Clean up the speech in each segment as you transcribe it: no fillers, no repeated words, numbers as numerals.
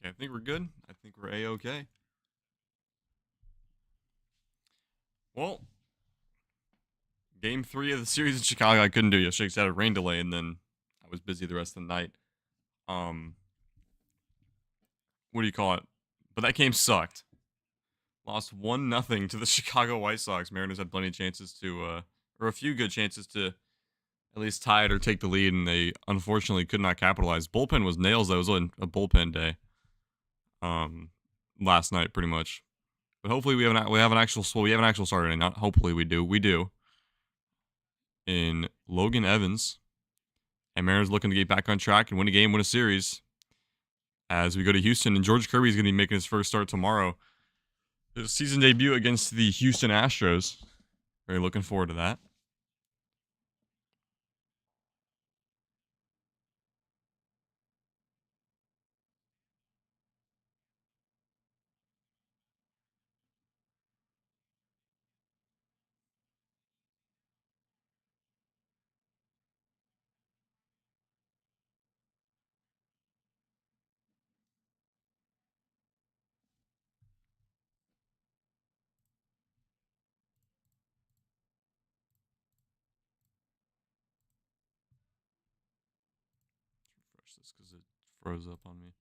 Okay, I think we're good. I think we're A-okay. Well, game 3 of the series in Chicago, I couldn't do yesterday because I had a rain delay, and then I was busy the rest of the night. Um, what do you call it? But that game sucked. Lost 1-0 to the Chicago White Sox. Mariners had plenty of chances or a few good chances to at least tie it or take the lead, and they unfortunately could not capitalize. Bullpen was nails. That was a bullpen day. Last night pretty much. But hopefully we have an actual starter today. Not hopefully we do. We do. In Logan Evans. And Mariners looking to get back on track and win a game, win a series. As we go to Houston, and George Kirby is going to be making his first start tomorrow. His season debut against the Houston Astros. Very looking forward to that. Refresh this because it froze up on me.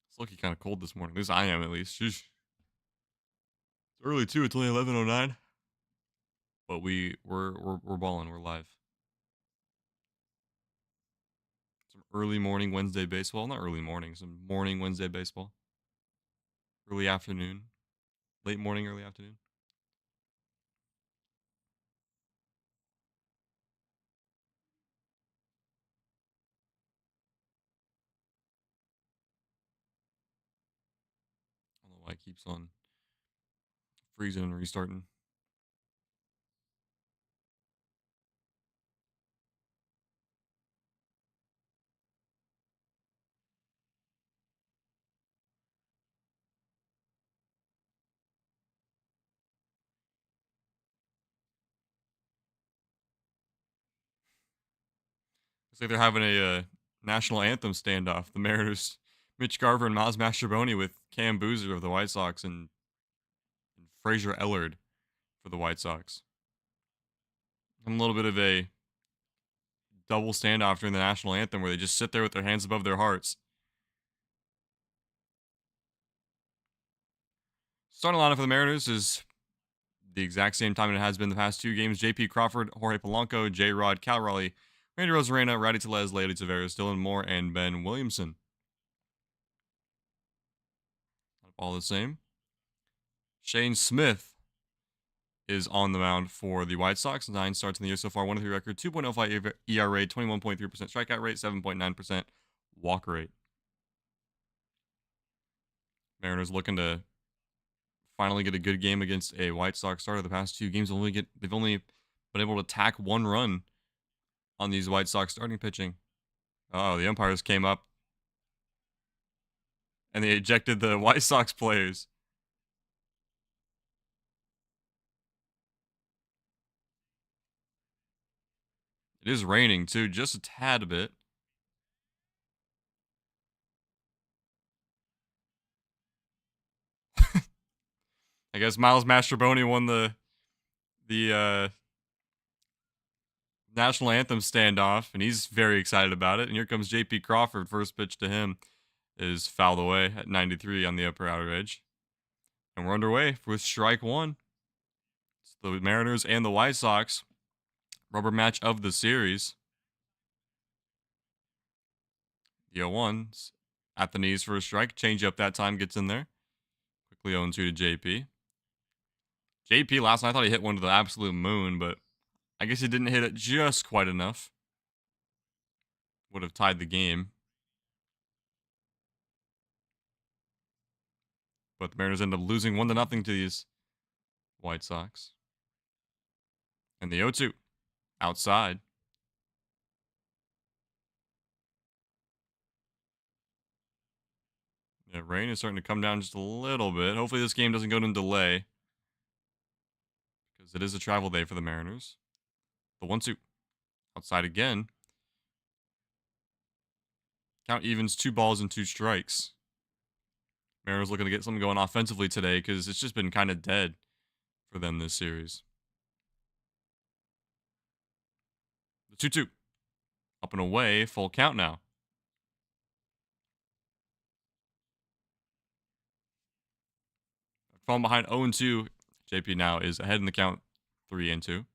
It's looking kind of cold this morning. At least I am, at least. Sheesh. It's early too. It's only 11:09. But we're balling. We're live. Some early morning Wednesday baseball. Not early morning. Some morning Wednesday baseball. Early afternoon. Late morning, early afternoon. I don't know why it keeps on freezing and restarting. It's like they're having a national anthem standoff. The Mariners, Mitch Garver and Miles Mastrobuoni with Cam Boozer of the White Sox and Fraser Ellard for the White Sox. And a little bit of a double standoff during the national anthem where they just sit there with their hands above their hearts. Starting lineup for the Mariners is the exact same time it has been the past two games. J.P. Crawford, Jorge Polanco, J-Rod, Cal Raleigh, Randy Rosarena, Rowdy Tellez, Leody Taveras, Dylan Moore, and Ben Williamson. All the same. Shane Smith is on the mound for the White Sox. 9 starts in the year so far. 1-3 record. 2.05 ERA. 21.3% strikeout rate. 7.9% walk rate. Mariners looking to finally get a good game against a White Sox starter. The past two games, they've only been able to tack one run on these White Sox starting pitching. Oh, the umpires came up and they ejected the White Sox players. It is raining too, just a tad bit. I guess Miles Mastrobuoni won the national anthem standoff, and he's very excited about it. And here comes J.P. Crawford. First pitch to him is fouled away at 93 on the upper outer edge. And we're underway with strike one. It's the Mariners and the White Sox. Rubber match of the series. The 0-1's at the knees for a strike. Change up that time gets in there. Quickly 0-2 to JP. JP last night, I thought he hit one to the absolute moon, but I guess he didn't hit it just quite enough. Would have tied the game. But the Mariners end up losing 1-0 to these White Sox. And the 0-2 outside. Yeah, rain is starting to come down just a little bit. Hopefully this game doesn't go to delay, because it is a travel day for the Mariners. The 1-2 outside again. Count evens 2 balls and 2 strikes. Mariners looking to get something going offensively today, because it's just been kind of dead for them this series. The 2-2 up and away, full count now. Falling behind 0-2. JP now is ahead in the count 3-2.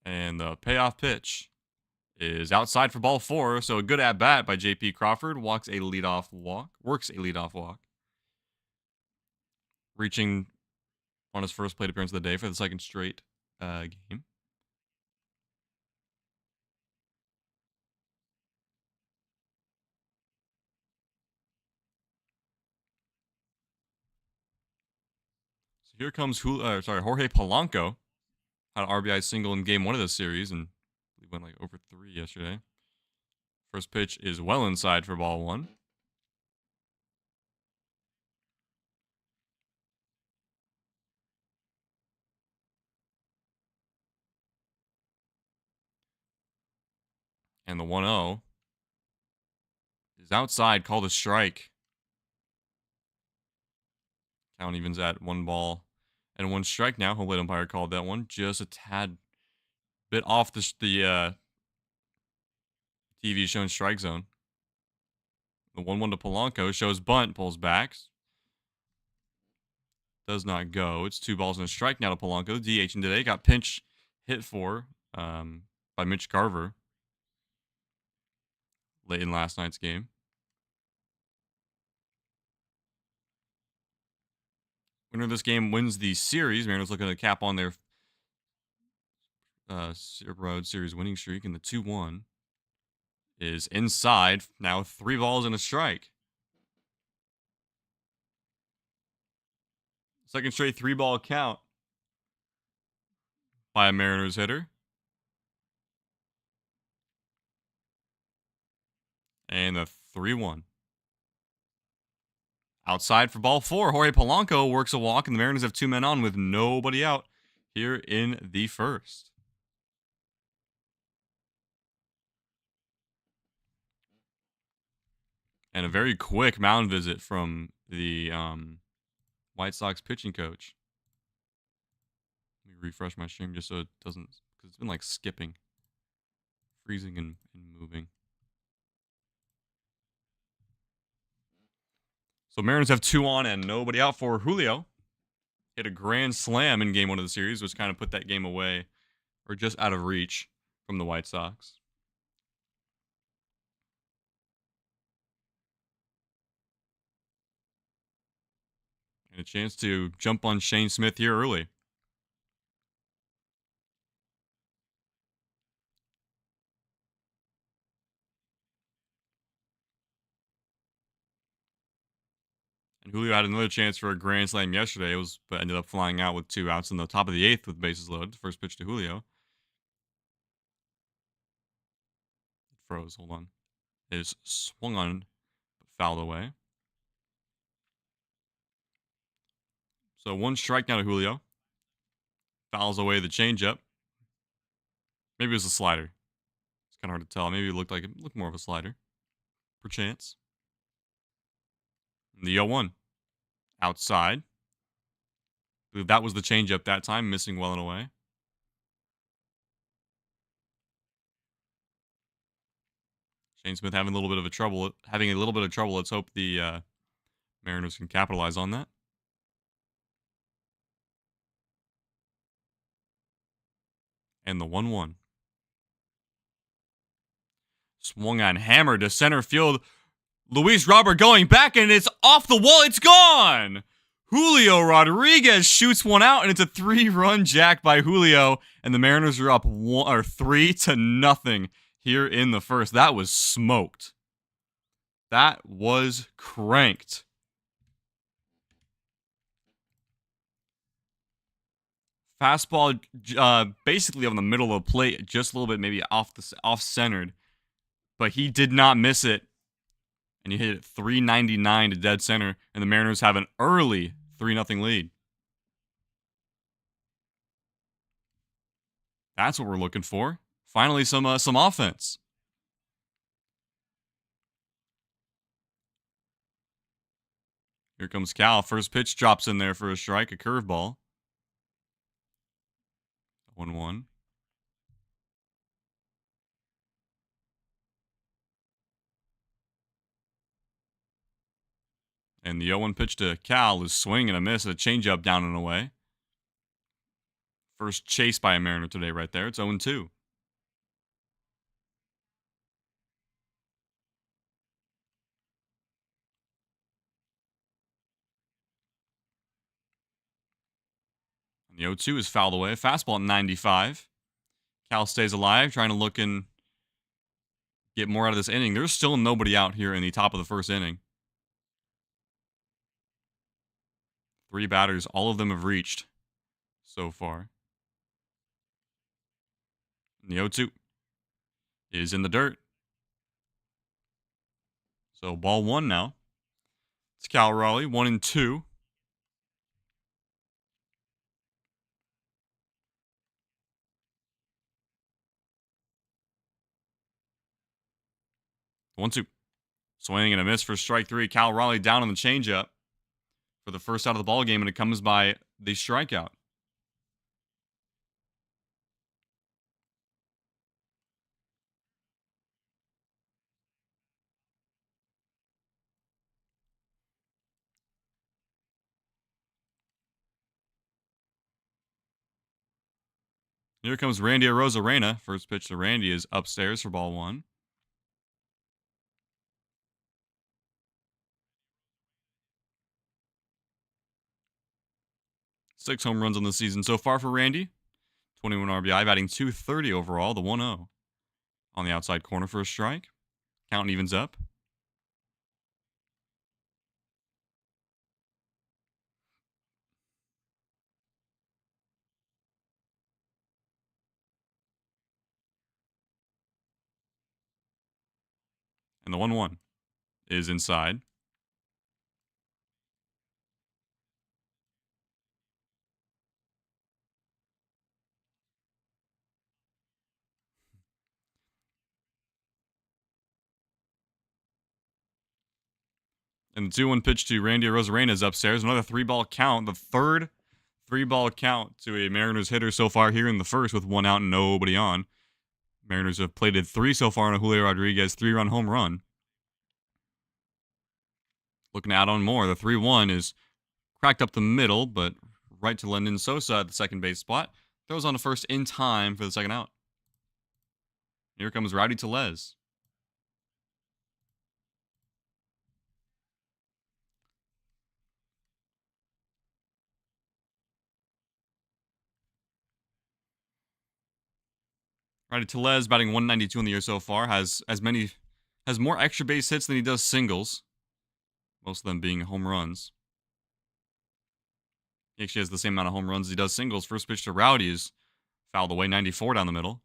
And the payoff pitch is outside for ball 4. So a good at bat by JP Crawford. Works a leadoff walk. Reaching on his first plate appearance of the day for the second straight game. So here comes Jorge Polanco. Had an RBI single in game 1 of this series, and he went like over 3 yesterday. First pitch is well inside for ball 1. And the 1-0 is outside, called a strike. Count evens at 1 ball and 1 strike now. Hopefully umpire called that one just a tad bit off the TV showing strike zone. The 1-1 to Polanco shows bunt, pulls back. Does not go. It's 2 balls and a strike now to Polanco. DH in today. Got pinch hit for by Mitch Garver late in last night's game. Winner of this game wins the series. Mariners looking to cap on their road series winning streak, and the 2-1 is inside. Now 3 balls and a strike. Second straight 3-ball count by a Mariners hitter. And a 3-1. Outside for ball 4. Jorge Polanco works a walk, and the Mariners have 2 men on with nobody out here in the first. And a very quick mound visit from the White Sox pitching coach. Let me refresh my stream just so it doesn't, because it's been like skipping, freezing, and moving. So Mariners have 2 on and nobody out for Julio. Hit a grand slam in game 1 of the series, which kind of put that game away, or just out of reach from the White Sox. And a chance to jump on Shane Smith here early. And Julio had another chance for a grand slam yesterday, but ended up flying out with 2 outs in the top of the 8th with bases loaded. First pitch to Julio. It froze. Hold on. It is swung on, but fouled away. So 1 strike now to Julio. Fouls away the changeup. Maybe it was a slider. It's kind of hard to tell. Maybe it looked more of a slider, perchance. The 0-1. Outside. I believe that was the changeup that time, missing well and away. Shane Smith having a little bit of trouble. Let's hope the Mariners can capitalize on that. And the 1-1. Swung on, hammered to center field. Luis Robert going back, and it's off the wall. It's gone. Julio Rodriguez shoots one out, and it's a 3-run jack by Julio, and the Mariners are up 3-0 here in the first. That was smoked. That was cranked. Fastball basically on the middle of the plate, just a little bit maybe off-centered, but he did not miss it. And he hit it 399 to dead center, and the Mariners have an early 3-0 lead. That's what we're looking for. Finally, some offense. Here comes Cal. First pitch drops in there for a strike, a curveball. 1-1. And the 0-1 pitch to Cal is swing and a miss, a changeup down and away. First chase by a Mariner today right there. It's 0-2. And the 0-2 is fouled away. Fastball at 95. Cal stays alive, trying to look and get more out of this inning. There's still nobody out here in the top of the first inning. 3 batters, all of them have reached so far. And the 0-2 is in the dirt. So ball 1 now. It's Cal Raleigh, 1-2. One, two. Swing and a miss for strike 3. Cal Raleigh down on the changeup for the first out of the ball game, and it comes by the strikeout. Here comes Randy Arozarena. First pitch to Randy is upstairs for ball 1. 6 home runs on the season so far for Randy. 21 RBI, batting .230 overall, the 1-0. On the outside corner for a strike. Count evens up. And the 1-1 is inside. And the 2-1 pitch to Randy Arozarena is upstairs. Another 3-ball count. The third 3-ball count to a Mariners hitter so far here in the first with 1 out and nobody on. Mariners have plated 3 so far on a Julio Rodriguez 3-run home run. Looking to add on more. The 3-1 is cracked up the middle, but right to Lendon Sosa at the second base spot. Throws on the first in time for the second out. Here comes Rowdy Tellez. Rowdy Tellez batting 192 in the year so far. Has more extra base hits than he does singles. Most of them being home runs. He actually has the same amount of home runs as he does singles. First pitch to Rowdy is fouled away, 94 down the middle.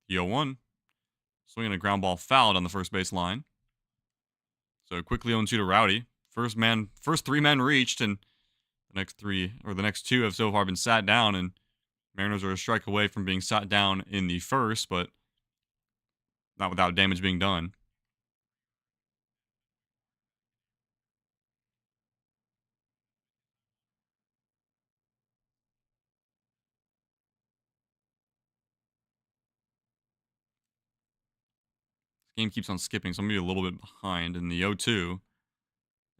The 0-1. Swinging a ground ball fouled on the first base line. So quickly 0-2 to Rowdy. first three men reached, and the next two have so far been sat down, and Mariners are a strike away from being sat down in the first, but not without damage being done. This game keeps on skipping, so I'm going to be a little bit behind. And the 0-2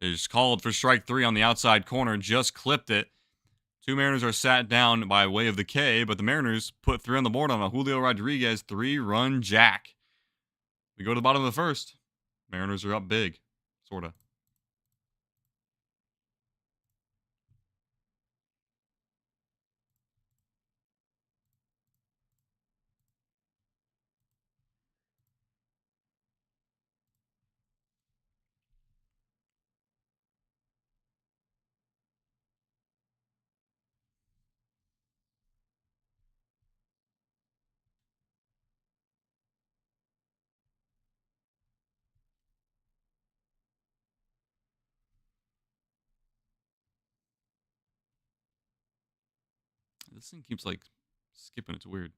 is called for strike three on the outside corner, just clipped it. Two Mariners are sat down by way of the K, but the Mariners put three on the board on a Julio Rodriguez 3-run jack. We go to the bottom of the first. Mariners are up big, sort of. This thing keeps, like, skipping. It's weird.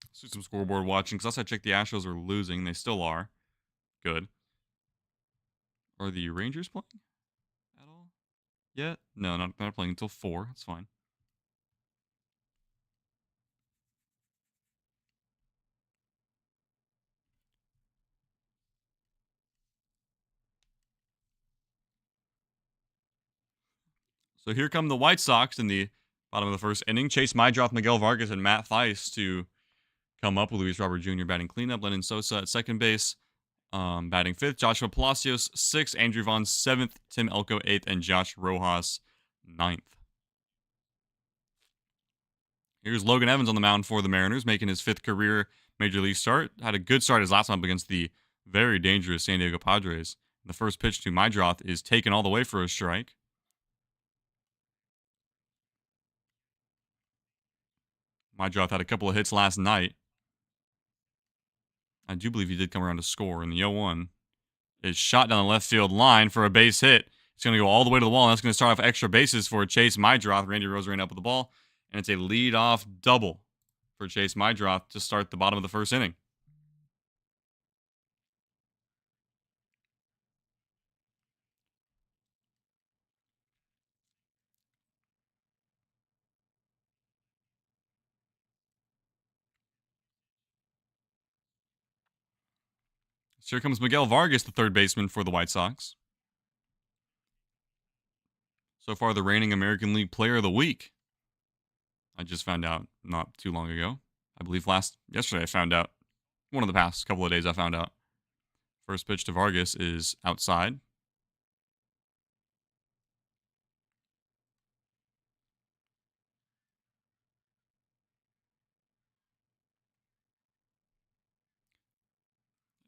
Let's do some scoreboard watching, because last I checked, the Astros are losing. They still are. Good. Are the Rangers playing at all yet? No, not playing until 4. That's fine. So here come the White Sox in the bottom of the first inning. Chase Mydroth, Miguel Vargas, and Matt Thaiss to come up with Luis Robert Jr. batting cleanup. Lennon Sosa at second base, batting fifth. Joshua Palacios, sixth. Andrew Vaughn, seventh. Tim Elko, eighth. And Josh Rojas, ninth. Here's Logan Evans on the mound for the Mariners, making his fifth career Major League start. Had a good start his last time up against the very dangerous San Diego Padres. The first pitch to Mydroth is taken all the way for a strike. Mydroth had a couple of hits last night. I do believe he did come around to score, and the 0-1 is shot down the left field line for a base hit. It's going to go all the way to the wall, and that's going to start off extra bases for Chase Mydroth. Randy Rosarena up with the ball, and it's a lead-off double for Chase Mydroth to start the bottom of the first inning. So here comes Miguel Vargas, the third baseman for the White Sox. So far, the reigning American League Player of the Week. I just found out not too long ago. I believe yesterday I found out. One of the past couple of days I found out. First pitch to Vargas is outside.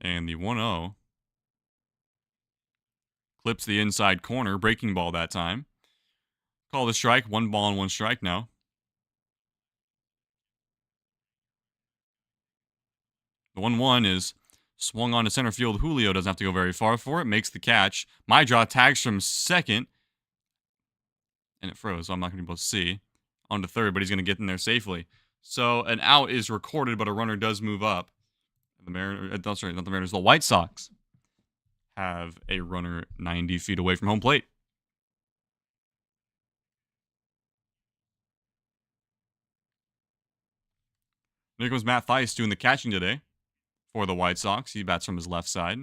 And the 1-0 clips the inside corner, breaking ball that time. Call the strike, 1 ball and 1 strike now. The 1-1 is swung on to center field. Julio doesn't have to go very far for it. Makes the catch. Mydroth tags from second. And it froze, so I'm not going to be able to see. On to third, but he's going to get in there safely. So an out is recorded, but a runner does move up. The Mariners, the White Sox have a runner 90 feet away from home plate. Here comes Matt Thaiss doing the catching today for the White Sox. He bats from his left side.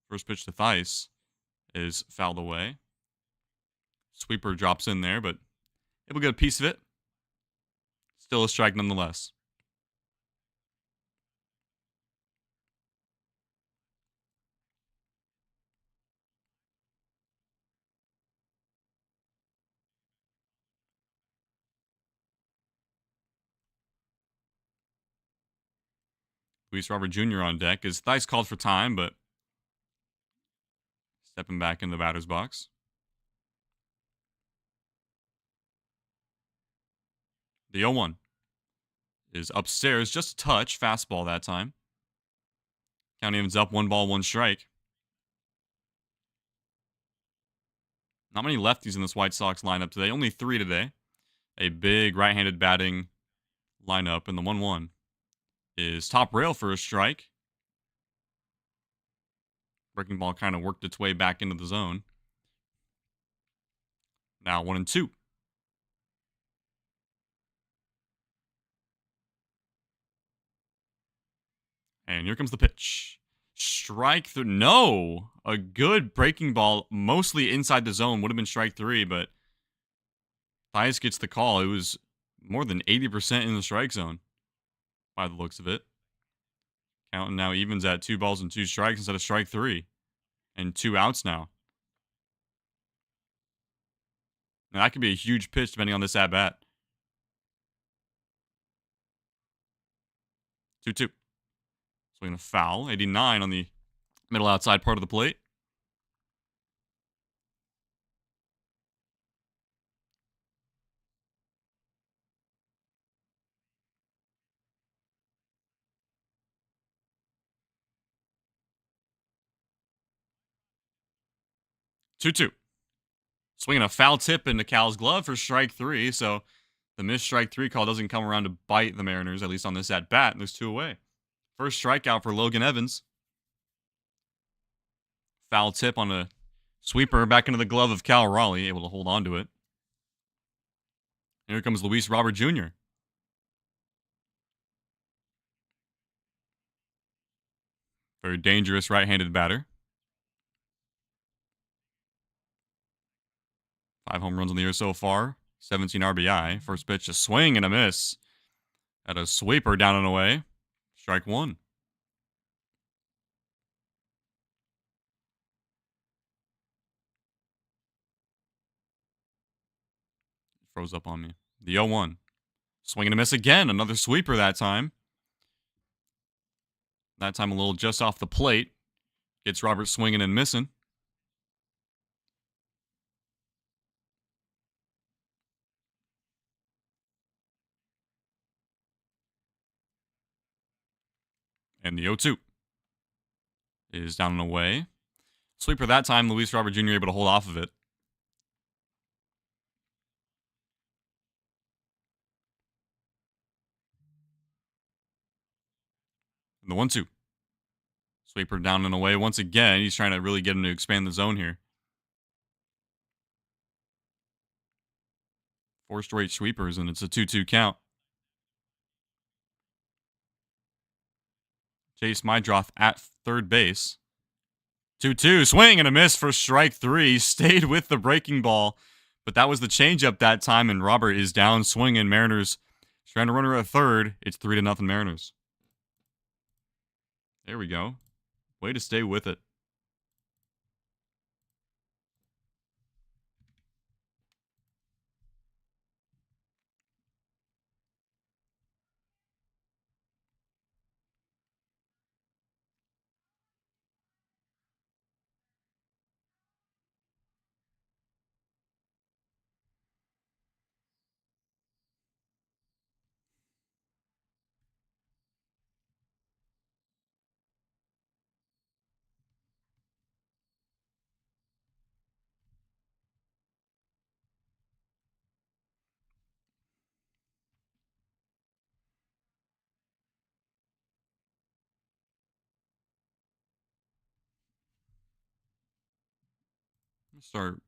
First pitch to Thaiss is fouled away. Sweeper drops in there, but able to get a piece of it. Still a strike nonetheless. Luis Robert Jr. on deck. His thighs called for time, but stepping back in the batter's box. The 0-1 is upstairs, just a touch. Fastball that time. Count evens up, 1-1 strike. Not many lefties in this White Sox lineup today. Only 3 today. A big right-handed batting lineup, and the 1-1 is top rail for a strike. Breaking ball kind of worked its way back into the zone. Now 1-2. And here comes the pitch. Strike through. No! A good breaking ball, mostly inside the zone. Would have been strike 3, but Thias gets the call. It was more than 80% in the strike zone by the looks of it. Counting now evens at 2-2 strikes instead of strike 3. And 2 outs now. Now that could be a huge pitch depending on this at-bat. 2-2. Swinging a foul. 89 on the middle outside part of the plate. Two. Swinging a foul tip into Cal's glove for strike 3. So the missed strike 3 call doesn't come around to bite the Mariners, at least on this at bat. And there's 2 away. First strikeout for Logan Evans. Foul tip on a sweeper back into the glove of Cal Raleigh, able to hold on to it. Here comes Luis Robert Jr. Very dangerous right-handed batter. 5 home runs on the year so far. 17 RBI. First pitch, a swing and a miss. At a sweeper down and away. Strike 1. Froze up on me. The 0-1. Swing and a miss again. Another sweeper that time. That time a little just off the plate. Gets Robert swinging and missing. And the 0-2 is down and away. Sweeper that time. Luis Robert Jr. able to hold off of it. And the 1-2. Sweeper down and away once again. He's trying to really get him to expand the zone here. 4 straight sweepers, and it's a 2-2 count. Chase Mydroth at third base. 2-2. Swing and a miss for strike 3. Stayed with the breaking ball, but that was the changeup that time, and Robert is down swinging. Mariners trying to run her at third. It's 3-0 Mariners. There we go. Way to stay with it.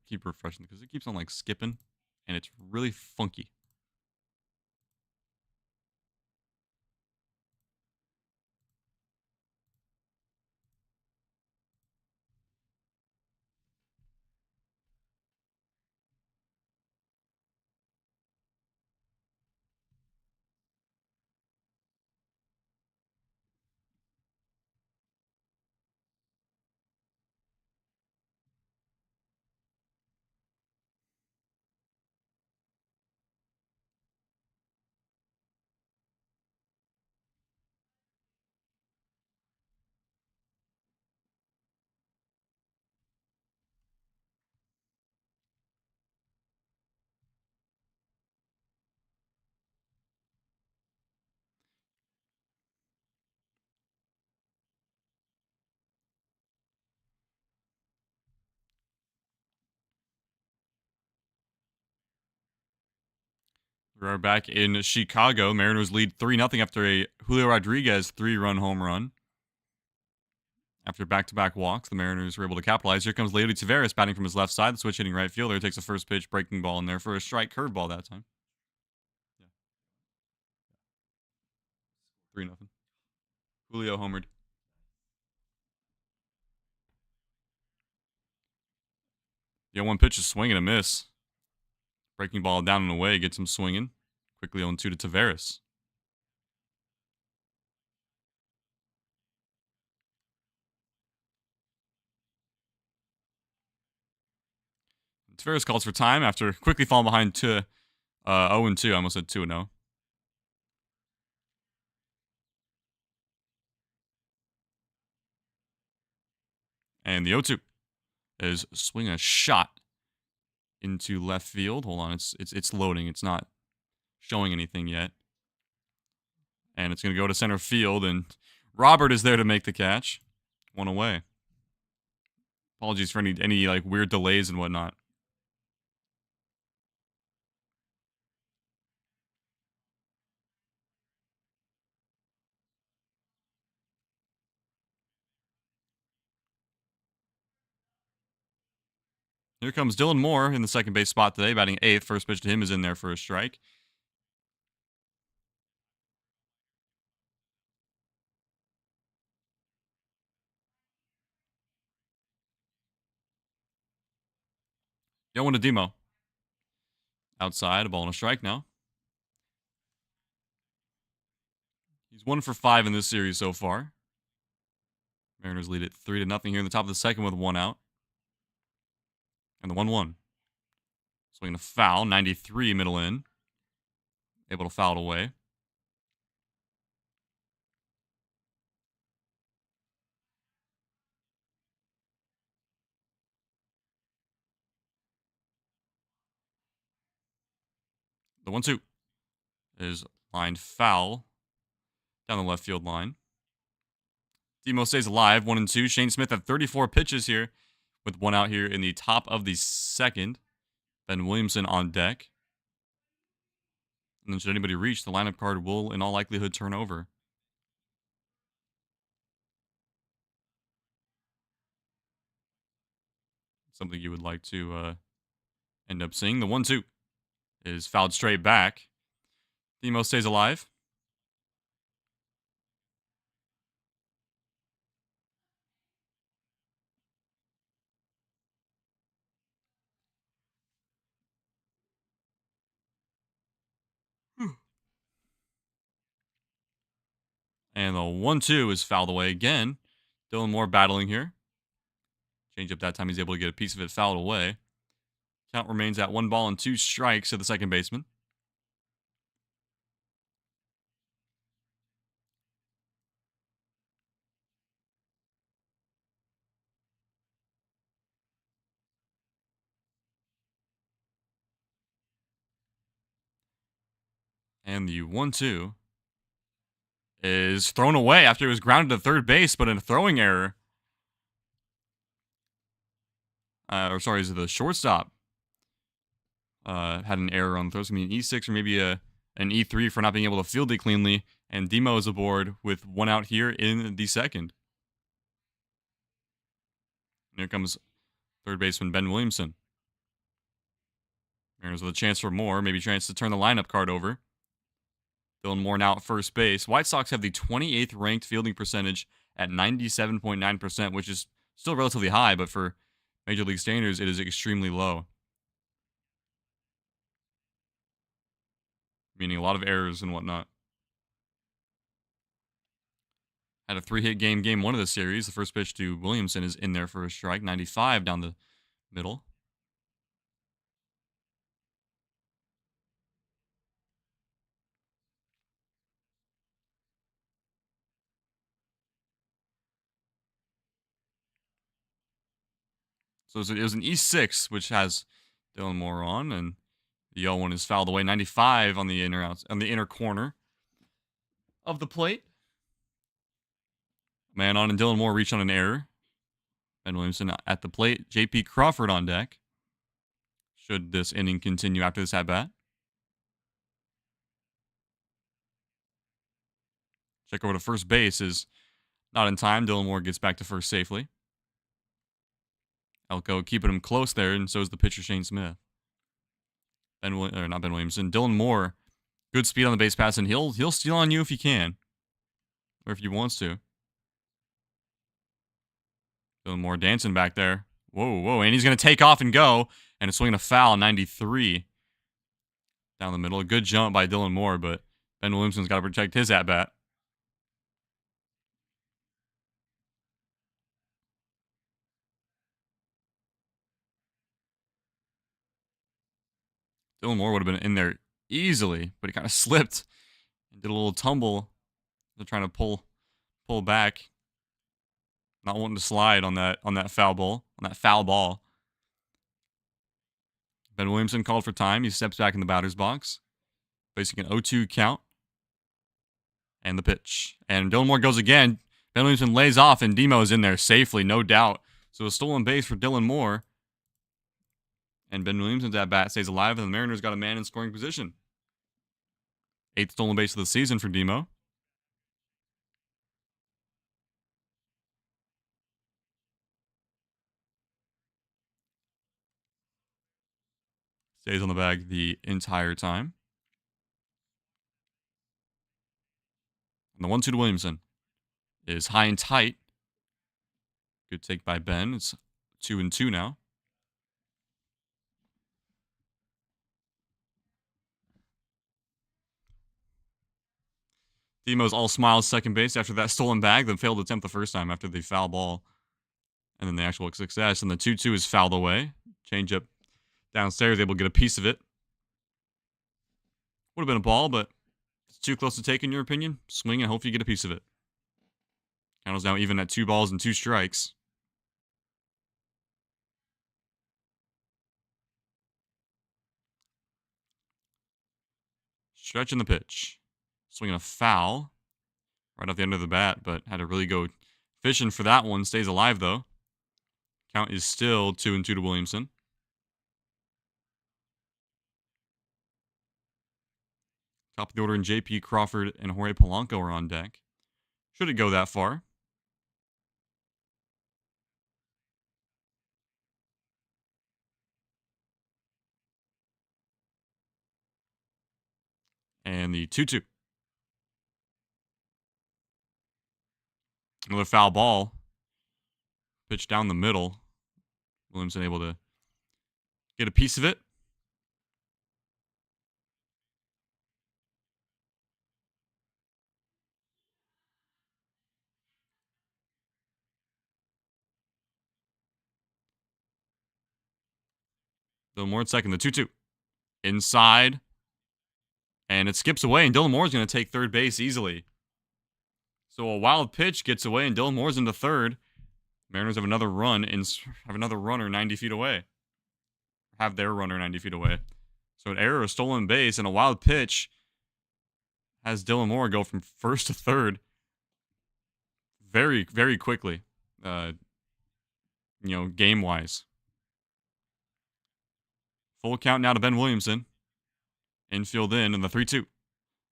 Keep refreshing because it keeps on like skipping, and it's really funky. We are back in Chicago. Mariners lead 3-0 after a Julio Rodriguez 3-run home run. After back-to-back walks, the Mariners were able to capitalize. Here comes Leody Taveras batting from his left side. The switch hitting right fielder takes the first pitch, breaking ball in there for a strike curveball that time. 3-0. Julio homered. The 0-1 pitch is swing and a miss. Breaking ball down and away gets him swinging. Quickly 0-2 to Taveras. Taveras calls for time after quickly falling behind to 0-2. I almost said 2-0. And the 0-2 is swinging a shot into left field. Hold on, it's loading. It's not showing anything yet. And it's going to go to center field, and Robert is there to make the catch. One away. Apologies for any like weird delays and whatnot. Here comes Dylan Moore in the second base spot today, batting 8th. First pitch to him is in there for a strike. Yo, one to Demo. Outside, a ball and a strike now. He's 1 for 5 in this series so far. Mariners lead it 3-0 here in the top of the second with 1 out. And the 1-1. Swinging a foul, 93 middle in. Able to foul it away. The 1-2 is lined foul down the left field line. Demo stays alive, 1-2. Shane Smith had 34 pitches here with 1 out here in the top of the second. Ben Williamson on deck. And then should anybody reach, the lineup card will in all likelihood turn over. Something you would like to end up seeing. The 1-2 is fouled straight back. Demo stays alive. And the 1-2 is fouled away again. Dylan Moore battling here. Change up that time. He's able to get a piece of it fouled away. Count remains at 1 ball and 2 strikes to the second baseman. And the 1-2 is thrown away after it was grounded to third base, but in a throwing error. Is it the shortstop? Had an error on the throw. It's going to be an E6 or maybe an E3 for not being able to field it cleanly. And Demo is aboard with 1 out here in the second. And here comes third baseman Ben Williamson. Mariners with a chance for more, maybe a chance to turn the lineup card over. Dylan Moore now at first base. White Sox have the 28th ranked fielding percentage at 97.9%, which is still relatively high, but for Major League standards, it is extremely low. Meaning a lot of errors and whatnot. Had a 3-hit game 1 of the series. The first pitch to Williamson is in there for a strike. 95 down the middle. So it was an E6, which has Dylan Moore on, and the 0-1 is fouled away. 95 on the inner corner of the plate. Man on and Dylan Moore reached on an error. Ben Williamson at the plate. J.P. Crawford on deck. Should this inning continue after this at bat? Check over to first base is not in time. Dylan Moore gets back to first safely. Elko keeping him close there, and so is the pitcher Shane Smith. Not Ben Williamson. Dylan Moore, good speed on the base pass, and he'll steal on you if he can, or if he wants to. Dylan Moore dancing back there. Whoa, and he's going to take off and go, and it's swinging a foul, 93. Down the middle. A good jump by Dylan Moore, but Ben Williamson's got to protect his at-bat. Dylan Moore would have been in there easily, but he kind of slipped and did a little tumble. They're trying to pull back. Not wanting to slide on that foul ball. Ben Williamson called for time. He steps back in the batter's box, facing an 0-2 count. And the pitch. And Dylan Moore goes again. Ben Williamson lays off, and Demo is in there safely, no doubt. So a stolen base for Dylan Moore. And Ben Williamson's at bat stays alive, and the Mariners got a man in scoring position. 8th stolen base of the season for Demo. Stays on the bag the entire time. And the 1-2 to Williamson is high and tight. Good take by Ben. It's 2-2 now. Demo's all smiles second base after that stolen bag, then failed attempt the first time after the foul ball. And then the actual success. And the 2-2 is fouled away. Change up downstairs, able to get a piece of it. Would have been a ball, but it's too close to take in your opinion. Swing and hope you get a piece of it. Count is now even at 2 balls and 2 strikes. Stretching the pitch. Swinging a foul right off the end of the bat, but had to really go fishing for that one. Stays alive, though. Count is still 2-2 to Williamson. Top of the order in J.P. Crawford and Jorge Polanco are on deck. Should it go that far? And the 2-2. Another foul ball. Pitch down the middle. Williamson able to get a piece of it. Dylan Moore at second. The 2-2. Inside. And it skips away, and Dylan Moore's going to take third base easily. So a wild pitch gets away, and Dylan Moore's into third. Mariners have another runner 90 feet away. Have their runner 90 feet away. So an error, a stolen base, and a wild pitch has Dylan Moore go from first to third very, very quickly, game-wise. Full count now to Ben Williamson. Infield in, and the 3-2.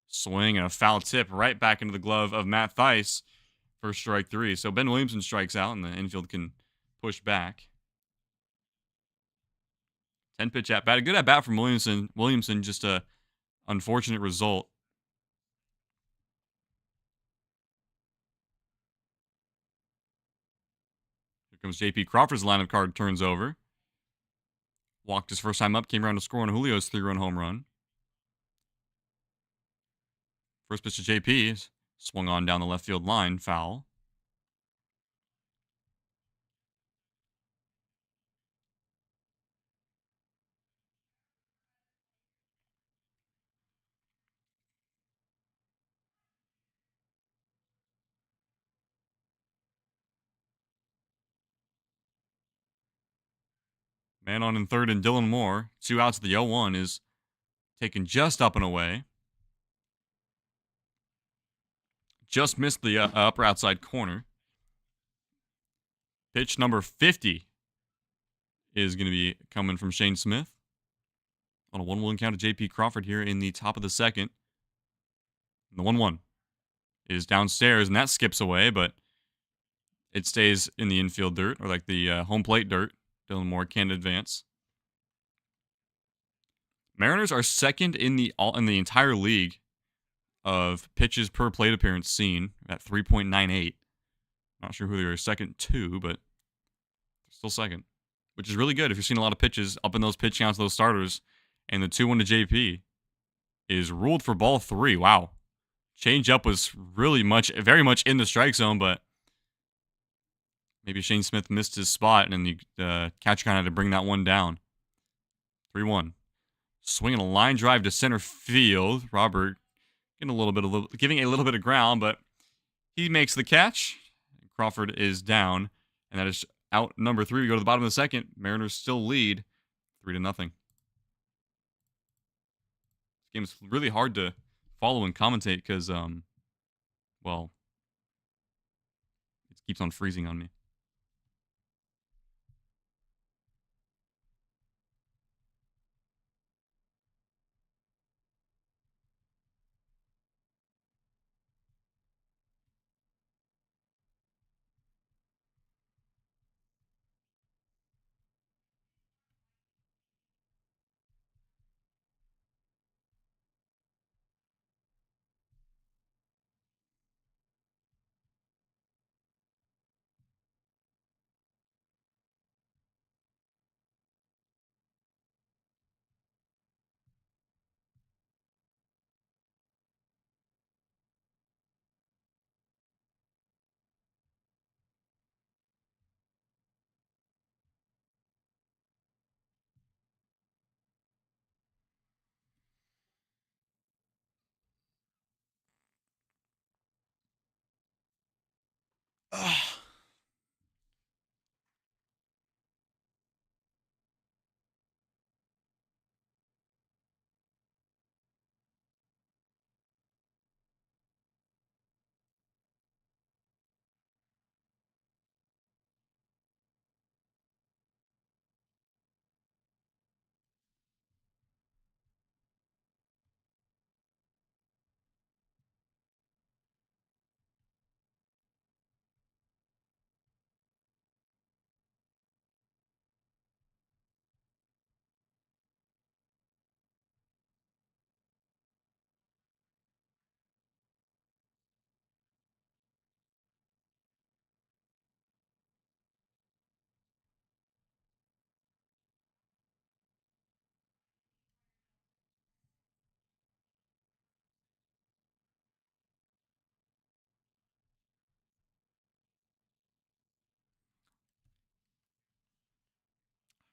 Swing and a foul tip right back into the glove of Matt Theis for strike 3. So Ben Williamson strikes out, and the infield can push back. 10-pitch at-bat. A good at-bat from Williamson. Williamson, just a unfortunate result. Here comes J.P. Crawford's lineup card turns over. Walked his first time up, came around to score on Julio's 3-run home run. First pitch to JP, swung on down the left field line, foul. Man on in third and Dylan Moore. 2 outs at the 0-1 is taken just up and away. Just missed the upper outside corner. Pitch number 50 is going to be coming from Shane Smith. On a 1-1 count to J.P. Crawford here in the top of the second. And the 1-1 is downstairs, and that skips away, but it stays in the infield dirt, or like the home plate dirt. Dylan Moore can't advance. Mariners are second in the entire league of pitches per plate appearance seen at 3.98. Not sure who they are second to, but still second, which is really good if you're seeing a lot of pitches up in those pitch counts of those starters. And the 2-1 to JP is ruled for ball 3. Wow. Change-up was really very much in the strike zone, but maybe Shane Smith missed his spot, and the catcher kind of had to bring that one down. 3-1. Swinging a line drive to center field. Robert giving a little bit of ground, but he makes the catch. Crawford is down, and that is out number 3. We go to the bottom of the second. Mariners still lead 3-0. This game is really hard to follow and commentate because, well, it keeps on freezing on me.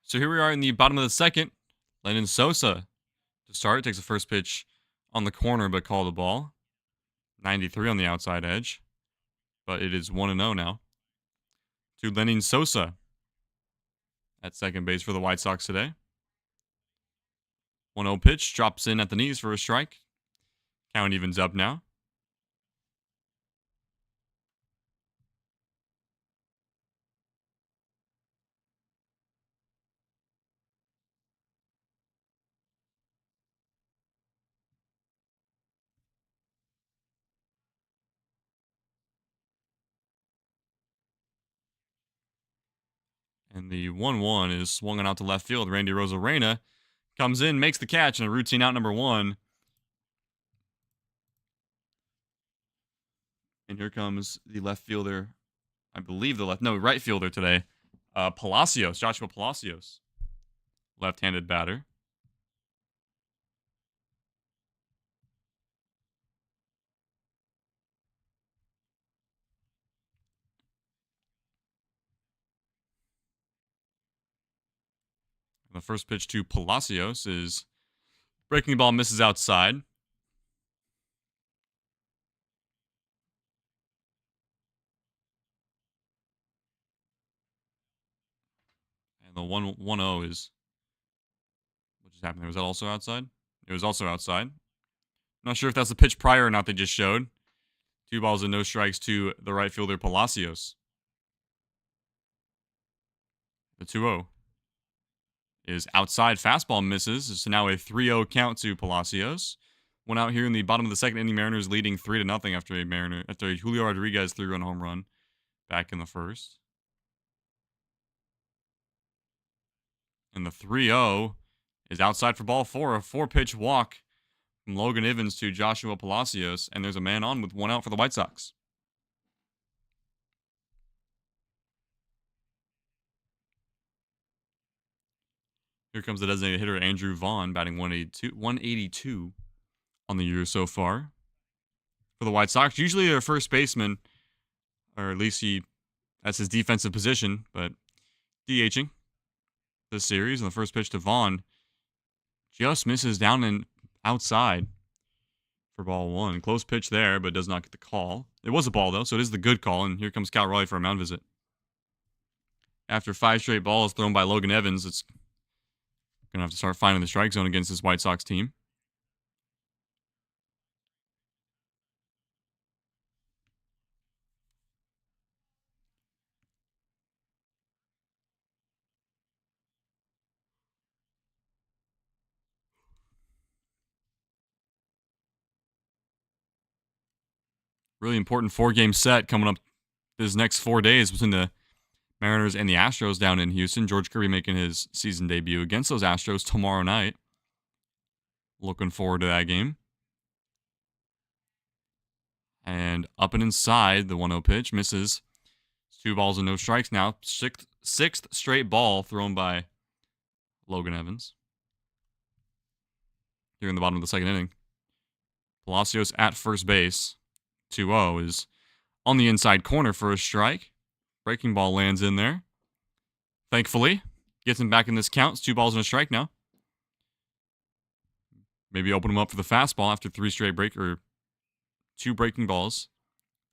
So here we are in the bottom of the second. Lennon Sosa to start. Takes the first pitch on the corner, but called the ball. 93 on the outside edge. But it is 1-0 now. To Lennon Sosa at second base for the White Sox today. 1-0 pitch. Drops in at the knees for a strike. Count evens up now. And the 1-1 is swung out to left field. Randy Rosarena comes in, makes the catch, and a routine out number 1. And here comes the left fielder. I believe right fielder today. Palacios, Joshua Palacios. Left-handed batter. The first pitch to Palacios is breaking ball, misses outside. And the 1-0 is... What just happened there? Was that also outside? It was also outside. I'm not sure if that's the pitch prior or not they just showed. 2 balls and no strikes to the right fielder Palacios. The 2-0 is outside, fastball misses. It's now a 3-0 count to Palacios. One out here in the bottom of the second inning. Mariners leading 3-0 after a Julio Rodriguez 3-run home run back in the first. And the 3-0 is outside for ball 4. A 4-pitch walk from Logan Evans to Joshua Palacios. And there's a man on with one out for the White Sox. Here comes the designated hitter, Andrew Vaughn, batting 182 on the year so far. For the White Sox, usually their first baseman, or at least that's his defensive position, but DHing this series. And the first pitch to Vaughn just misses down and outside for ball 1. Close pitch there, but does not get the call. It was a ball, though, so it is the good call. And here comes Cal Raleigh for a mound visit. After 5 straight balls thrown by Logan Evans, it's going to have to start finding the strike zone against this White Sox team. Really important 4-game set coming up this next 4 days between the Mariners and the Astros down in Houston. George Kirby making his season debut against those Astros tomorrow night. Looking forward to that game. And up and inside, the 1-0 pitch misses. 2 balls and no strikes now. Sixth straight ball thrown by Logan Evans. Here in the bottom of the second inning. Palacios at first base. 2-0 is on the inside corner for a strike. Breaking ball lands in there. Thankfully, gets him back in this count. It's 2 balls and a strike now. Maybe open him up for the fastball after 2 breaking balls.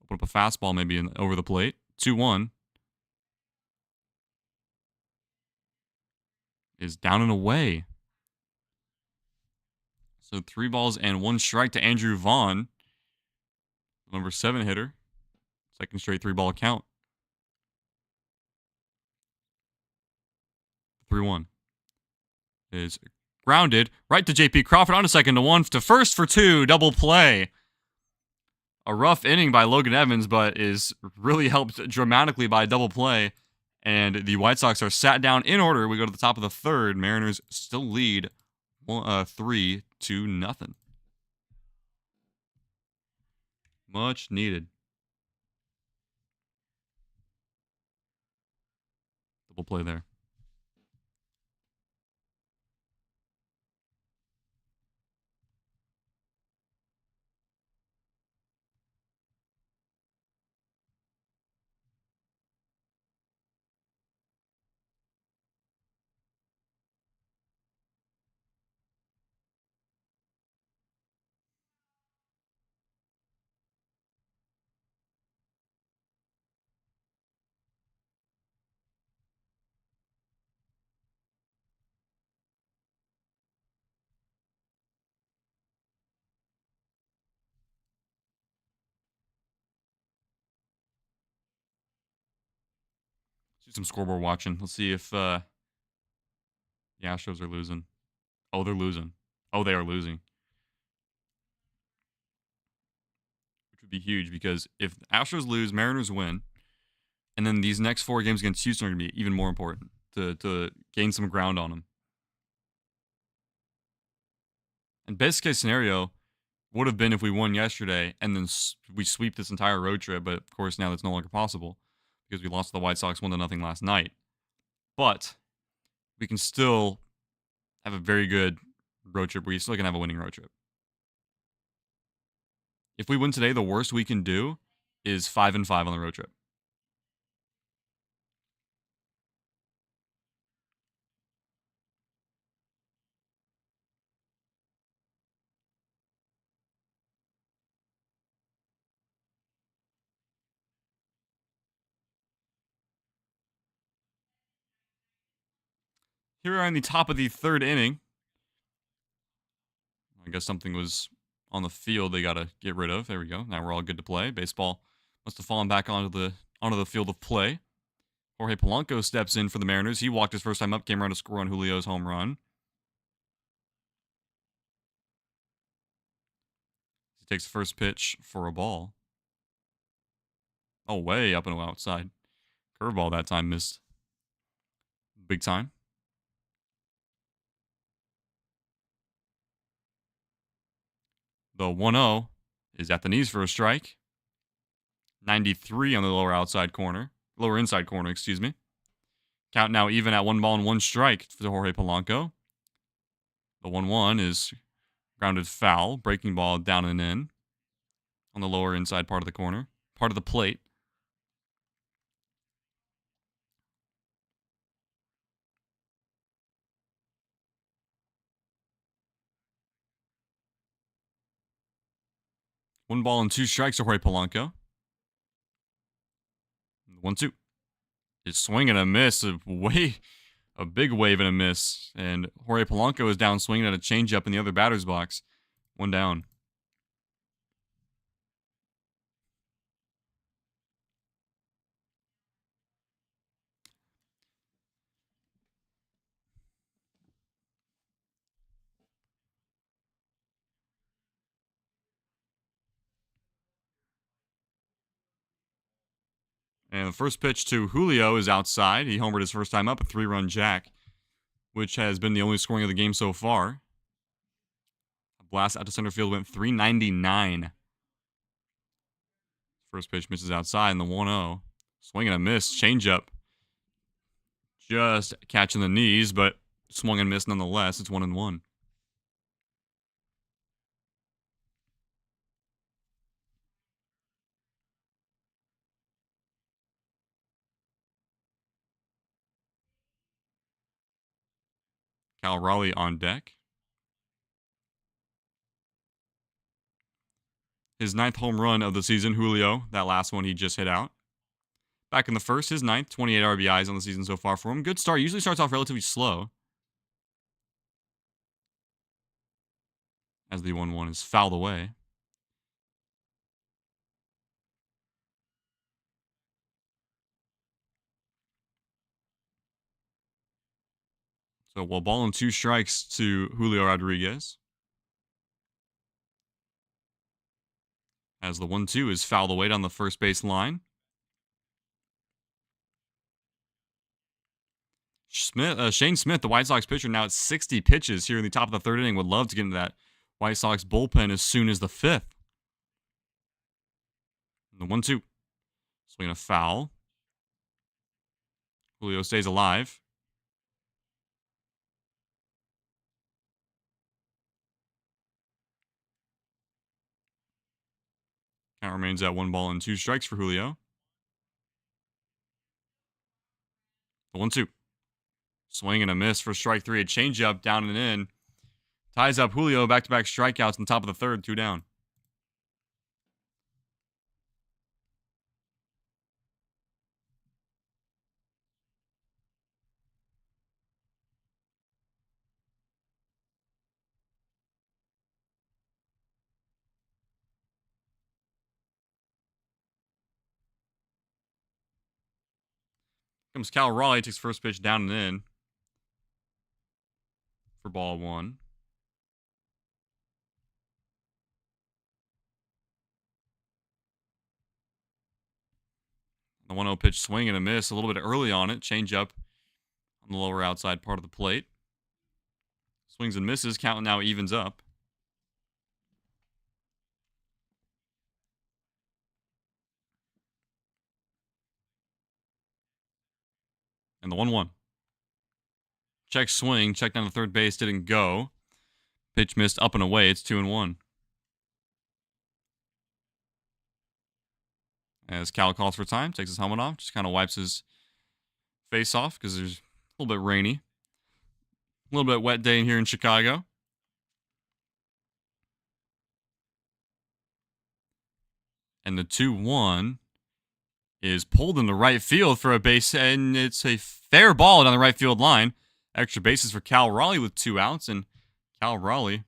Open up a fastball maybe over the plate. 2-1 is down and away. So 3 balls and 1 strike to Andrew Vaughn, number 7 hitter. Second straight 3-ball count. 3-1 is grounded right to J.P. Crawford on a 2-1 to first for 2, double play. A rough inning by Logan Evans, but is really helped dramatically by a double play. And the White Sox are sat down in order. We go to the top of the third. Mariners still lead 3-0. Much needed. Double play there. See some scoreboard watching. Let's see if the Astros are losing. Oh, they're losing. Oh, they are losing. Which would be huge because if the Astros lose, Mariners win, and then these next 4 games against Houston are going to be even more important to gain some ground on them. And best case scenario would have been if we won yesterday and then we sweep this entire road trip, but of course now that's no longer possible because we lost to the White Sox 1-0 last night. But we can still have a very good road trip. We still can have a winning road trip. If we win today, the worst we can do is 5-5 on the road trip. Here we are in the top of the third inning. I guess something was on the field they got to get rid of. There we go. Now we're all good to play. Baseball must have fallen back onto the field of play. Jorge Polanco steps in for the Mariners. He walked his first time up, came around to score on Julio's home run. takes the first pitch for a ball. Oh, way up and outside. Curveball that time missed. Big time. The 1-0 is at the knees for a strike. 93 on the lower inside corner, excuse me. Count now even at 1-1 strike for Jorge Polanco. The 1-1 is grounded foul, breaking ball down and in on the lower inside part of the plate. One ball and two strikes to Jorge Polanco. 1-2. His swing and a miss, a big wave and a miss. And Jorge Polanco is down swinging at a changeup in the other batter's box. One down. And the first pitch to Julio is outside. He homered his first time up, a 3-run jack, which has been the only scoring of the game so far. A blast out to center field went 399. First pitch misses outside, and the 1-0. Swing and a miss, changeup. Just catching the knees, but swung and missed nonetheless. It's 1-1. Cal Raleigh on deck. His 9th home run of the season, Julio. That last one he just hit out. Back in the first, his 9th, 28 RBIs on the season so far for him. Good start. Usually starts off relatively slow. As the 1-1 is fouled away. So, ball and 2 strikes to Julio Rodriguez. As the 1-2 is fouled away down the first base line. Shane Smith, the White Sox pitcher, now at 60 pitches here in the top of the 3rd inning. Would love to get into that White Sox bullpen as soon as the 5th. The 1-2. Swing a foul. Julio stays alive. Count remains at 1 ball and 2 strikes for Julio. The 1-2. Swing and a miss for strike 3. A changeup down and in. Ties up Julio. Back-to-back strikeouts on top of the 3rd. 2 down. Comes Cal Raleigh. Takes first pitch down and in. For ball 1. The 1-0 pitch, swing and a miss. A little bit early on it. Change up on the lower outside part of the plate. Swings and misses. Count now evens up. And the 1-1. Check swing. Check down to third base. Didn't go. Pitch missed up and away. It's 2-1. As Cal calls for time, takes his helmet off, just kind of wipes his face off because there's a little bit rainy. A little bit wet day in here in Chicago. And the 2-1 is pulled into right field for a base, and it's a fair ball down the right field line. Extra bases for Cal Raleigh with 2 outs, and Cal Raleigh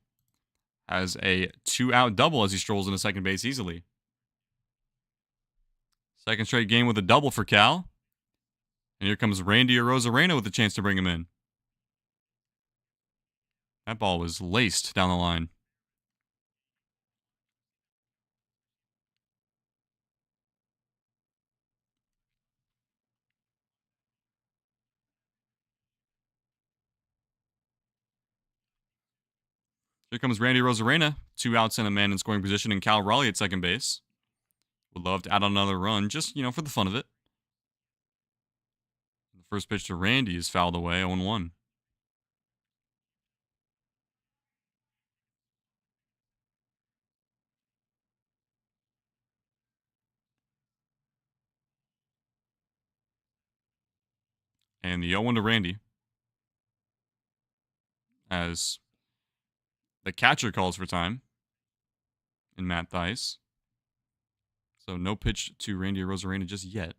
has a 2-out double as he strolls into second base easily. Second straight game with a double for Cal. And here comes Randy Arozarena with a chance to bring him in. That ball was laced down the line. Here comes Randy Rosarena. 2 outs and a man in scoring position, and Cal Raleigh at second base. Would love to add on another run, just, for the fun of it. The first pitch to Randy is fouled away, 0-1. And the 0-1 to Randy. As the catcher calls for time in Matt Thies. So no pitch to Randy Rosarena just yet.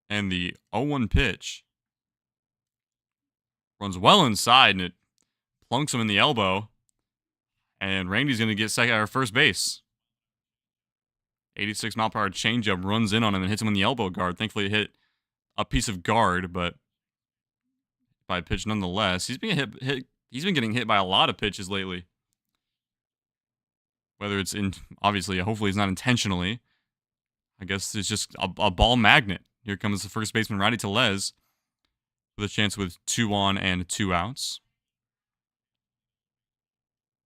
And the 0-1 pitch runs well inside, and it plunks him in the elbow. And Randy's going to get first base. 86-mile-per-hour changeup runs in on him and hits him in the elbow guard. Thankfully, it hit a piece of guard, but by a pitch nonetheless. He's been getting hit by a lot of pitches lately. Whether it's hopefully it's not intentionally. I guess it's just a ball magnet. Here comes the first baseman, Rowdy Tellez, with a chance with 2 on and 2 outs.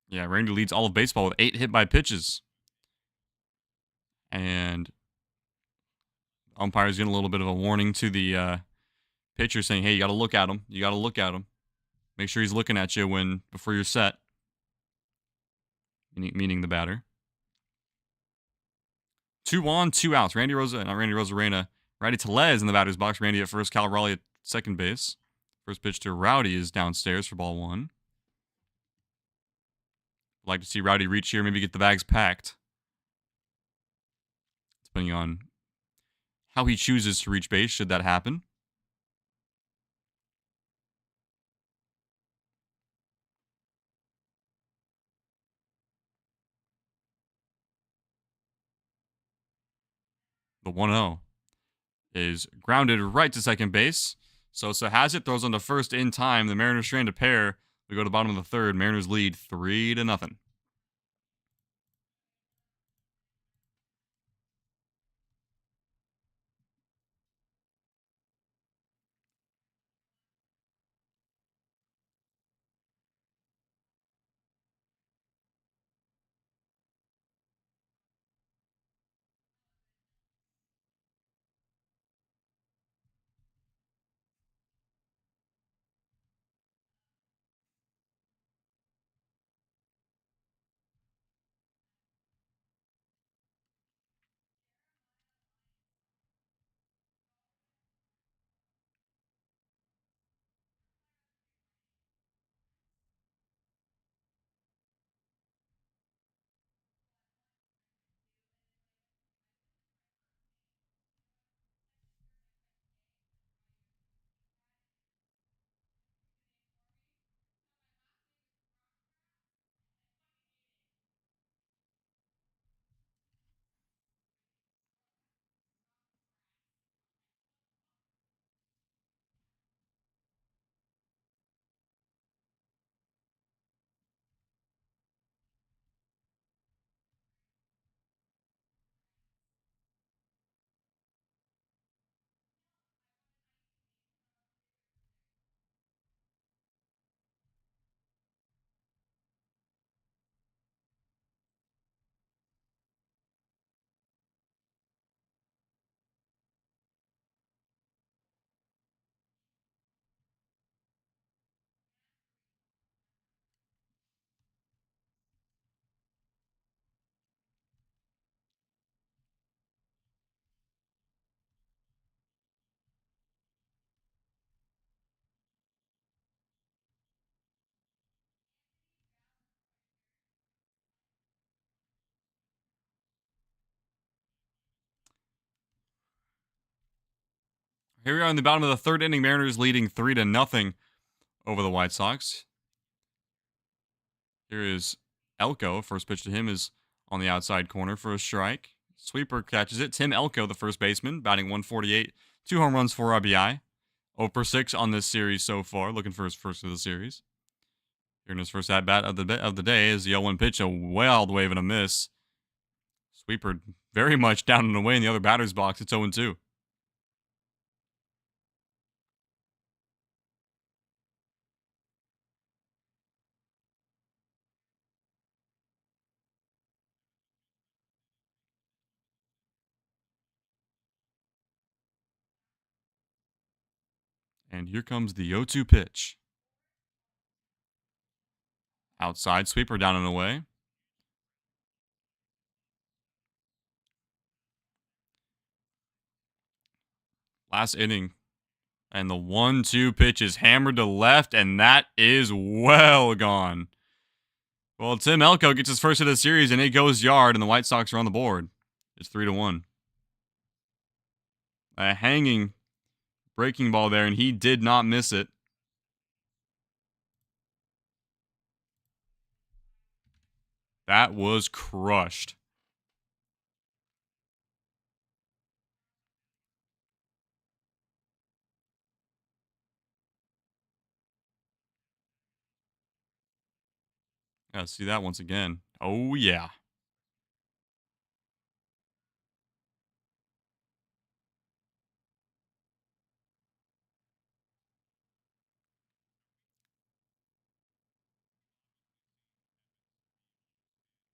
Yeah, Randy leads all of baseball with 8 hit by pitches. And umpire's getting a little bit of a warning to the pitcher saying, hey, you got to look at him. You got to look at him. Make sure he's looking at you before you're set. Meaning the batter. 2 on, 2 outs. Rosarena. Rowdy Tellez in the batter's box. Randy at first. Cal Raleigh at second base. First pitch to Rowdy is downstairs for ball 1. I'd like to see Rowdy reach here, maybe get the bags packed. Depending on how he chooses to reach base, should that happen. The 1-0 is grounded right to second base. Sosa has it, throws on to first in time. The Mariners strand a pair. We go to the bottom of the third. Mariners lead 3-0. Here we are in the bottom of the third inning. Mariners leading 3-0 over the White Sox. Here is Elko. First pitch to him is on the outside corner for a strike. Sweeper catches it. Tim Elko, the first baseman, batting .148, 2 home runs, 4 RBI. 0 for 6 on this series so far, looking for his first of the series. Here in his first at-bat of the day is the 0-1 pitch, a wild wave and a miss. Sweeper very much down and away in the other batter's box. It's 0-2. And here comes the 0-2 pitch. Outside sweeper down and away. Last inning. And the 1-2 pitch is hammered to left, and that is well gone. Well, Tim Elko gets his first hit of the series, and it goes yard, and the White Sox are on the board. It's 3-1. A hanging breaking ball there, and he did not miss it. That was crushed. Gotta see that once again. Oh, yeah.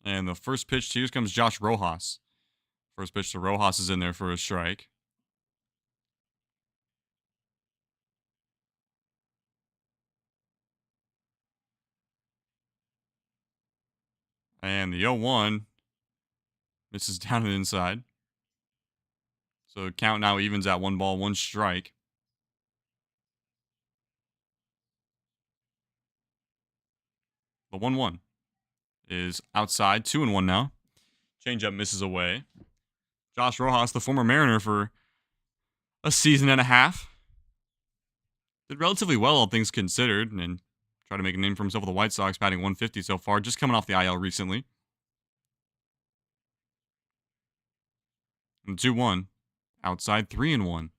And the first pitch to here comes Josh Rojas. First pitch to Rojas is in there for a strike. And the 0-1 misses down and inside. So the count now evens at 1 ball, 1 strike. The 1-1 is outside, 2-1 now. Changeup misses away. Josh Rojas, the former Mariner for a season and a half, did relatively well, all things considered, and tried to make a name for himself with the White Sox, batting 150 so far, just coming off the IL recently. And 2-1, outside, 3-1.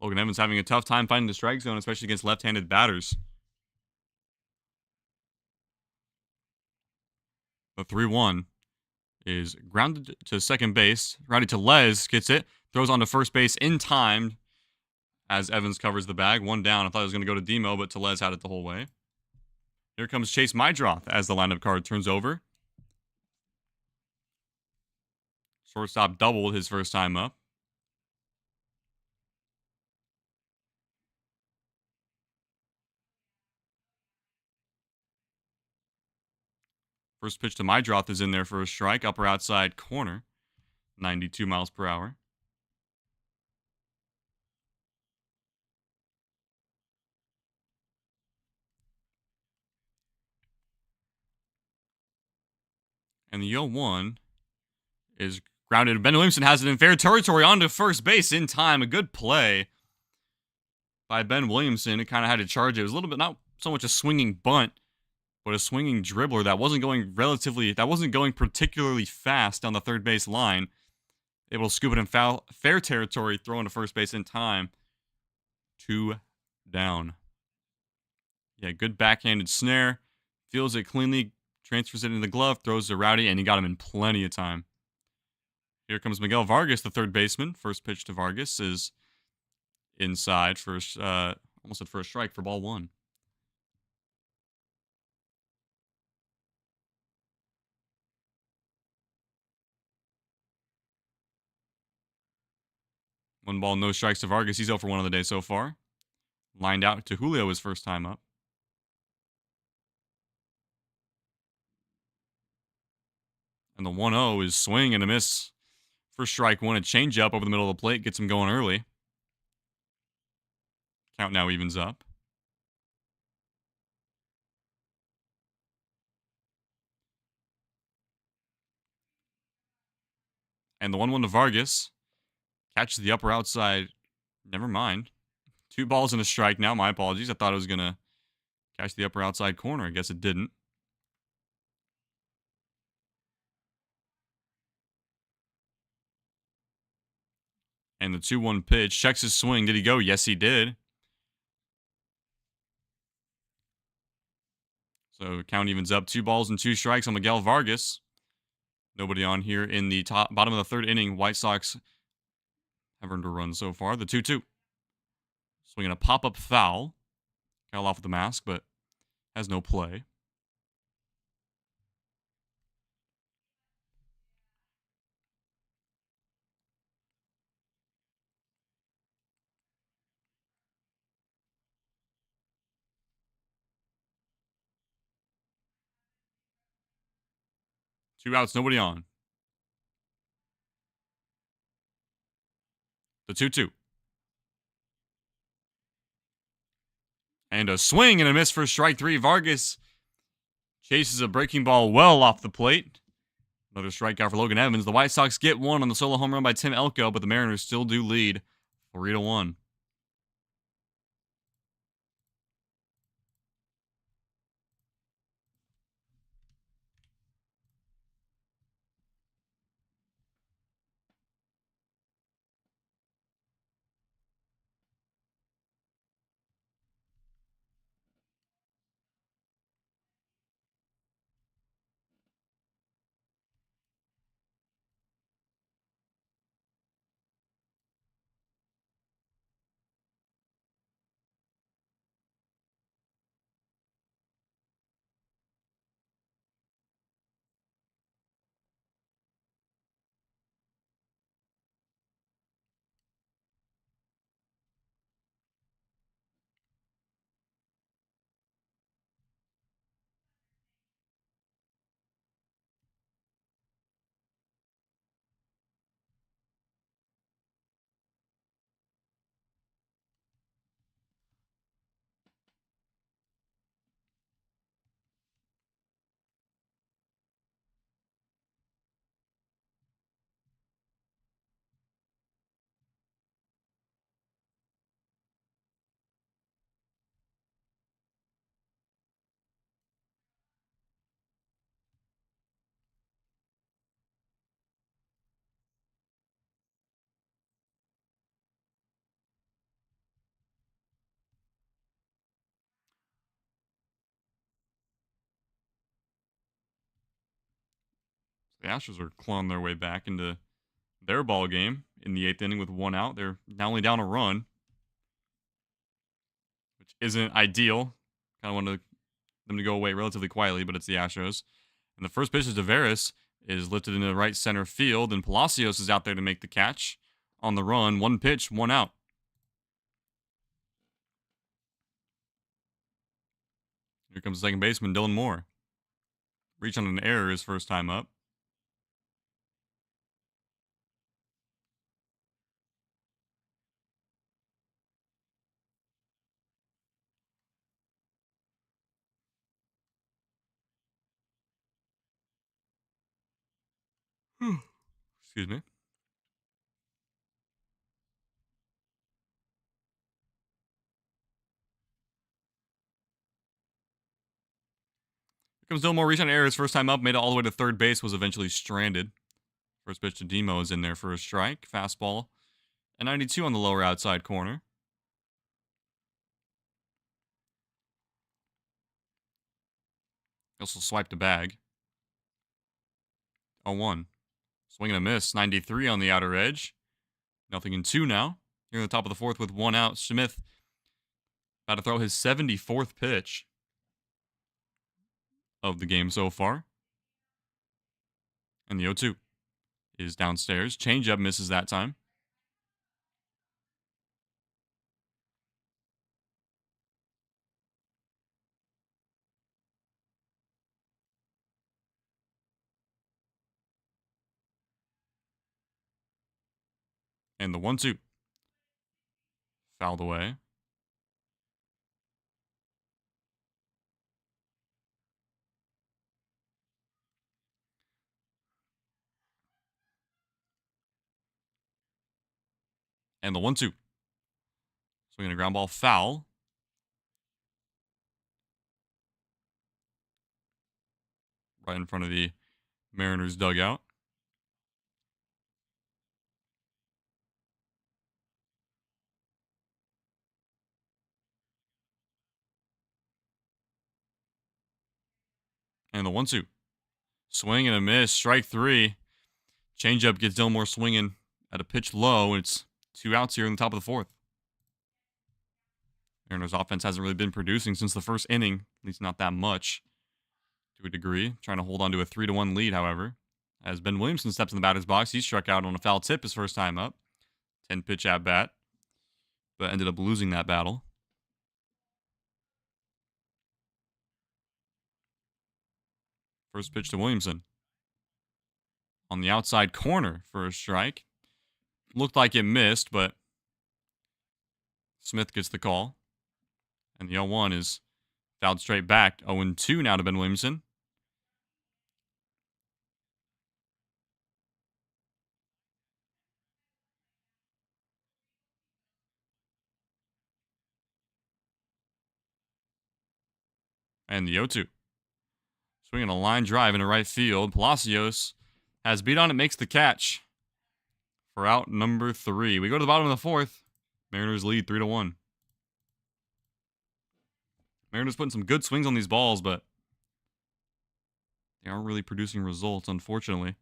Logan Evans having a tough time finding the strike zone, especially against left-handed batters. The 3-1 is grounded to second base. Rowdy Tellez gets it, throws on to first base in time as Evans covers the bag. 1 down. I thought it was going to go to Demo, but Tellez had it the whole way. Here comes Chase Mydroth as the lineup card turns over. Shortstop doubled his first time up. First pitch to Mydroth is in there for a strike. Upper outside corner. 92 miles per hour. And the 0-1 is grounded. Ben Williamson has it in fair territory onto first base in time. A good play by Ben Williamson. It kind of had to charge it. It was a little bit, not so much a swinging bunt, but a swinging dribbler that wasn't going particularly fast down the third base line. Able to scoop it in fair territory, throw into first base in time. 2 down. Yeah, good backhanded snare. Feels it cleanly, transfers it into the glove, throws to Rowdy, and he got him in plenty of time. Here comes Miguel Vargas, the third baseman. First pitch to Vargas is inside for almost at first strike for ball 1. One ball, no strikes to Vargas. He's 0 for 1 on the day so far. Lined out to Julio his first time up. And the 1-0 is swing and a miss for strike 1. A changeup over the middle of the plate gets him going early. Count now evens up. And the 1-1 to Vargas. Catches the upper outside. Never mind. 2 balls and a strike now. My apologies. I thought it was going to catch the upper outside corner. I guess it didn't. And the 2-1 pitch. Checks his swing. Did he go? Yes, he did. So count evens up. 2 balls and 2 strikes on Miguel Vargas. Nobody on here in the bottom of the third inning. White Sox have earned a run so far. The 2-2. Swinging a pop-up foul. Kyle off with the mask, but has no play. Two outs, nobody on. The 2-2. And a swing and a miss for strike three. Vargas chases a breaking ball well off the plate. Another strikeout for Logan Evans. The White Sox get one on the solo home run by Tim Elko, but the Mariners still do lead 3-1. The Astros are clawing their way back into their ball game in the eighth inning with one out. They're not only down a run, which isn't ideal. Kind of wanted them to go away relatively quietly, but it's the Astros. And the first pitch is Tavares is lifted into right center field, and Palacios is out there to make the catch on the run. One pitch, one out. Here comes second baseman Dylan Moore. Reach on an error his first time up. Excuse me. Here comes Dylan Moore. Reach on an error his first time up. Made it all the way to third base. Was eventually stranded. First pitch to Demo is in there for a strike. Fastball. A 92 on the lower outside corner. He also swiped a bag. 0-1. Swing and a miss. 93 on the outer edge. Nothing in two now. Here in the top of the fourth with one out. Smith about to throw his 74th pitch of the game so far. And the 0-2 is downstairs. Changeup misses that time. And the 1-2 fouled away. And the 1-2. Swinging a ground ball foul. Right in front of the Mariners dugout. And the 1-2 Swing and a miss. Strike 3. Changeup gets Dillmore swinging at a pitch low, and it's 2 outs here in the top of the 4th. Mariners offense hasn't really been producing since the first inning, at least not that much to a degree. Trying to hold on to a 3-1 lead, however. As Ben Williamson steps in the batter's box, he struck out on a foul tip his first time up. 10-pitch at bat, but ended up losing that battle. First pitch to Williamson. On the outside corner for a strike. Looked like it missed, but Smith gets the call. And the 0-1 is fouled straight back. 0-2 now to Ben Williamson. And the 0-2. Swinging a line drive into right field. Palacios has beat on it, makes the catch for out number 3. We go to the bottom of the 4th. Mariners lead 3-1. Mariners putting some good swings on these balls, but they aren't really producing results, unfortunately.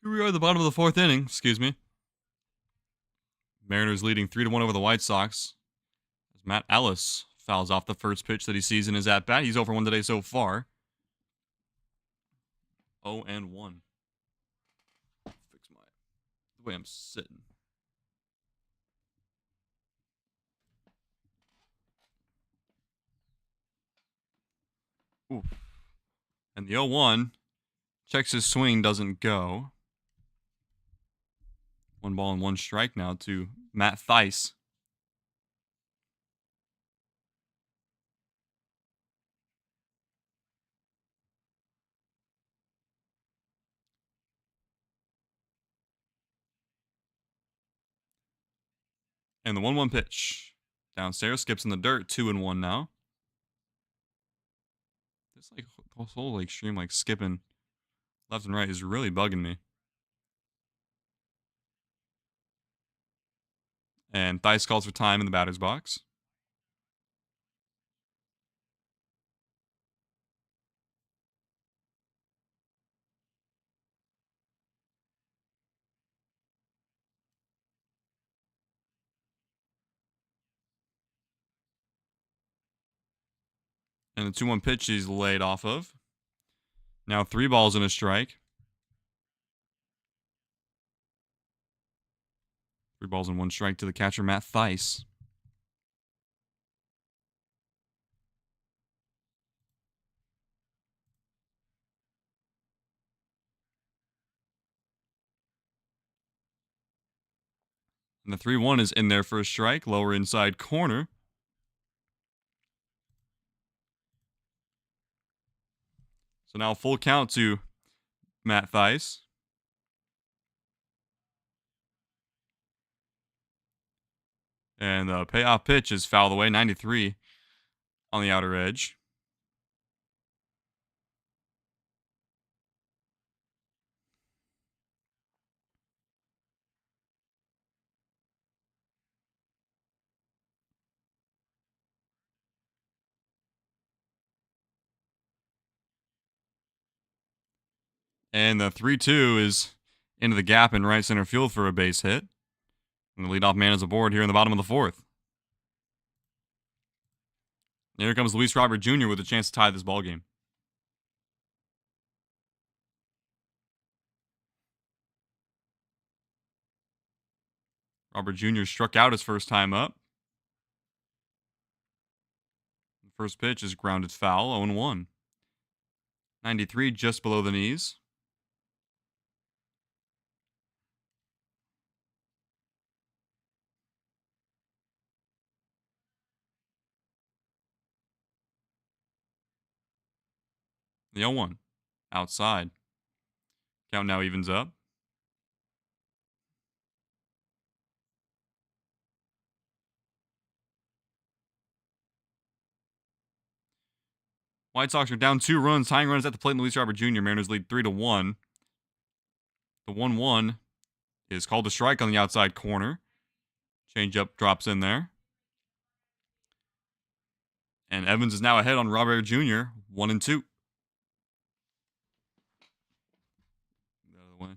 Here we are at the bottom of the 4th inning. Excuse me. Mariners leading 3-1 over the White Sox. As Matt Ellis fouls off the first pitch that he sees in his at-bat. He's over 1 today so far. 0-1. Fix the way I'm sitting. Oof. And the 0-1 checks his swing, doesn't go. 1 ball and 1 strike now to Matt Theis. And the 1-1 pitch. Downstairs, skips in the dirt, 2-1 now. This whole extreme skipping left and right is really bugging me. And Theis calls for time in the batter's box. And the 2-1 pitch he's laid off of. Now 3 balls and a strike. 3 balls and 1 strike to the catcher, Matt Theis. And the 3-1 is in there for a strike. Lower inside corner. So now full count to Matt Theis. And the payoff pitch is fouled away. 93 on the outer edge. And the 3-2 is into the gap in right center field for a base hit. And the leadoff man is aboard here in the bottom of the fourth. And here comes Luis Robert Jr. with a chance to tie this ball game. Robert Jr. struck out his first time up. The first pitch is grounded foul, 0-1. 93 just below the knees. The 0-1. Outside. Count now evens up. White Sox are down 2 runs. Tying runs at the plate in Luis Robert Jr. Mariners lead 3-1. The 1-1 is called a strike on the outside corner. Changeup drops in there. And Evans is now ahead on Robert Jr. 1-2.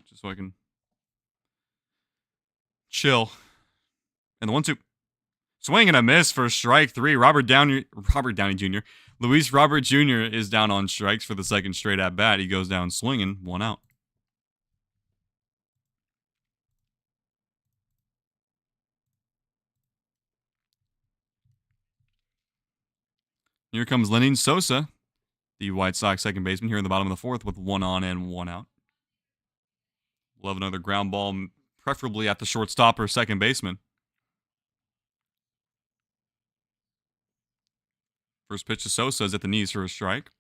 Just so I can chill. And the 1-2. Swing and a miss for strike 3. Robert Downey Jr. Luis Robert Jr. is down on strikes for the second straight at bat. He goes down swinging, 1 out. Here comes Lenin Sosa, the White Sox second baseman, here in the bottom of the fourth with 1 on and 1 out. We'll have another ground ball, preferably at the shortstop or second baseman. First pitch to Sosa is at the knees for a strike.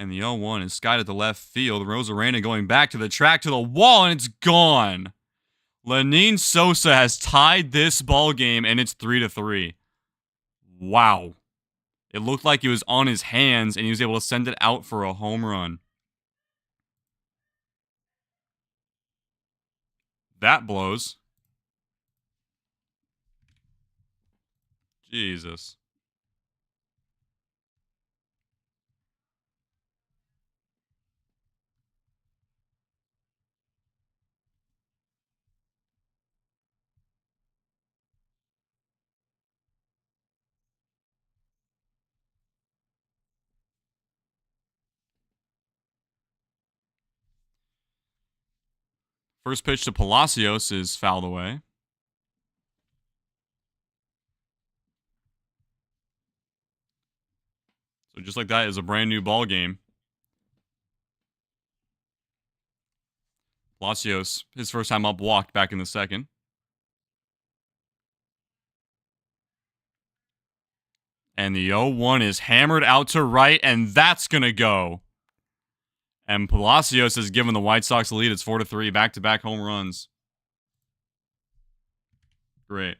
And the 0-1 is skied at the left field. Rosarena going back to the track, to the wall, and it's gone. Lenin Sosa has tied this ball game, and it's 3-3. Wow. It looked like he was on his hands, and he was able to send it out for a home run. That blows. Jesus. First pitch to Palacios is fouled away. So just like that is a brand new ball game. Palacios, his first time up, walked back in the second. And the 0-1 is hammered out to right, and that's going to go. And Palacios has given the White Sox the lead. It's 4-3, back-to-back home runs. Great.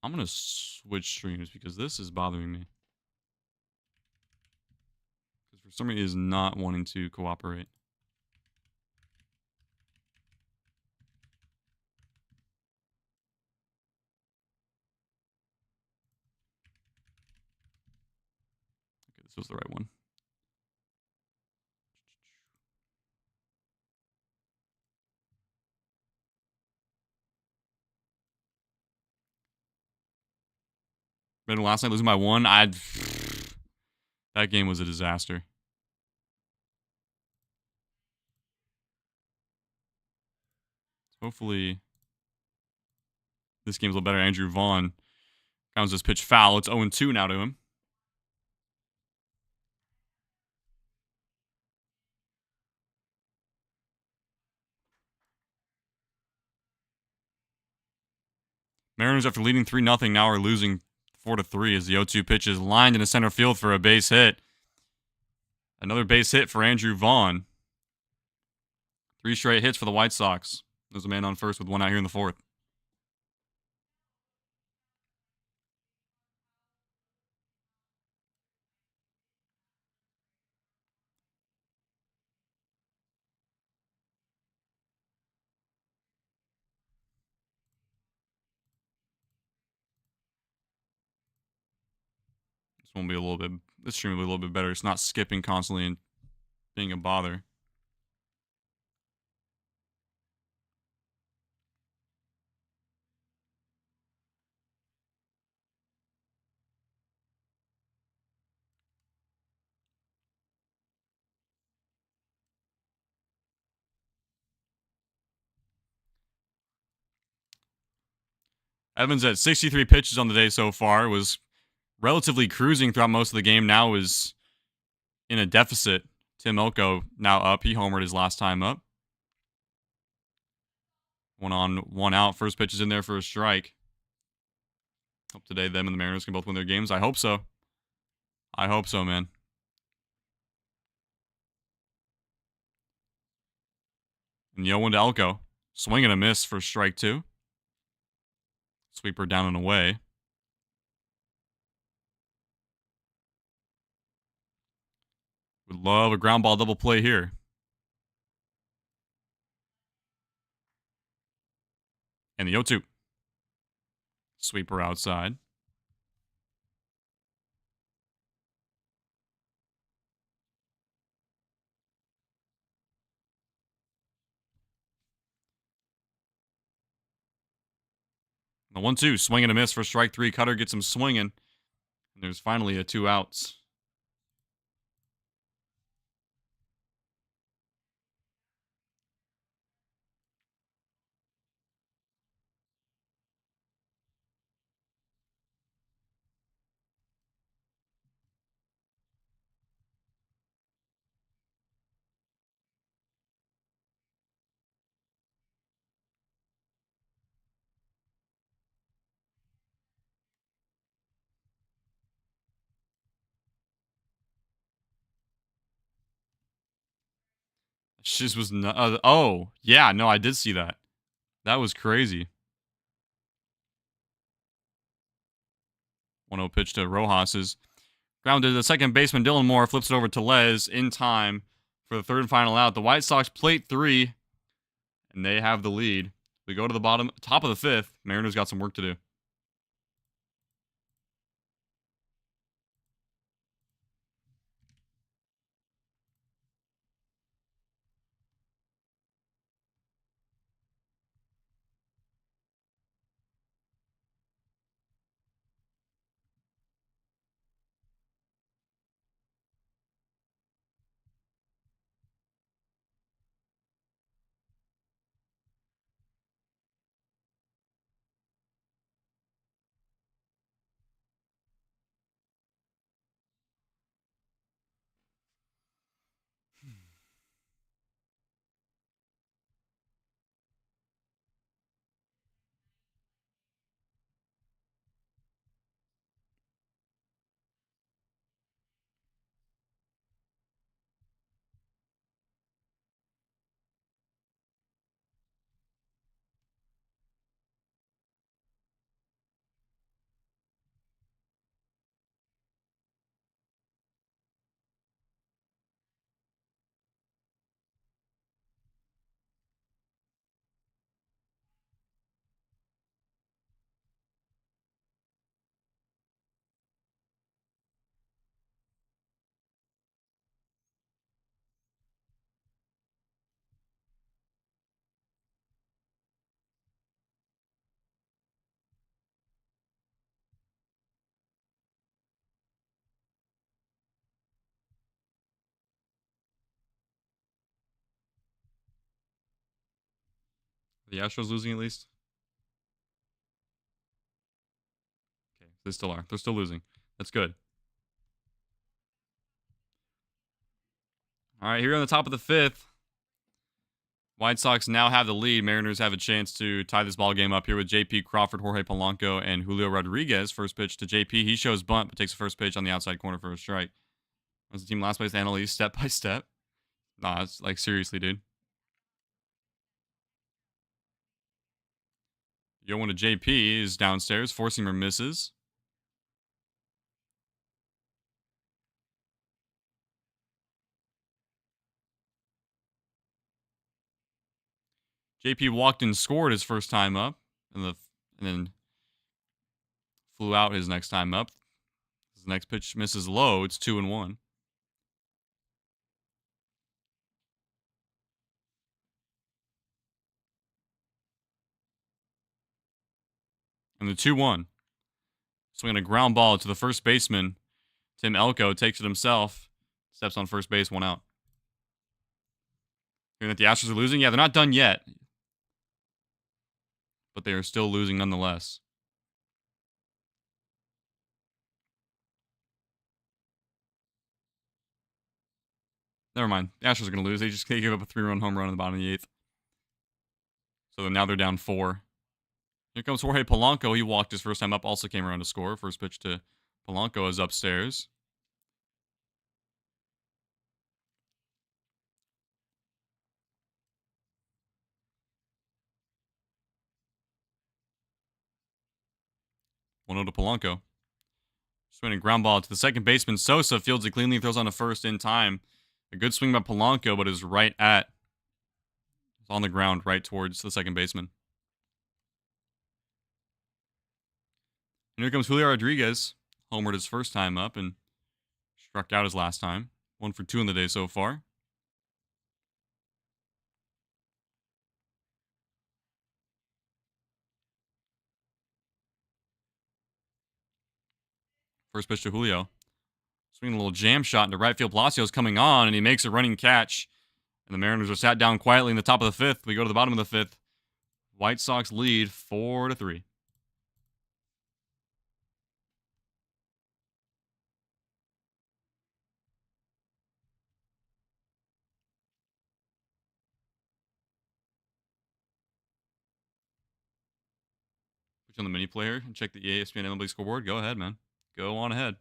I'm going to switch streams because this is bothering me. Because for some reason, it is not wanting to cooperate. Okay, this was the right one. Then last night losing by 1, that game was a disaster. Hopefully, this game's a little better. Andrew Vaughn counts this pitch foul. It's 0-2 now to him. Mariners, after leading 3-0, now are losing 4-3 as the 0-2 pitch is lined into center field for a base hit. Another base hit for Andrew Vaughn. 3 straight hits for the White Sox. There's a man on first with 1 out here in the 4th. This stream will be a little bit better. It's not skipping constantly and being a bother. Evans at 63 pitches on the day so far, was relatively cruising throughout most of the game. Now is in a deficit. Tim Elko now up. He homered his last time up. 1 on, 1 out. First pitch is in there for a strike. Hope today them and the Mariners can both win their games. I hope so. I hope so, man. And 0-1 to Elko. Swing and a miss for strike 2. Sweeper down and away. Would love a ground ball double play here. And the 0-2. Sweeper outside. The 1-2. Swing and a miss for strike 3. Cutter gets him swinging. And there's finally a 2 outs. Just was not, oh, yeah, no, I did see that. That was crazy. 1-0 pitch to Rojas's. Grounded to the second baseman, Dylan Moore flips it over to Les in time for the third and final out. The White Sox plate 3, and they have the lead. We go to the top of the 5th. Mariners got some work to do. The Astros losing at least? Okay, they still are. They're still losing. That's good. All right, here on the top of the fifth. White Sox now have the lead. Mariners have a chance to tie this ball game up here with JP Crawford, Jorge Polanco, and Julio Rodriguez. First pitch to JP. He shows bunt, but takes the first pitch on the outside corner for a strike. As the team last place analyze step by step. Nah, it's like seriously, dude. Yo one to JP is downstairs. Four-seamer misses. JP walked and scored his first time up, and then flew out his next time up. His next pitch misses low. It's 2-1. And the 2-1. Swinging a ground ball to the first baseman. Tim Elko takes it himself. Steps on first base, 1 out. Hearing that the Astros are losing? Yeah, they're not done yet. But they are still losing nonetheless. Never mind. The Astros are going to lose. They gave up a 3-run home run in the bottom of the 8th. So now they're down 4. Here comes Jorge Polanco. He walked his first time up. Also came around to score. First pitch to Polanco is upstairs. One 0 to Polanco. Swinging a ground ball to the second baseman. Sosa fields it cleanly, throws on to first in time. A good swing by Polanco, but is right at. It's on the ground right towards the second baseman. And here comes Julio Rodriguez. Homered his first time up and struck out his last time. 1 for 2 in the day so far. First pitch to Julio. Swinging a little jam shot into right field. Palacio's coming on, and he makes a running catch. And the Mariners are sat down quietly in the top of the 5th. We go to the bottom of the 5th. White Sox lead 4-3. Put you on the mini player and check the ESPN MLB scoreboard. Go ahead, man. Go on ahead.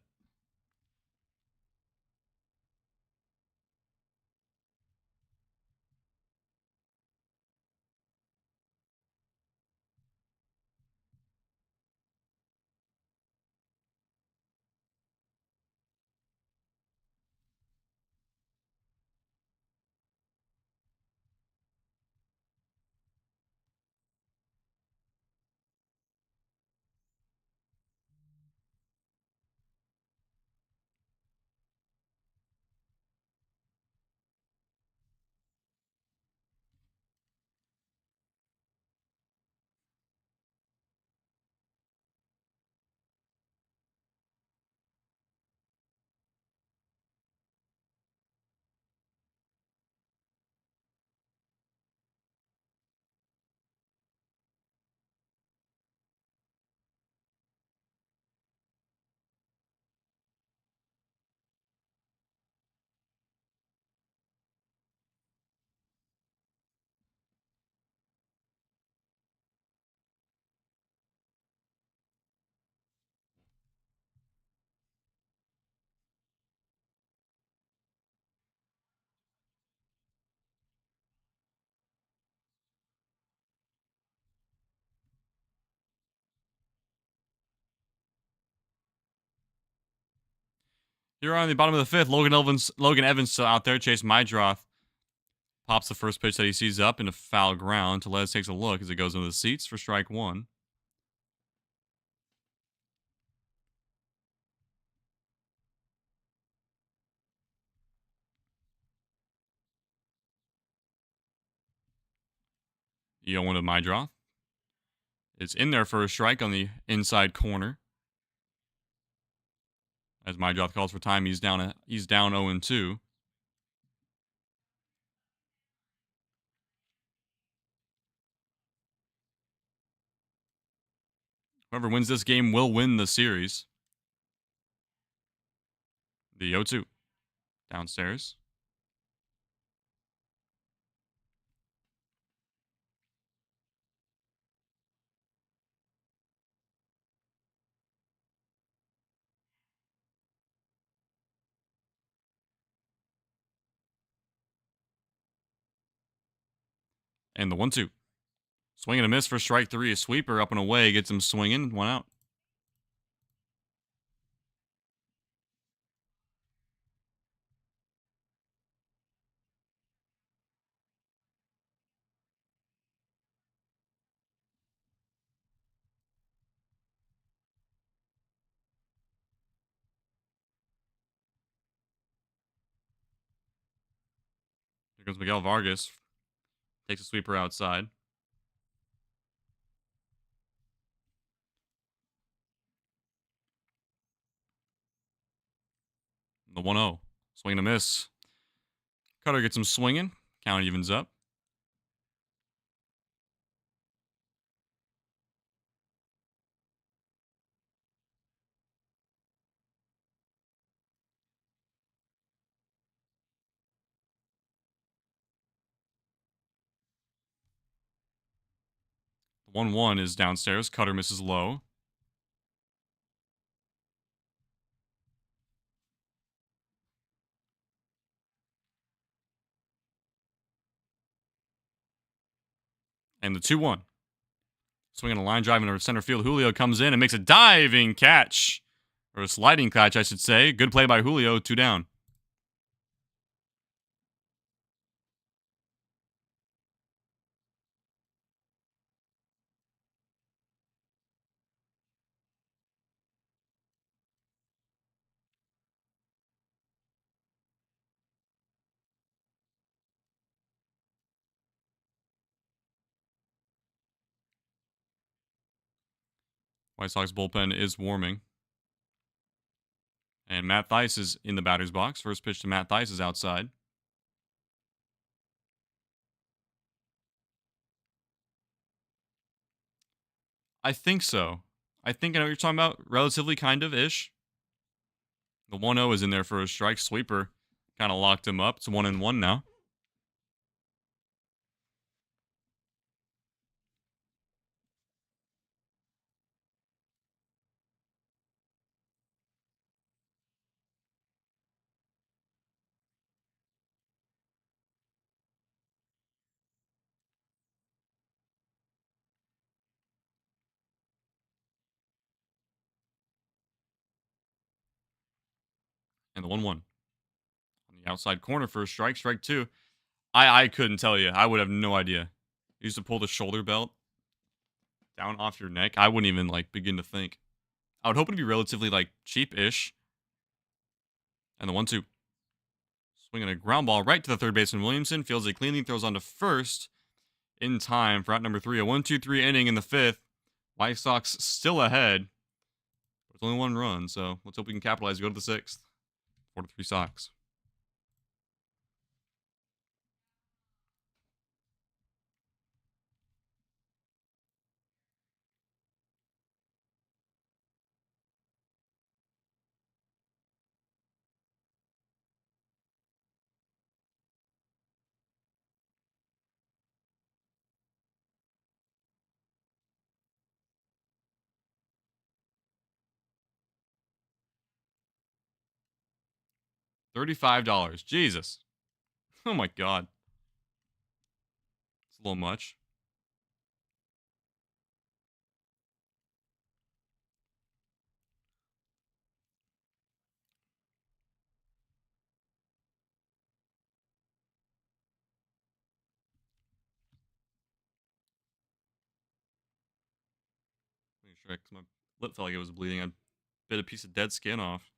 Here on the bottom of the 5th, Logan Evans still out there. Chase Mydroth pops the first pitch that he sees up into foul ground. Tellez takes a look as it goes into the seats for strike 1. The 0-1 to Mydroth. It's in there for a strike on the inside corner. As Mydroth calls for time, he's down 0-2. Whoever wins this game will win the series. The 0-2 downstairs. And the 1-2. Swing and a miss for strike three. A sweeper up and away gets him swinging. One out. Here comes Miguel Vargas. Takes a sweeper outside. The 1-0. Swing and a miss. Cutter gets him swinging. Count evens up. The 1-1 is downstairs. Cutter misses low. And the 2-1. Swinging a line drive into center field. Julio comes in and makes a diving catch. Or a sliding catch, I should say. Good play by Julio. 2 down. White Sox bullpen is warming. And Matt Thaiss is in the batter's box. First pitch to Matt Thaiss is outside. I think so. I think I know what you're talking about. Relatively kind of ish. The 1-0 is in there for a strike. Sweeper kind of locked him up. It's 1-1 now. And the 1-1. On the outside corner for a strike. Strike two. I couldn't tell you. I would have no idea. You used to pull the shoulder belt down off your neck. I wouldn't even like begin to think. I would hope it'd be relatively like cheap-ish. And the 1-2. Swinging a ground ball right to the third baseman. Williamson fields it cleanly, throws on to first in time for out number 3. A 1-2-3 inning in the fifth. White Sox still ahead. There's only one run, so let's hope we can capitalize. Go to the sixth. 4-3 Sox. $35. Jesus. Oh my god. It's a little much. Make sure, 'cause my lip felt like it was bleeding. I bit a piece of dead skin off.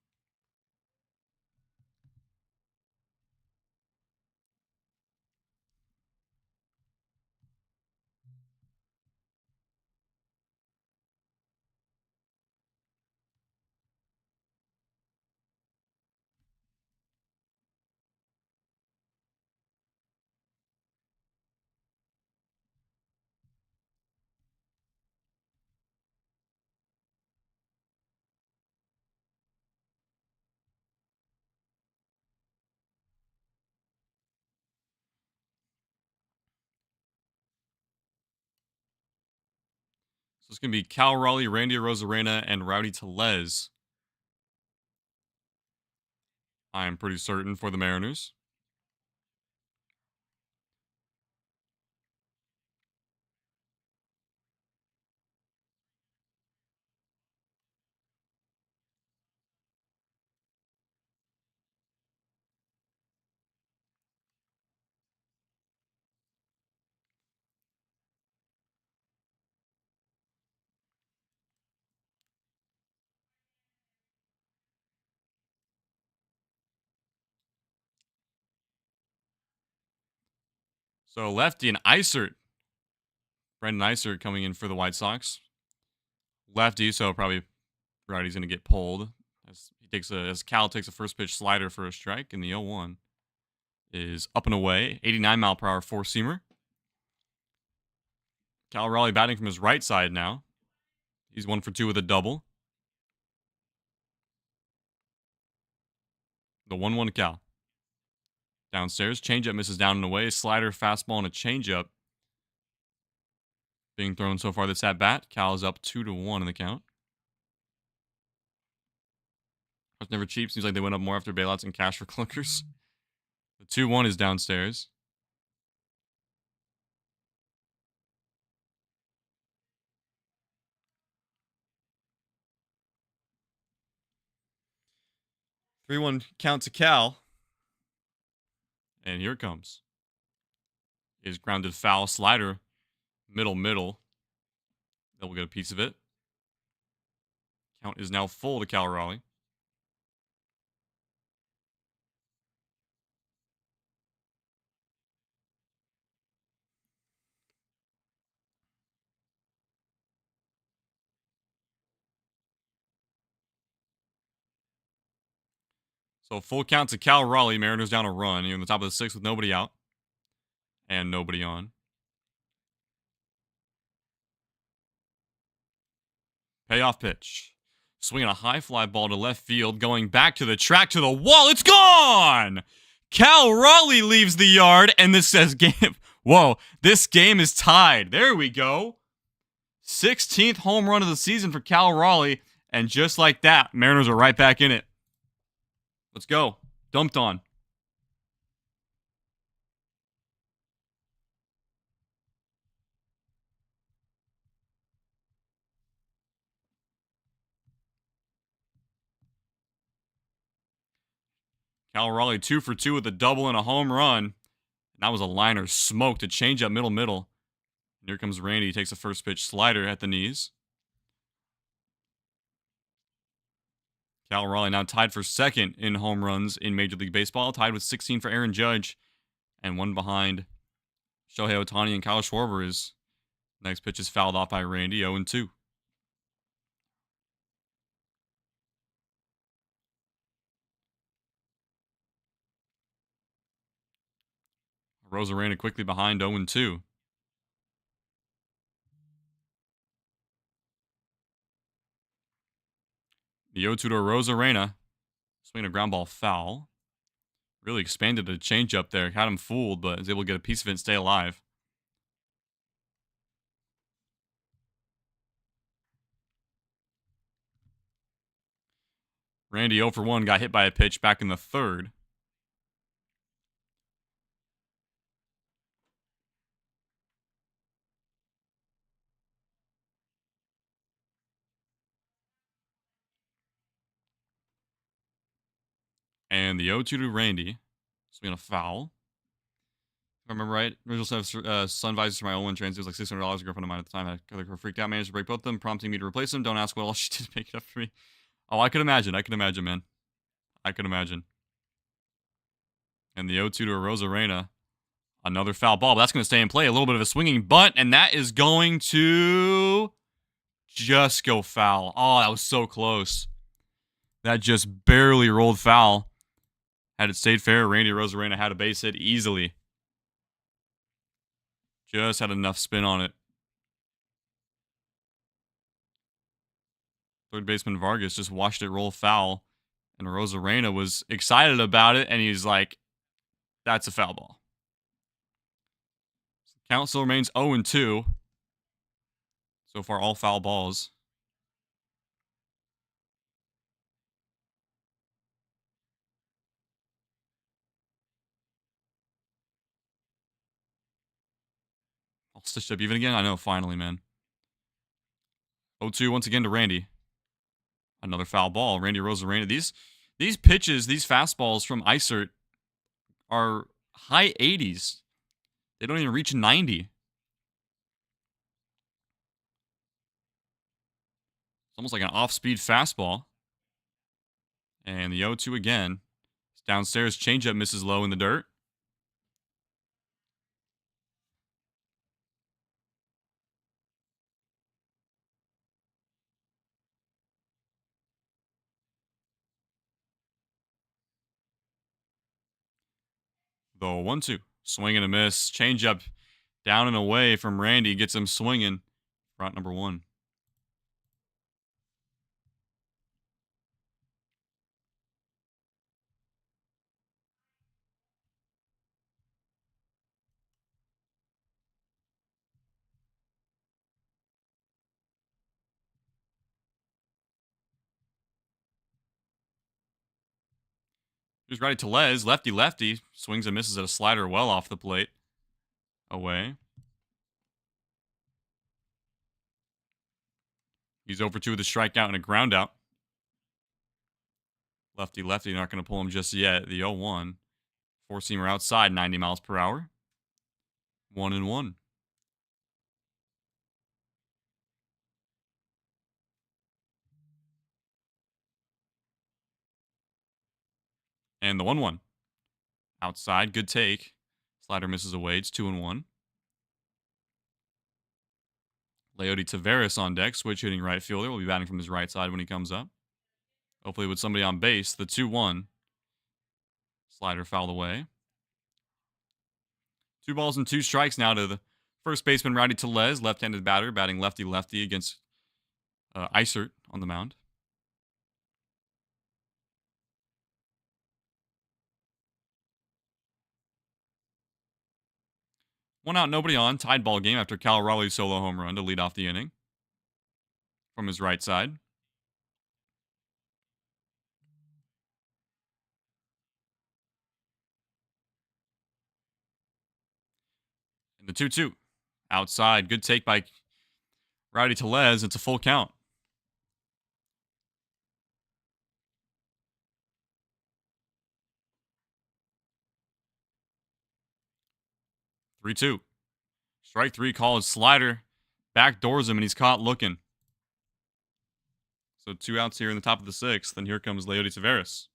So it's going to be Cal Raleigh, Randy Arozarena, and Rowdy Tellez. I am pretty certain for the Mariners. So lefty and Isert. Brendan Isert coming in for the White Sox. Lefty, so probably Rowdy's going to get pulled. As Cal takes a first pitch slider for a strike, and the 0-1 is up and away. 89 mile per hour four seamer. Cal Raleigh batting from his right side now. He's 1 for 2 with a double. The 1-1 to Cal. Downstairs, changeup misses down and away. Slider, fastball, and a changeup being thrown so far this at bat. Cal is up 2-1 in the count. That's never cheap. Seems like they went up more after bailouts and cash for clunkers. The 2-1 is downstairs. Three 1 count to Cal. And here it comes. Is grounded foul slider. Middle. They'll get a piece of it. Count is now full to Cal Raleigh. So full count to Cal Raleigh. Mariners down a run. You're in the top of the sixth with nobody out. And nobody on. Payoff pitch. Swinging a high fly ball to left field. Going back to the track to the wall. It's gone! Cal Raleigh leaves the yard. And this says game. Whoa. This game is tied. There we go. 16th home run of the season for Cal Raleigh. And just like that, Mariners are right back in it. Let's go. Dumped on. Cal Raleigh 2 for 2 with a double and a home run. And that was a liner smoked to change up middle. And here comes Randy. He takes a first pitch slider at the knees. Cal Raleigh now tied for second in home runs in Major League Baseball. Tied with 16 for Aaron Judge. And one behind Shohei Ohtani and Kyle Schwarber. His next pitch is fouled off by Randy. 0-2. Arozarena quickly behind 0-2. The 0-2 to Arozarena. Swinging a ground ball foul. Really expanded a changeup there. Had him fooled, but was able to get a piece of it and stay alive. Randy 0 for 1 got hit by a pitch back in the third. And the 0-2 to Randy. Swinging a foul. If I remember right, original set of sun visors for my old one trans. It was like $600. A girlfriend of mine at the time. I had her freaked out. Managed to break both of them, prompting me to replace them. Don't ask what all she did to make it up for me. Oh, I could imagine, man. I could imagine. And the 0-2 to Arozarena. Another foul ball, but that's going to stay in play. A little bit of a swinging bunt, and that is going to just go foul. Oh, that was so close. That just barely rolled foul. Had it stayed fair, Randy Arozarena had a base hit easily. Just had enough spin on it. Third baseman Vargas just watched it roll foul, and Arozarena was excited about it, and he's like, that's a foul ball. Count still remains 0-2. So far, all foul balls. All stitched up even again. I know, finally, man. 0-2 once again to Randy. Another foul ball. Randy Rosarena. These pitches, these fastballs from Isert are high 80s. They don't even reach 90. It's almost like an off-speed fastball. And the 0-2 again. Downstairs, changeup misses low in the dirt. The 1-2. Swing and a miss. Changeup down and away from Randy. Gets him swinging. Front number 1. Here's righty Tellez. Lefty. Swings and misses at a slider well off the plate. Away. He's over 2 with a strikeout and a ground out. Lefty, not going to pull him just yet. The 0-1. Four-seamer outside, 90 miles per hour. 1-1. And the 1-1. Outside, good take. Slider misses away. It's 2-1. Leody Taveras on deck, switch hitting right fielder. Will be batting from his right side when he comes up. Hopefully with somebody on base. The 2-1. Slider fouled away. 2 balls and 2 strikes now to the first baseman, Rowdy Tellez, left-handed batter, batting lefty against Isert on the mound. One out, nobody on. Tied ball game after Cal Raleigh's solo home run to lead off the inning from his right side. And the 2-2. Outside. Good take by Rowdy Tellez. It's a full count. Three-two. Strike 3 called. Slider backdoors him, and he's caught looking. So 2 outs here in the top of the 6th. Then here comes Leody Taveras.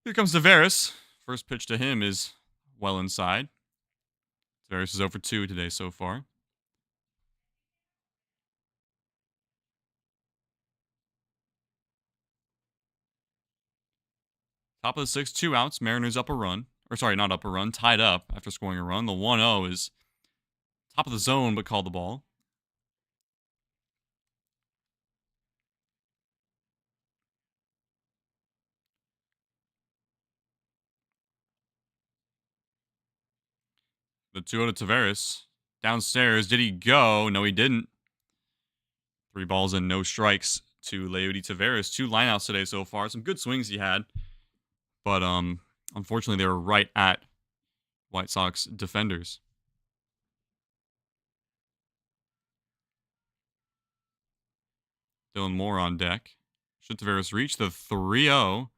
Here comes Taveras. First pitch to him is well inside. Taveras is over 2 today so far. Top of the 6th, 2 outs. Mariners up a run. Or sorry, not up a run. Tied up after scoring a run. The 1-0 is top of the zone, but called the ball. The 2-0 to Taveras. Downstairs. Did he go? No, he didn't. 3 balls and no strikes to Leody Taveras. 2 lineouts today so far. Some good swings he had. But unfortunately, they were right at White Sox defenders. Dylan Moore on deck. Should Taveras reach the 3-0?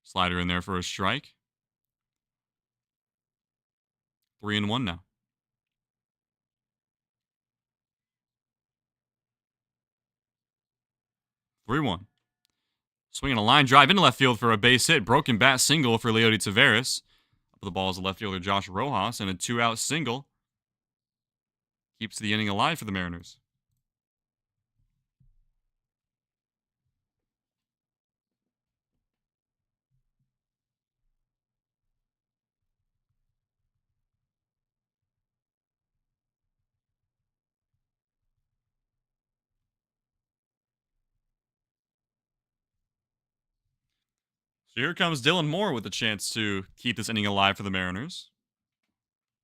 Slider in there for a strike. 3-1 now. 3-1. Swinging a line drive into left field for a base hit. Broken bat single for Leody Taveras. Up the ball is the left fielder Josh Rojas, and a 2-out single keeps the inning alive for the Mariners. So here comes Dylan Moore with a chance to keep this inning alive for the Mariners.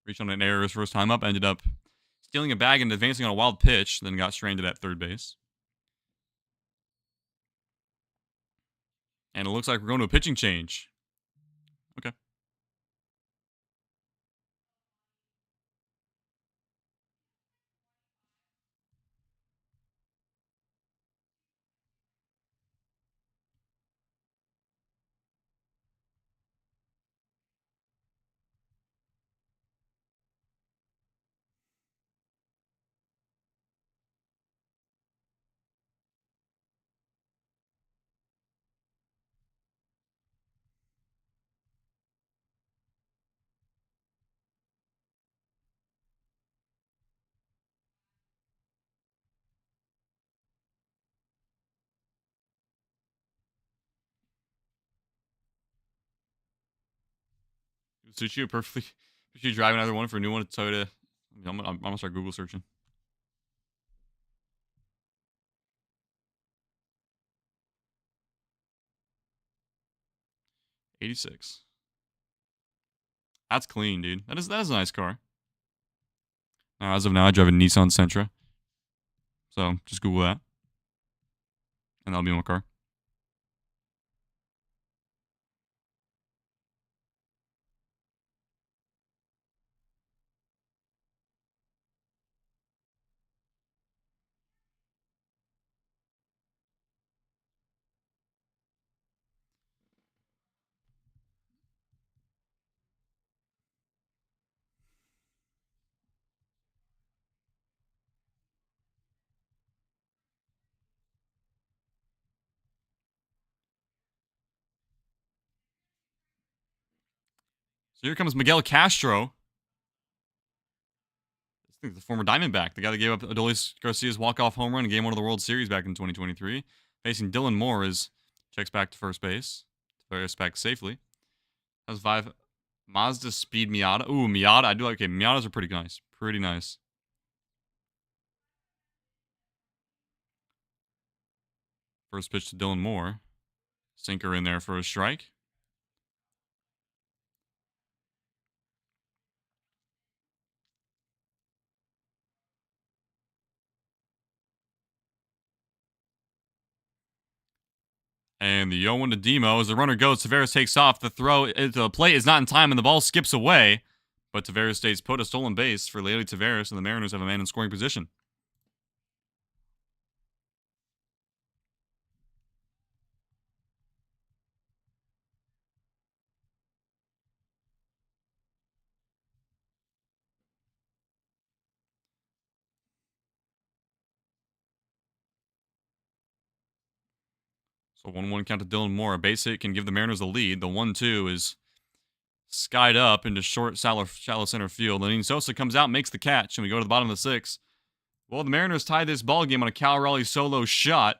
Reached on an error his first time up, ended up stealing a bag and advancing on a wild pitch, then got stranded at third base. And it looks like we're going to a pitching change. Okay. Suit you perfectly. Should you drive another one for a new one at Toyota? I'm gonna start Google searching. 86. That's clean, dude. That is a nice car. Now, as of now, I drive a Nissan Sentra. So just Google that, and that'll be my car. So here comes Miguel Castro. I think the former Diamondback, the guy that gave up Adolis Garcia's walk-off home run in Game 1 of the World Series back in 2023. Facing Dylan Moore as checks back to first base. Tavares back safely. That's 5. Mazda Speed Miata. Ooh, Miata. I do like. Okay, Miatas are pretty nice. Pretty nice. First pitch to Dylan Moore. Sinker in there for a strike. And the 0-1 to Demo as the runner goes. Tavares takes off. The throw into the plate is not in time, and the ball skips away. But Tavares stays put, a stolen base for Leody Tavares, and the Mariners have a man in scoring position. So 1-1 count to Dylan Moore. A base hit can give the Mariners the lead. The 1-2 is skied up into short, shallow center field. And Sosa comes out, makes the catch, and we go to the bottom of the 6th. Well, the Mariners tied this ball game on a Cal Raleigh solo shot.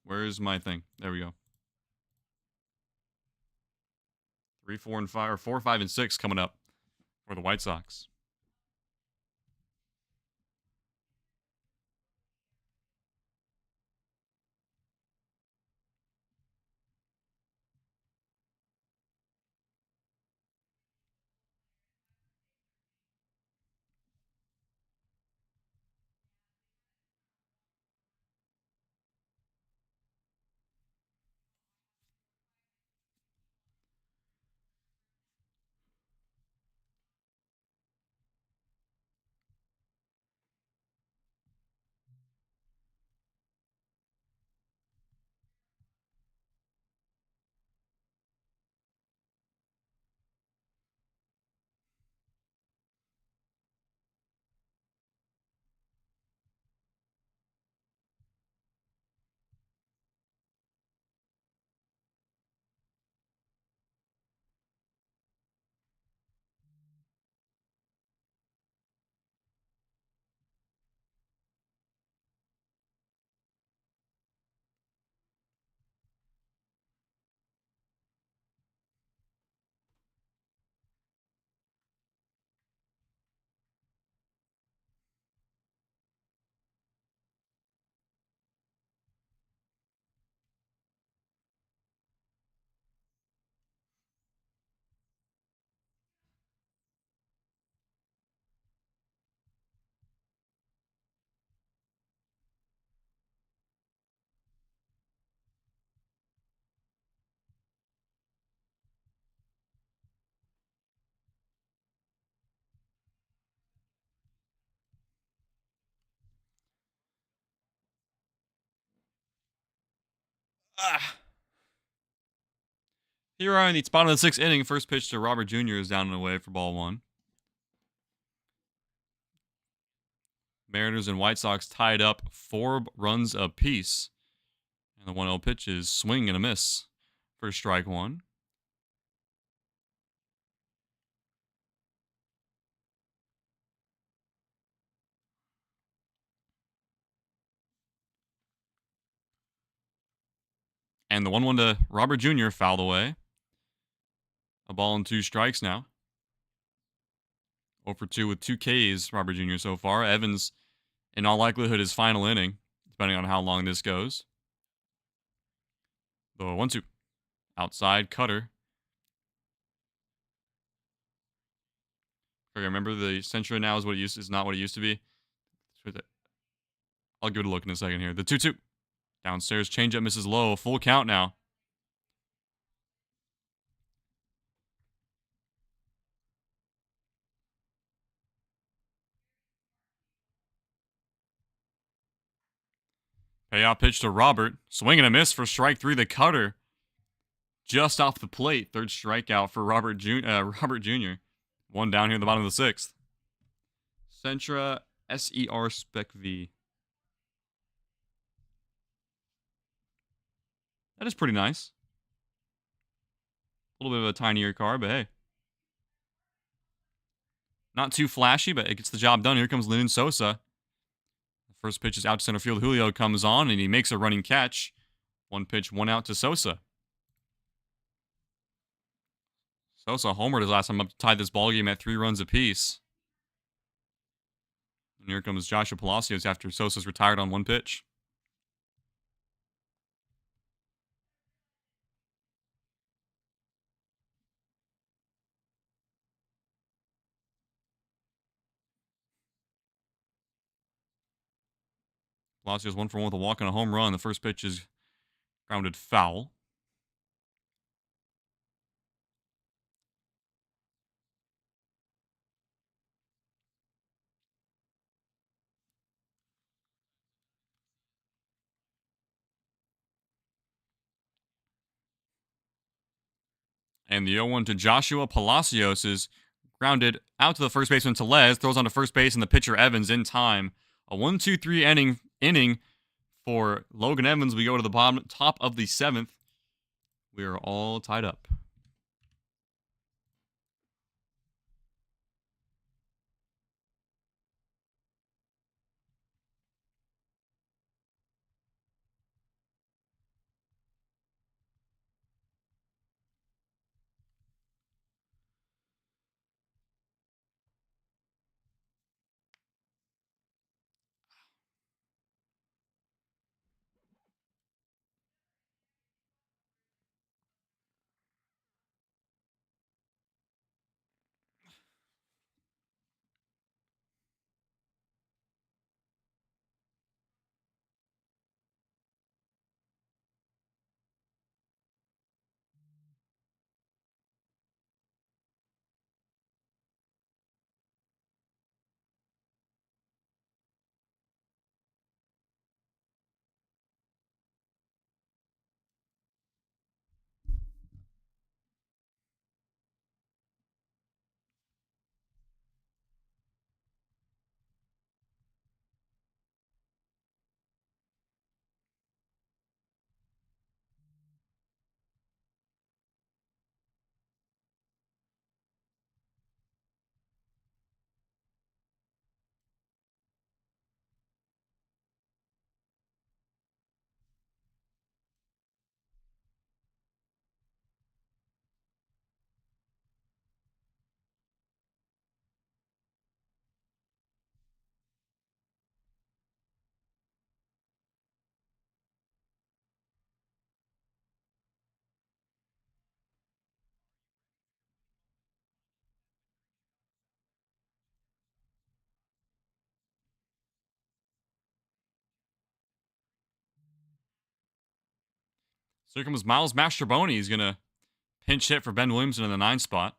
Where's my thing? There we go. 3, 4, and 5, or 4, 5, and 6 coming up for the White Sox. Ah. Here we are in the bottom of the 6th inning. First pitch to Robert Jr. is down and away for ball 1. Mariners and White Sox tied up 4 runs apiece. And the 1-0 pitch is swing and a miss for strike 1. And the 1-1 to Robert Jr. fouled away. A ball and 2 strikes now. 0 for 2 with 2 Ks, Robert Jr. so far. Evans, in all likelihood, his final inning, depending on how long this goes. The 1-2. Outside cutter. Okay, remember the Sentra now is not what it used to be. I'll give it a look in a second here. The 2-2. Downstairs, changeup misses low. Full count now. Payoff pitch to Robert. Swing and a miss for strike 3. The cutter. Just off the plate. 3rd strikeout for Robert Jr. 1 down here in the bottom of the 6th. Sentra SER Spec V. That is pretty nice. A little bit of a tinier car, but hey. Not too flashy, but it gets the job done. Here comes Lenyn Sosa. The first pitch is out to center field. Julio comes on, and he makes a running catch. 1 pitch, 1 out to Sosa. Sosa homered his last time up to tie this ballgame at 3 runs apiece. And here comes Joshua Palacios after Sosa's retired on 1 pitch. Palacios 1 for 1 with a walk and a home run. The first pitch is grounded foul. And the 0-1 to Joshua Palacios is grounded out to the first baseman Tellez. Throws on to first base, and the pitcher Evans in time. A 1-2-3 inning for Logan Evans. We go to the top of the 7th. We are all tied up. So here comes Miles Mastrobuoni. He's going to pinch hit for Ben Williamson in the 9 spot.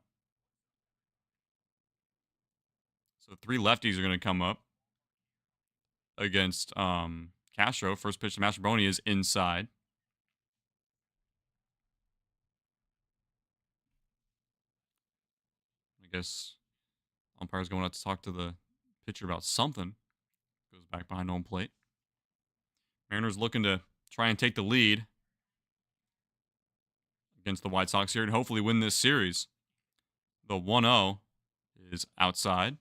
So 3 lefties are going to come up against Castro. First pitch to Mastrobuoni is inside. guess umpire's going out to talk to the pitcher about something. Goes back behind home plate. Mariners looking to try and take the lead against the White Sox here and hopefully win this series. The 1-0 is outside.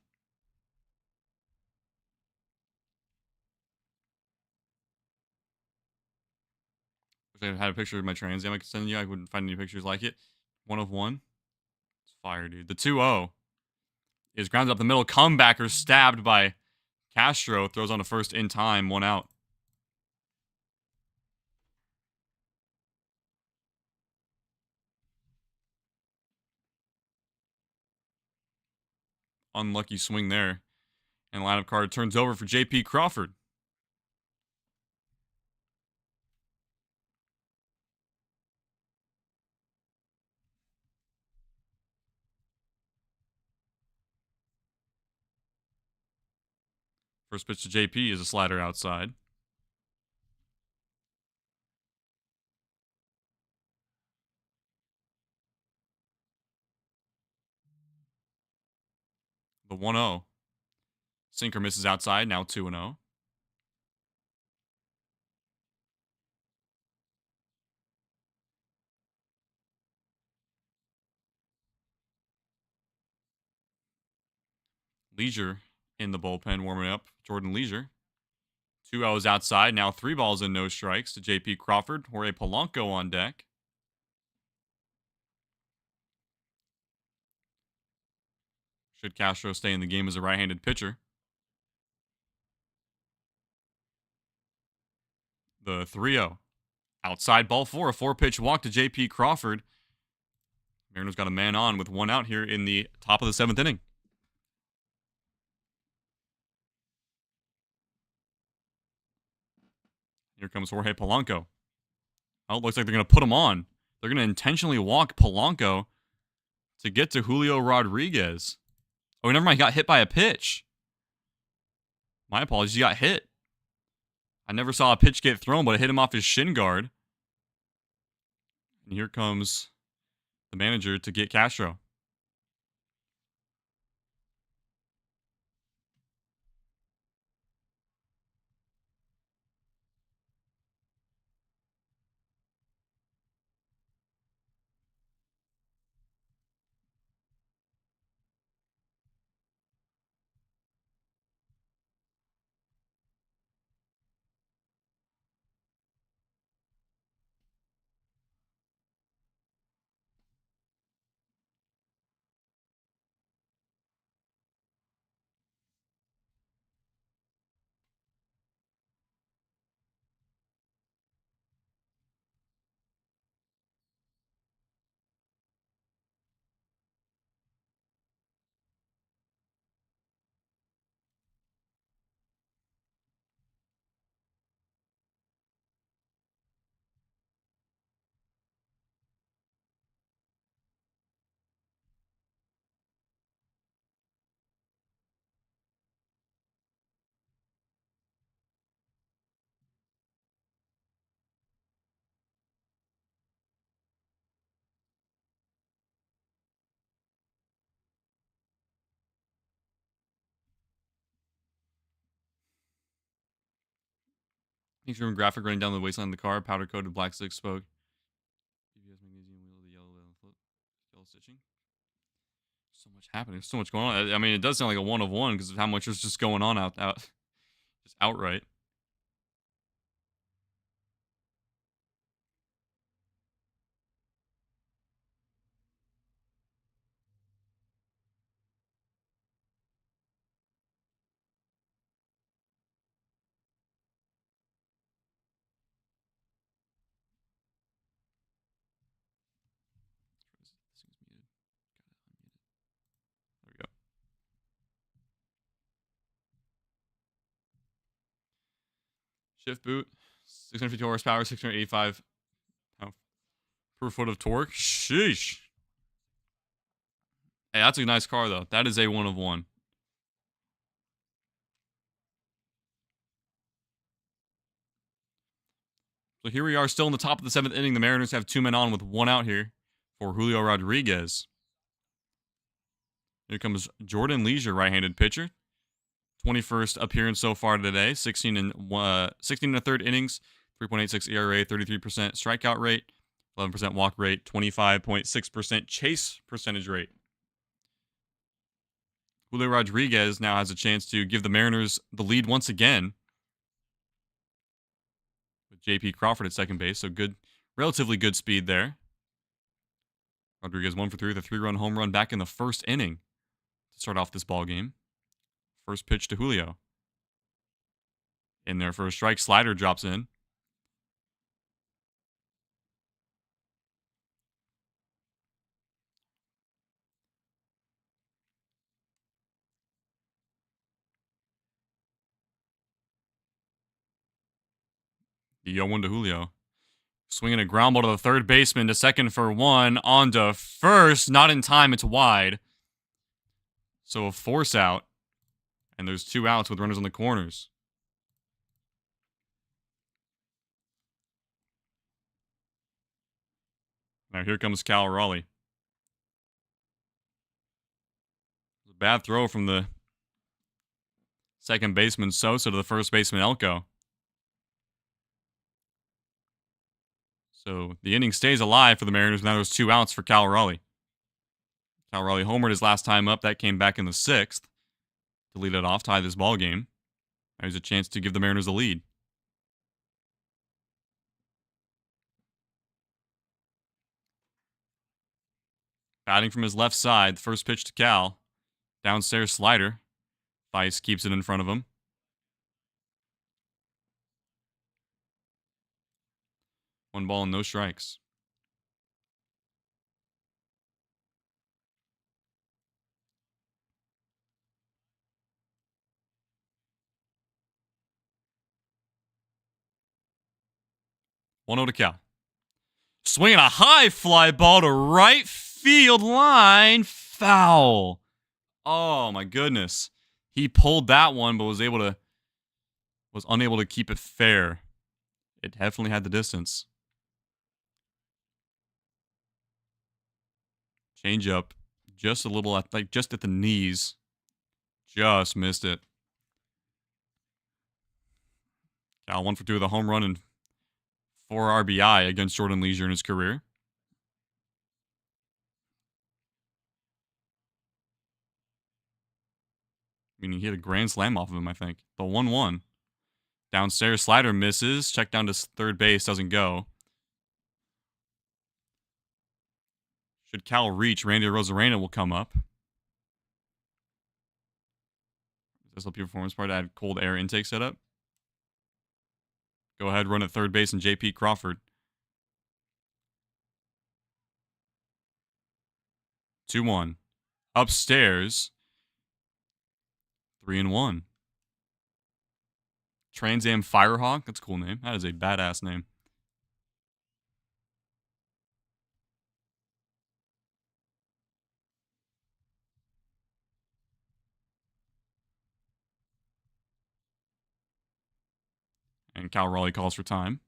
Wish I had a picture of my Trans Am I could send you. I wouldn't find any pictures like it. 1 of 1. It's fire, dude. The 2-0 is grounded up the middle. Comebacker stabbed by Castro. Throws on a first in time. 1 out. Unlucky swing there. And lineup card turns over for J.P. Crawford. First pitch to JP is a slider outside. The 1-0. Sinker misses outside, now 2-0. Leisure in the bullpen warming up. Jordan Leisure. 2 outs outside, now 3 balls and no strikes to J.P. Crawford. Jorge Polanco on deck. Should Castro stay in the game as a right-handed pitcher. The 3-0. Outside ball 4. A 4-pitch walk to J.P. Crawford. Mariners got a man on with 1 out here in the top of the 7th inning. Here comes Jorge Polanco. Oh, it looks like they're going to put him on. They're going to intentionally walk Polanco to get to Julio Rodriguez. Oh, never mind. He got hit by a pitch. My apologies. He got hit. I never saw a pitch get thrown, but it hit him off his shin guard. And here comes the manager to get Castro. Thanks for graphic running down the waistline of the car. Powder coated black six spoke. PBS magnesium wheel, the yellow stitching. So much happening. So much going on. I mean, it does sound like a 1 of 1 because of how much is just going on out just outright. This thing's muted. Gotta unmute it. There we go. Shift boot, 650 horsepower, 685 pound per foot of torque. Sheesh. Hey, that's a nice car, though. That is a 1 of 1. So here we are still in the top of the 7th inning. The Mariners have 2 men on with 1 out here for Julio Rodriguez. Here comes Jordan Leisure, right-handed pitcher. 21st appearance so far today. 16 and a third innings, 3.86 ERA, 33% strikeout rate, 11% walk rate, 25.6% chase percentage rate. Julio Rodriguez now has a chance to give the Mariners the lead once again, with J.P. Crawford at second base. So good, relatively good speed there. Rodriguez 1 for 3 with a 3-run home run back in the first inning to start off this ball game. First pitch to Julio. In there for a strike, slider drops in. The 0-1 to Julio. Swinging a ground ball to the third baseman, to second for 1, on to first. Not in time, it's wide. So a force out. And there's 2 outs with runners on the corners. Now here comes Cal Raleigh. A bad throw from the second baseman Sosa to the first baseman Elko. So the inning stays alive for the Mariners. Now there's 2 outs for Cal Raleigh. Cal Raleigh homered his last time up. That came back in the 6th to lead it off, tie this ball game. Now here's a chance to give the Mariners a lead. Batting from his left side, the first pitch to Cal. Downstairs slider. Theis keeps it in front of him. 1 ball and no strikes. One 0 to Cal. Swinging a high fly ball to right field line. Foul. Oh my goodness. He pulled that one, but was unable to keep it fair. It definitely had the distance. Change up. Just a little, like just at the knees. Just missed it. Cal 1 for 2 with a home run and 4 RBI against Jordan Leisure in his career. I mean, he hit a grand slam off of him, I think. The 1-1. Downstairs slider misses. Check down to third base. Doesn't go. Should Cal reach, Randy Rosarena will come up. SLP performance part to add cold air intake setup. Go ahead, run at third base and J.P. Crawford. 2-1. Upstairs. 3-1. Trans Am Firehawk. That's a cool name. That is a badass name. And Cal Raleigh calls for time.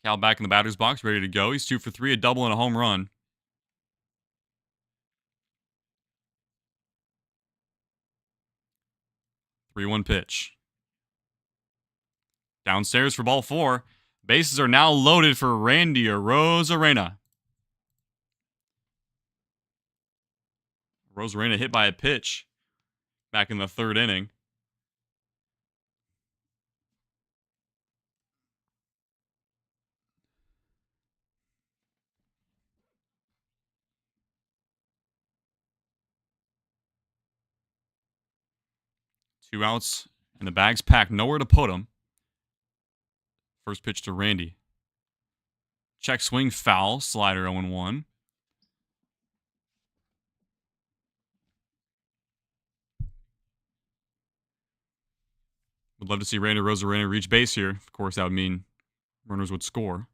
Cal back in the batter's box, ready to go. He's 2 for 3, a double and a home run. 3-1 pitch. Downstairs for ball 4. Bases are now loaded for Randy Rosarena. Rosarena hit by a pitch back in the 3rd inning. Two outs, and the bag's packed. Nowhere to put them. First pitch to Randy. Check swing foul. Slider 0-1. Would love to see Randy Rosarena reach base here. Of course, that would mean runners would score.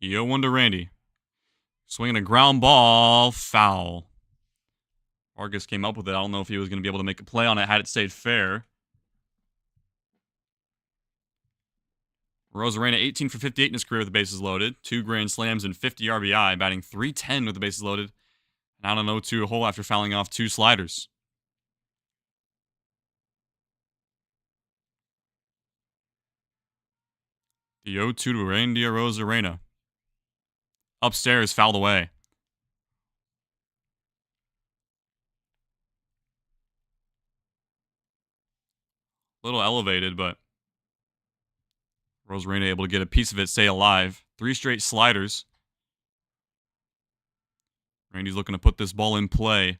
The 0-1 to Randy. Swinging a ground ball. Foul. Vargas came up with it. I don't know if he was going to be able to make a play on it had it stayed fair. Rosarena, 18 for 58 in his career with the bases loaded. 2 grand slams and 50 RBI, batting .310 with the bases loaded. And out on 0-2 hole after fouling off 2 sliders. The 0-2 to Randy Rosarena. Upstairs, fouled away. A little elevated, but Rosarena able to get a piece of it, stay alive. 3 straight sliders. Randy's looking to put this ball in play.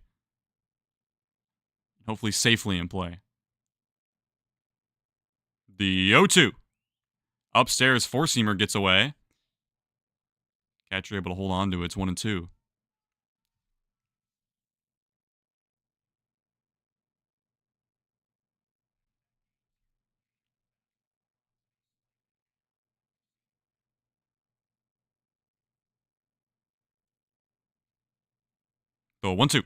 Hopefully safely in play. The 0-2. Upstairs, 4-seamer gets away. Catcher able to hold on to it. It's 1-2. So 1-2.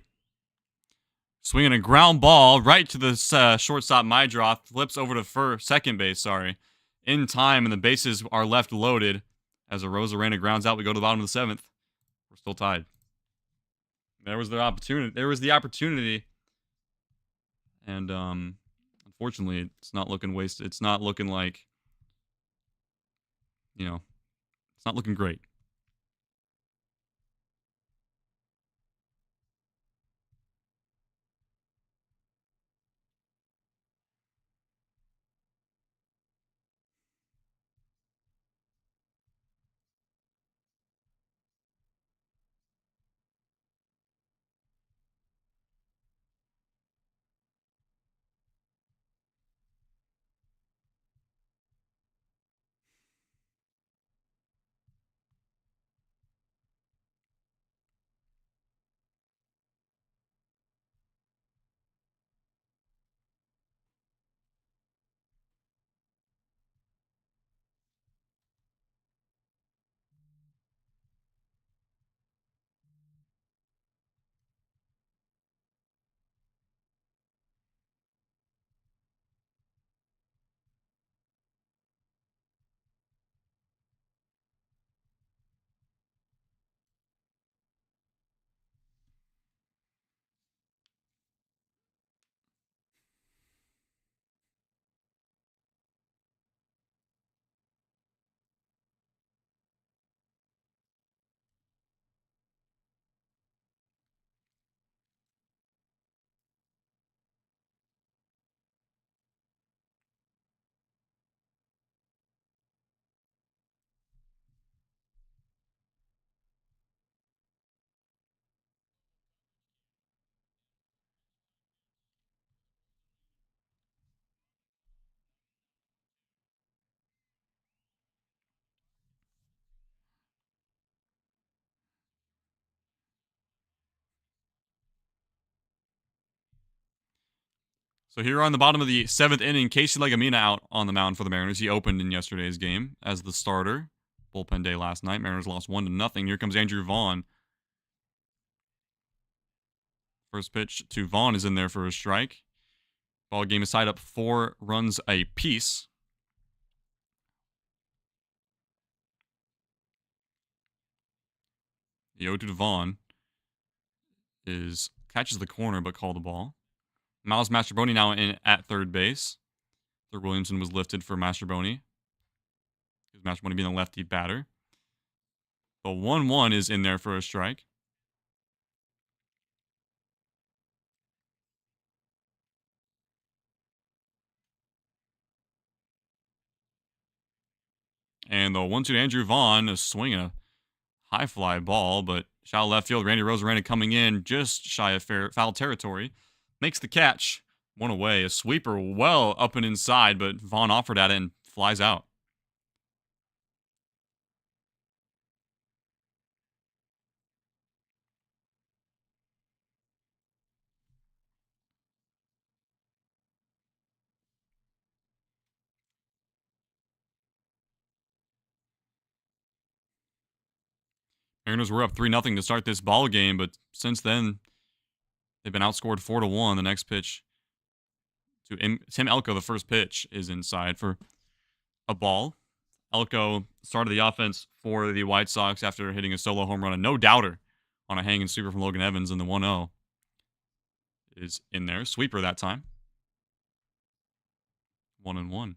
Swinging a ground ball right to the shortstop Mydroth. Flips over to second base, in time, and the bases are left loaded. As a Rosarena grounds out, we go to the bottom of the 7th. We're still tied. There was the opportunity. And unfortunately, it's not looking wasted. It's not looking like, it's not looking great. So here on the bottom of the 7th inning, Casey Legamina out on the mound for the Mariners. He opened in yesterday's game as the starter. Bullpen day last night. Mariners lost 1-0. Here comes Andrew Vaughn. First pitch to Vaughn is in there for a strike. Ball game is tied up 4 runs apiece. The 0-2 to Vaughn catches the corner but called the ball. Miles Mastrobuoni now in at third base. Thurr Williamson was lifted for Mastrobuoni. Mastrobuoni being the lefty batter. The 1-1 is in there for a strike. And the 1-2 to Andrew Vaughn is swinging a high fly ball, but shallow left field. Randy Rosarena coming in just shy of foul territory. Makes the catch. 1 away. A sweeper well up and inside, but Vaughn offered at it and flies out. Mariners were up 3-0 to start this ball game, but since then, They've been outscored 4-1. The next pitch to Tim Elko, the first pitch, is inside for a ball. Elko started the offense for the White Sox after hitting a solo home run, a no-doubter on a hanging sweeper from Logan Evans, and the 1-0 is in there. Sweeper that time. 1-1.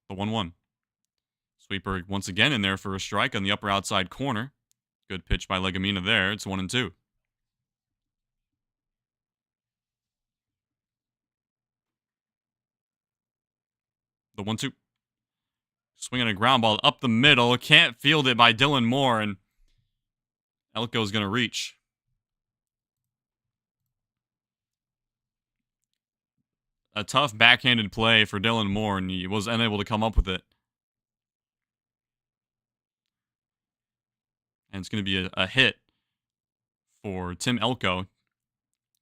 The 1-1. Sweeper once again in there for a strike on the upper outside corner. Good pitch by Legumina there. It's 1-2. The 1-2. Swinging a ground ball up the middle. Can't field it by Dylan Moore, and Elko's going to reach. A tough backhanded play for Dylan Moore, and he was unable to come up with it. And it's going to be a hit for Tim Elko.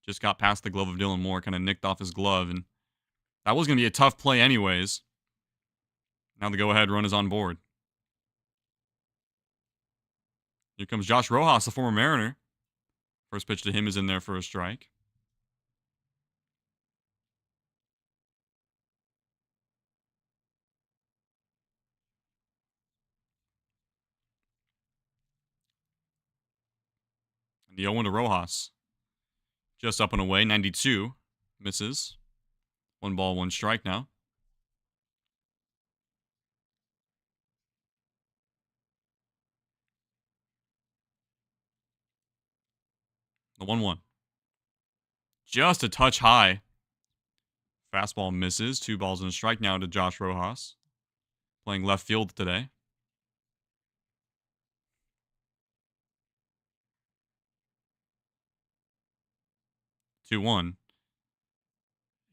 Just got past the glove of Dylan Moore, kind of nicked off his glove, and that was going to be a tough play anyways. Now the go-ahead run is on board. Here comes Josh Rojas, the former Mariner. First pitch to him is in there for a strike. And the 0-1 to Rojas. Just up and away, 92. Misses. 1 ball, 1 strike now. The 1-1. Just a touch high. Fastball misses. 2 balls and a strike now to Josh Rojas. Playing left field today. Two 1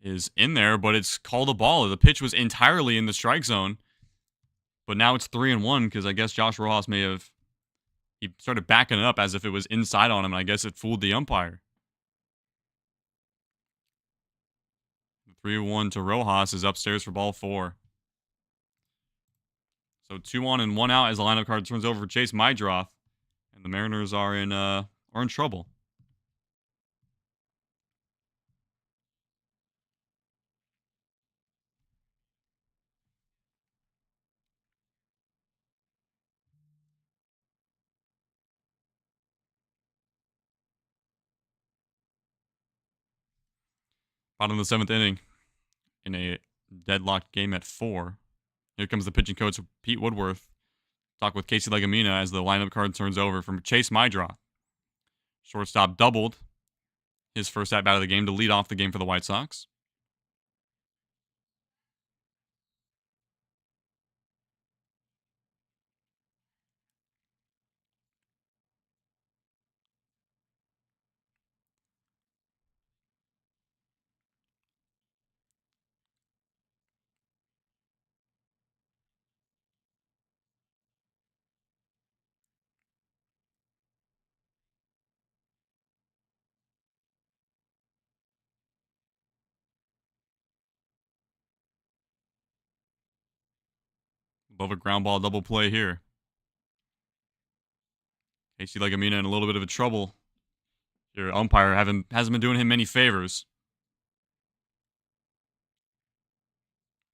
is in there, but it's called a ball. The pitch was entirely in the strike zone. But now it's 3-1 because I guess Josh Rojas he started backing up as if it was inside on him, and I guess it fooled the umpire. 3-1 to Rojas is upstairs for ball 4. So 2 on and 1 out as the lineup card turns over for Chase Mydroth, and the Mariners are in trouble. Bottom of the 7th inning in a deadlocked game at 4. Here comes the pitching coach, Pete Woodworth. Talk with Casey Legumina as the lineup card turns over from Chase Mydroth. Shortstop doubled his first at-bat of the game to lead off the game for the White Sox. Above a ground ball double play here. Casey Legumina in a little bit of a trouble. Your umpire hasn't been doing him many favors.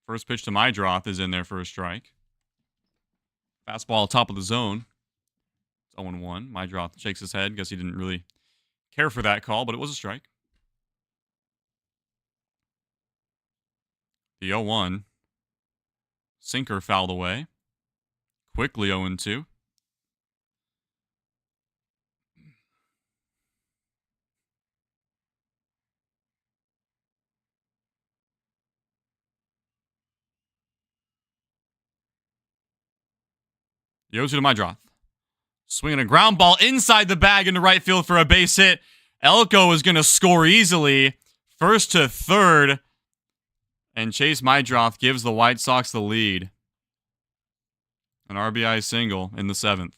First pitch to Mydroth is in there for a strike. Fastball top of the zone. It's 0-1. Mydroth shakes his head. Guess he didn't really care for that call, but it was a strike. The 0-1. Sinker fouled away. Quickly 0-2. The 0-2 to Mydroth. Swinging a ground ball inside the bag into right field for a base hit. Elko is going to score easily. First to third. And Chase Mydroth gives the White Sox the lead. An RBI single in the 7th.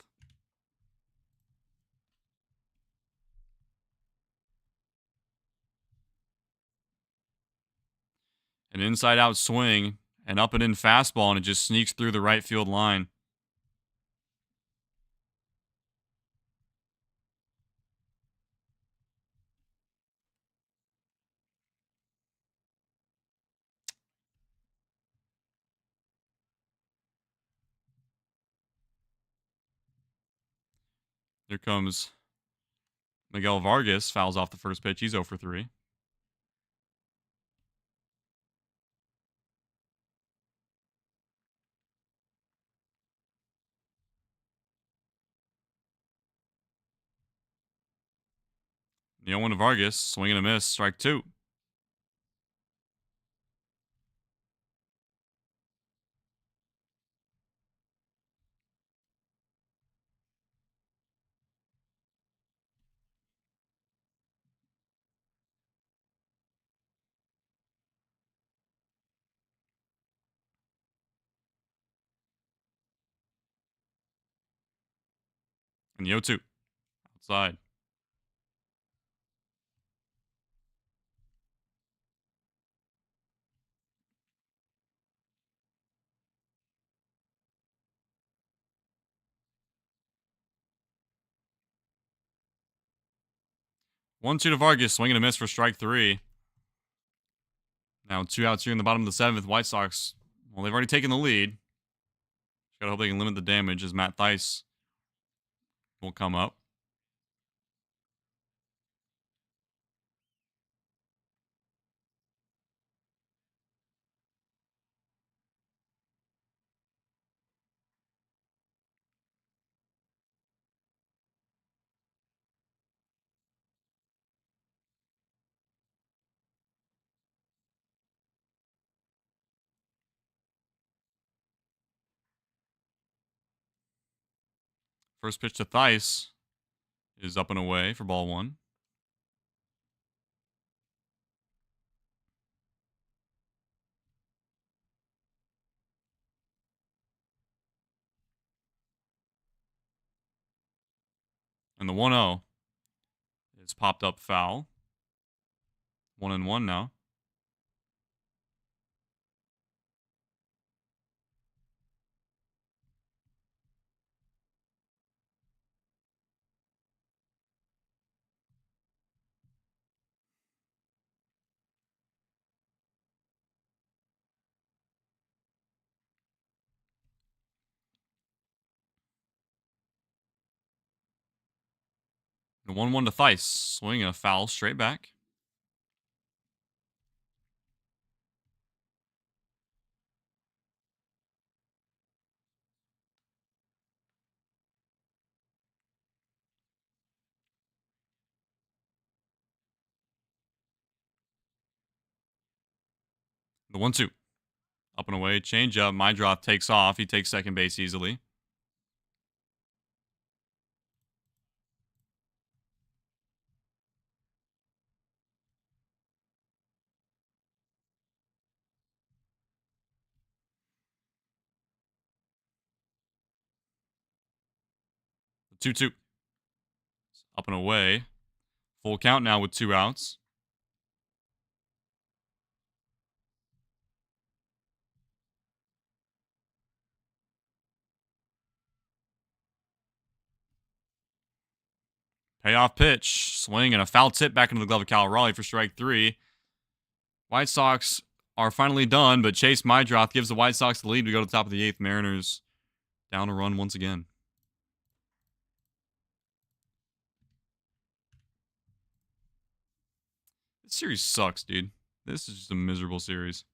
An inside-out swing, an up-and-in fastball, and it just sneaks through the right field line. Here comes Miguel Vargas. Fouls off the first pitch. He's 0 for 3. The 0-1 to Vargas. Swing and a miss. Strike 2. And the 0-2. Outside. One two to Vargas, swing and a miss for strike 3. Now 2 outs here in the bottom of the 7th. White Sox, well, they've already taken the lead. Just gotta hope they can limit the damage as Matt Thaiss will come up. First pitch to Thaiss is up and away for ball 1. And the 1-0 is popped up foul. 1-1 now. The 1-1 to Thaiss. Swing and a foul straight back. The 1-2. Up and away. Change up. Mydroth takes off. He takes second base easily. The 2-2. Up and away. Full count now with 2 outs. Payoff pitch. Swing and a foul tip back into the glove of Cal Raleigh for strike 3. White Sox are finally done, but Chase Mydroth gives the White Sox the lead. We go to the top of the 8th. Mariners down a run once again. This series sucks, dude. This is just a miserable series.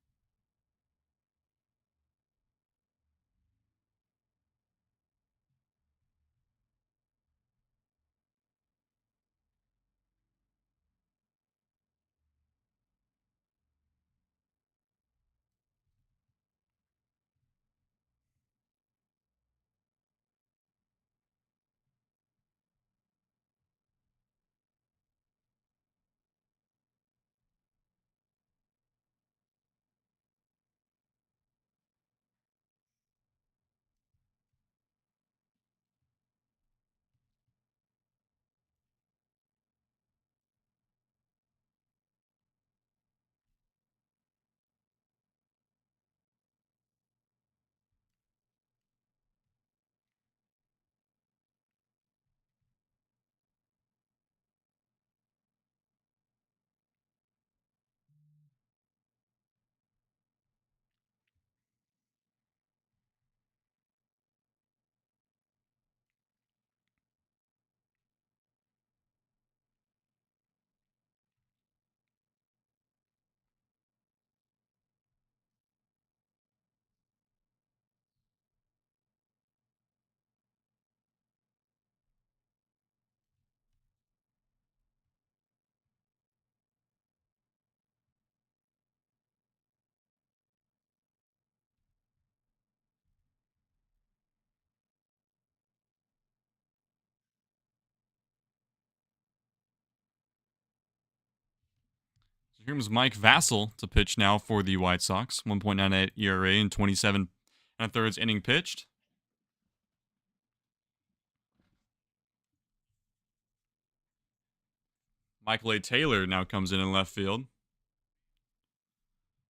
Here comes Mike Vassell to pitch now for the White Sox. 1.98 ERA in 27 and a thirds inning pitched. Michael A. Taylor now comes in left field,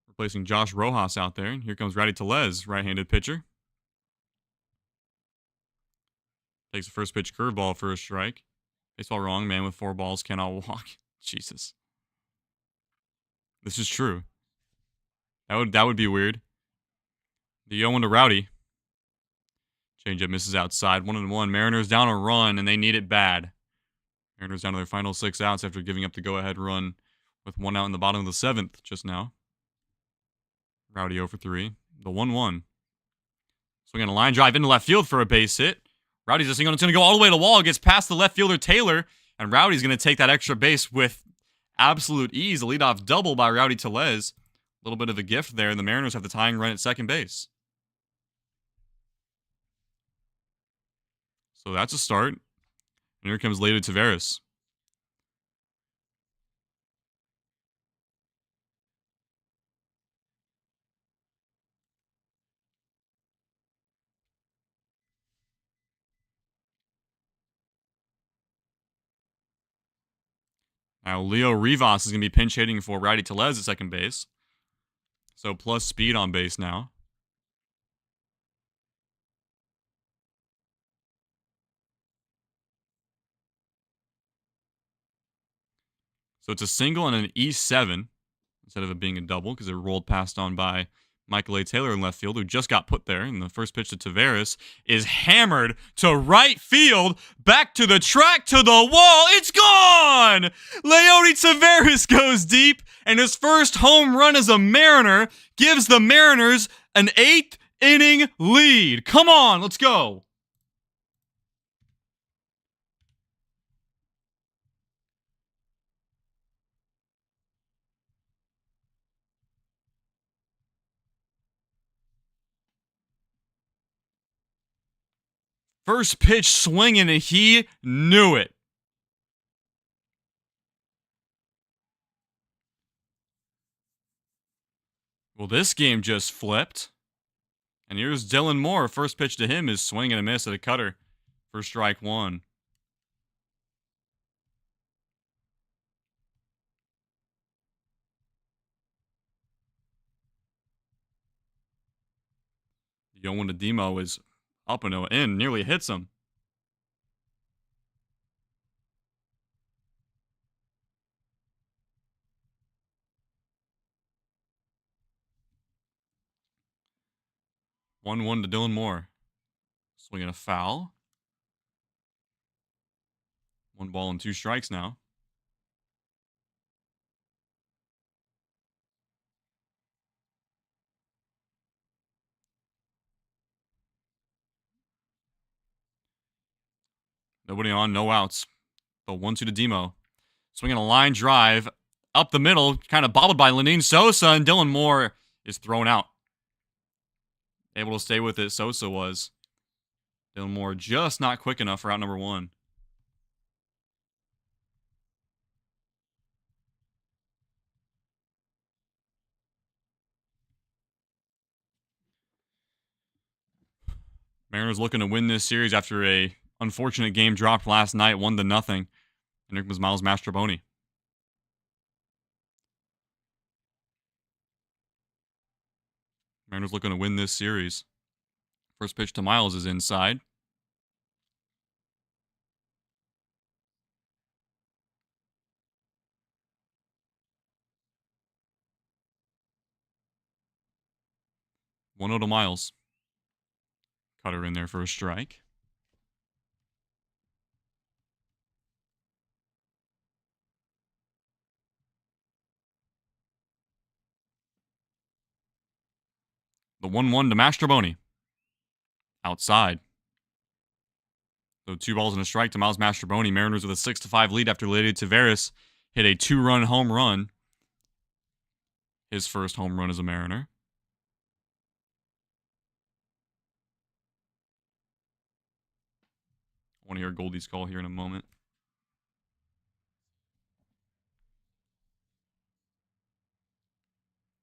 replacing Josh Rojas out there. And here comes Rowdy Tellez, right-handed pitcher. Takes the first pitch curveball for a strike. Baseball wrong, man with 4 balls cannot walk. Jesus. This is true. That would be weird. The 0-1 to Rowdy. Changeup misses outside. 1-1. Mariners down a run, and they need it bad. Mariners down to their final 6 outs after giving up the go-ahead run with 1 out in the bottom of the 7th just now. Rowdy 0 for 3. The 1-1. Swinging a line drive into left field for a base hit. Rowdy's just going to go all the way to the wall. Gets past the left fielder Taylor, and Rowdy's going to take that extra base with absolute ease. A leadoff double by Rowdy Tellez. A little bit of a gift there, and the Mariners have the tying run at second base. So that's a start. And here comes Lady Taveras. Now, Leo Rivas is going to be pinch hitting for Rowdy Tellez at second base. So plus speed on base now. So it's a single and an E7 instead of it being a double because it rolled past on by Michael A. Taylor in left field, who just got put there. And the first pitch to Taveras is hammered to right field, back to the track, to the wall. It's gone! Leody Taveras goes deep, and his first home run as a Mariner gives the Mariners an 8th inning lead. Come on, let's go. First pitch swinging, and he knew it. Well, this game just flipped. And here's Dylan Moore. First pitch to him is swing and a miss at a cutter for strike 1. The 0-1 to Demo is up and in, nearly hits him. One to Dylan Moore. Swinging a foul. 1 ball and 2 strikes now. Nobody on, no outs. The 1-2 to Demo. Swinging a line drive up the middle, kind of bobbled by Lenine Sosa, and Dylan Moore is thrown out. Able to stay with it, Sosa was. Dylan Moore just not quick enough for out number 1. Mariners looking to win this series after a unfortunate game dropped last night, 1-0. And here comes Miles Mastrobuoni. Mariners looking to win this series. First pitch to Miles is inside. One to Miles. Cutter in there for a strike. The 1-1 to Mastrobuoni. Outside. So 2 balls and a strike to Miles Mastrobuoni. Mariners with a 6-5 lead after Lady Taveras hit a 2-run home run. His first home run as a Mariner. I want to hear Goldie's call here in a moment.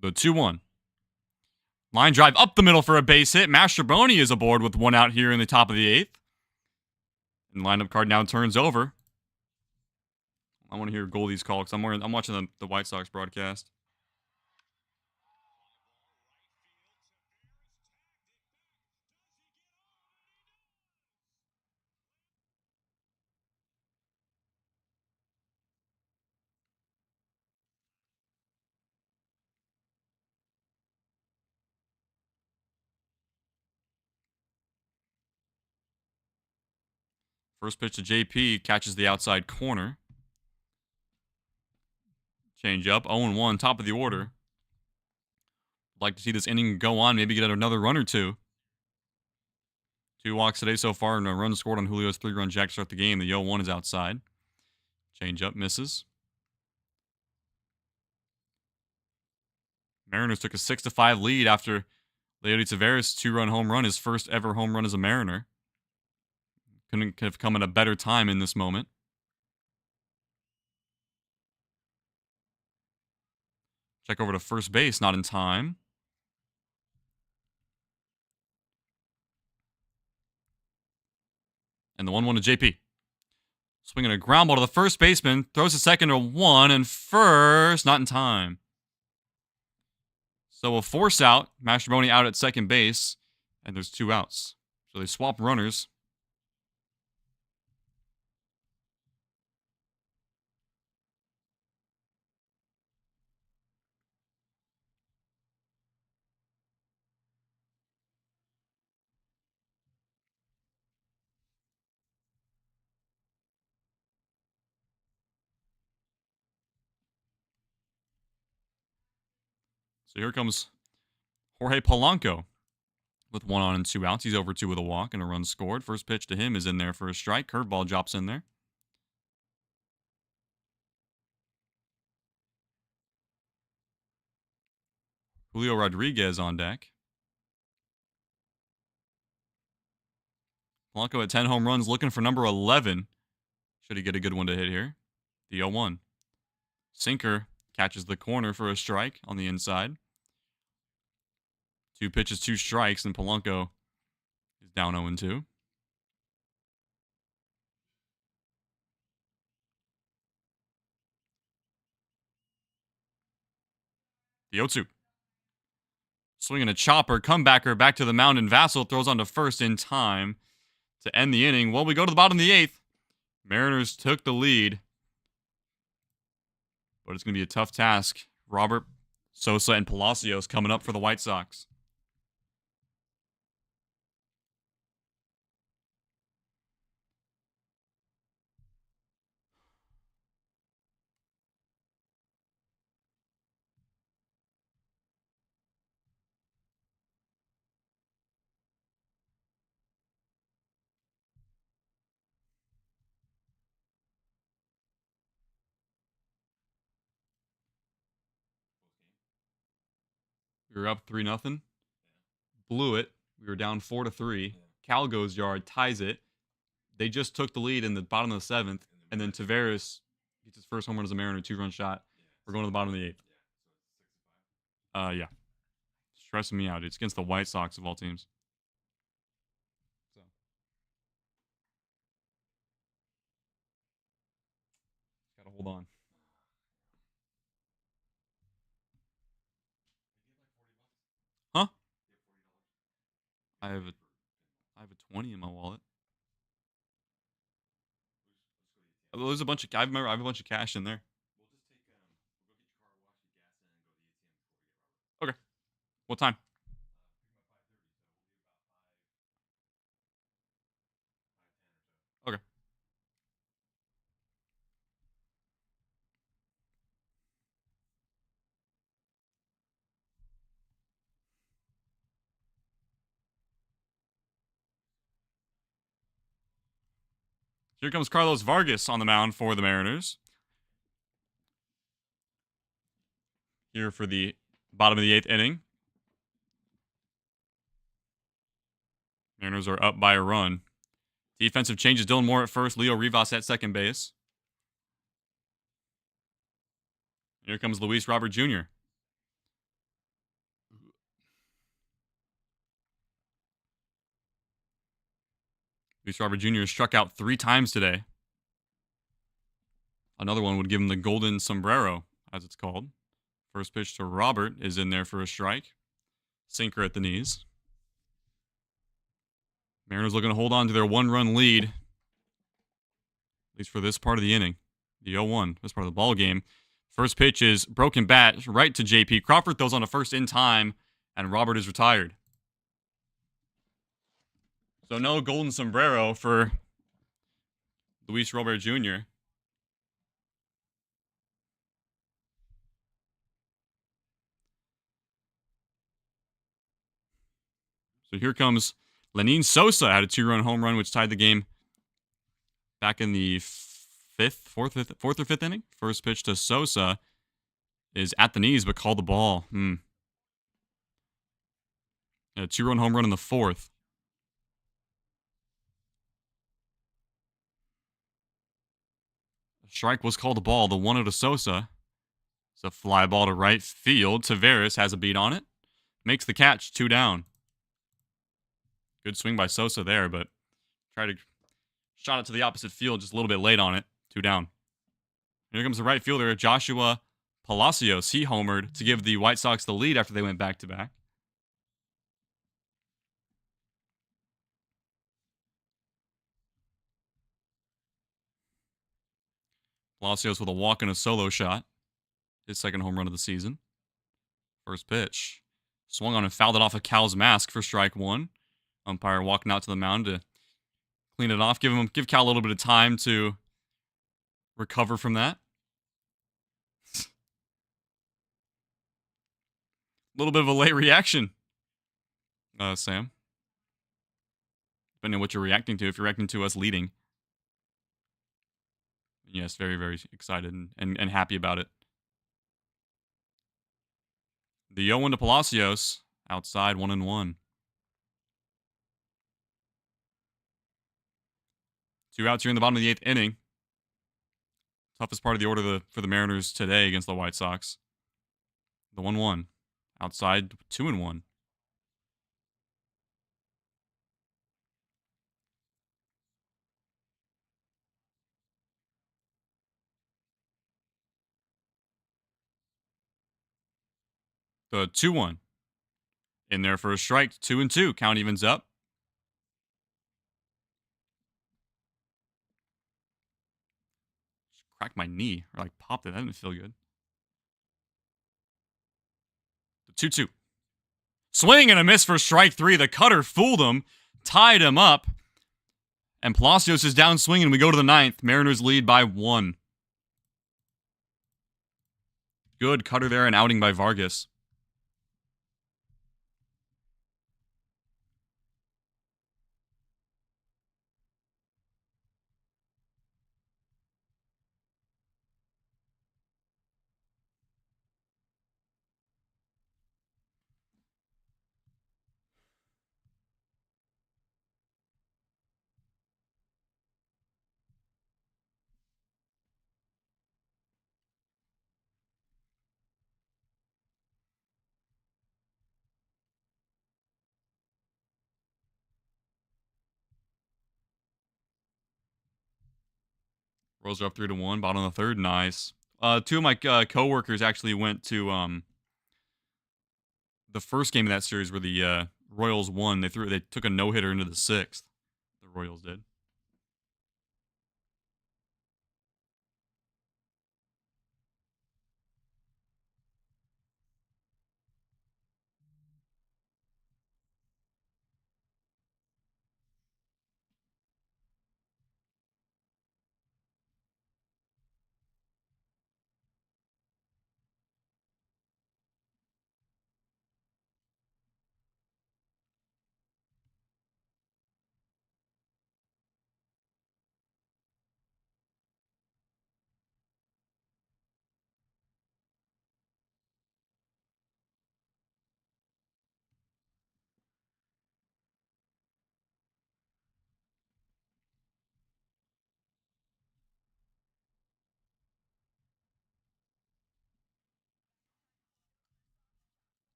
The 2-1. Line drive up the middle for a base hit. Mastrobuoni is aboard with 1 out here in the top of the 8th. And lineup card now turns over. I want to hear Goldie's call because I'm watching the White Sox broadcast. First pitch to JP, catches the outside corner. Change up, 0-1, top of the order. Like to see this inning go on, maybe get another run or two. 2 walks today so far, and a run scored on Julio's 3-run jack to start the game. The 0-1 is outside. Change up, misses. Mariners took a 6-5 lead after Leody Taveras' 2-run home run, his first ever home run as a Mariner. Couldn't have come at a better time in this moment. Check over to first base, not in time. And the 1-1 to JP. Swinging a ground ball to the first baseman. Throws to second to 1, and first, not in time. So a force out. Mastrobuoni out at second base, and there's 2 outs. So they swap runners. So here comes Jorge Polanco with 1 on and 2 outs. He's over 2 with a walk and a run scored. First pitch to him is in there for a strike. Curveball drops in there. Julio Rodriguez on deck. Polanco at 10 home runs, looking for number 11. Should he get a good one to hit here? The 0-1. Sinker catches the corner for a strike on the inside. 2 pitches, 2 strikes, and Polanco is down 0-2. The 0-2. Swinging a chopper, comebacker back to the mound, and Vassell throws onto first in time to end the inning. Well, we go to the bottom of the 8th. Mariners took the lead, but it's going to be a tough task. Robert, Sosa, and Palacios coming up for the White Sox. We were up 3-0. Blew it. We were down 4-3. Cal goes yard, ties it. They just took the lead in the bottom of the 7th, and then Taveras gets his first home run as a Mariner, 2-run shot. We're going to the bottom of the 8th. Yeah. Stressing me out. It's against the White Sox of all teams. So. Gotta hold on. Huh? I have a 20 in my wallet. There's a bunch of. I have a bunch of cash in there. Okay. What time? Okay. Here comes Carlos Vargas on the mound for the Mariners. Here for the bottom of the 8th inning. Mariners are up by a run. Defensive changes. Dylan Moore at first. Leo Rivas at second base. Here comes Luis Robert Jr. Luis Robert Jr. struck out 3 times today. Another one would give him the golden sombrero, as it's called. First pitch to Robert is in there for a strike. Sinker at the knees. Mariners looking to hold on to their 1-run lead, at least for this part of the inning. The 0-1, this part of the ball game. First pitch is broken bat right to JP. Crawford throws on a first in time, and Robert is retired. So no golden sombrero for Luis Robert Jr. So here comes Lenin Sosa, had a 2-run home run, which tied the game back in the fourth or fifth inning. First pitch to Sosa is at the knees, but called the ball. A 2-run home run in the 4th. The strike was called the ball. The 1-0 to Sosa. It's a fly ball to right field. Taveras has a beat on it. Makes the catch, 2 down. Good swing by Sosa there, but shot it to the opposite field just a little bit late on it. 2 down. Here comes the right fielder, Joshua Palacios. He homered to give the White Sox the lead after they went back-to-back. Palacios with a walk and a solo shot. His second home run of the season. First pitch. Swung on and fouled it off of Cal's mask for strike 1. Umpire walking out to the mound to clean it off. Give Cal a little bit of time to recover from that. A little bit of a late reaction, Sam. Depending on what you're reacting to. If you're reacting to us leading. Yes, very, very excited and happy about it. The 0-1 to Palacios. Outside, 1-1. 2 outs here in the bottom of the 8th inning. Toughest part of the order for the Mariners today against the White Sox. The 1-1. Outside, 2-1. The 2-1. In there for a strike. 2-2. Count evens up. Just cracked my knee. Or like popped it. That didn't feel good. The 2-2. Swing and a miss for strike 3. The cutter fooled him. Tied him up. And Palacios is down swinging. We go to the 9th. Mariners lead by 1. Good cutter there and outing by Vargas. Rolls are up 3-1. Bottom of the 3rd. Nice. 2 of my coworkers actually went to the first game of that series where the Royals won. They took a no-hitter into the 6th. The Royals did.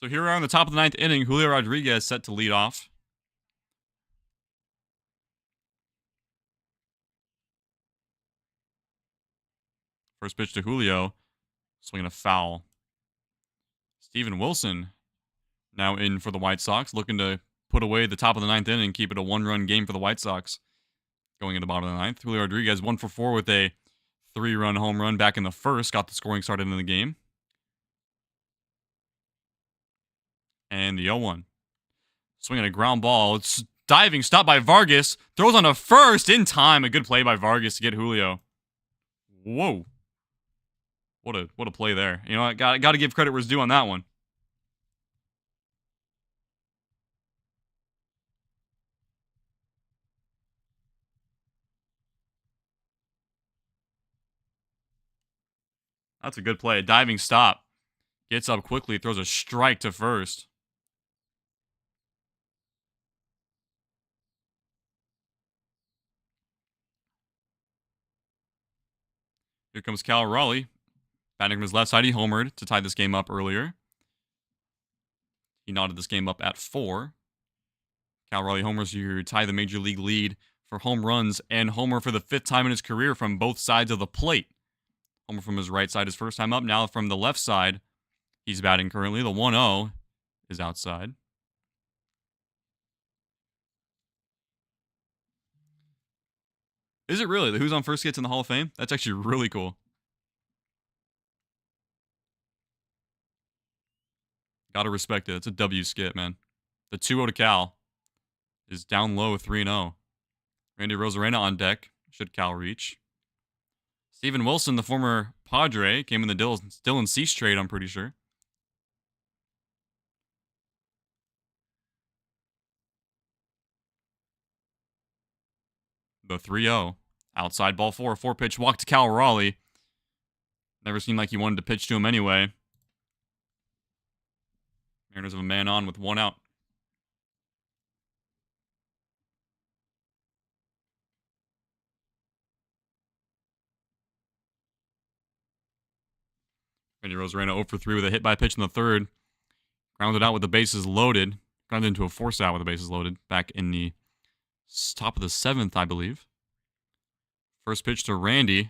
So here we are on the top of the 9th inning. Julio Rodriguez set to lead off. First pitch to Julio. Swinging a foul. Steven Wilson now in for the White Sox, looking to put away the top of the 9th inning and keep it a 1-run game for the White Sox going into the bottom of the 9th. Julio Rodriguez 1 for 4 with a 3-run home run back in the first. Got the scoring started in the game. And the 0-1. Swinging a ground ball. It's diving stop by Vargas. Throws on a first in time. A good play by Vargas to get Julio. Whoa. What a play there. You know, I got to give credit where it's due on that one. That's a good play. A diving stop. Gets up quickly. Throws a strike to first. Here comes Cal Raleigh. Batting from his left side, he homered to tie this game up earlier. He knotted this game up at 4. Cal Raleigh homers to tie the Major League lead for home runs and homer for the 5th time in his career from both sides of the plate. Homer from his right side his first time up. Now from the left side, he's batting currently. The 1-0 is outside. Is it really? The Who's on First gets in the Hall of Fame? That's actually really cool. Gotta respect it. It's a W skit, man. The 2-0 to Cal is down low 3-0. Randy Rosarena on deck. Should Cal reach. Steven Wilson, the former Padre, came in the Dylan Cease trade, I'm pretty sure. The 3-0. Outside ball 4. 4-pitch walk to Cal Raleigh. Never seemed like he wanted to pitch to him anyway. Mariners have a man on with 1 out. Randy Rosarena 0 for 3 with a hit by pitch in the 3rd. Grounded out with the bases loaded. Grounded into a force out with the bases loaded. Back in the top of the 7th, I believe. First pitch to Randy.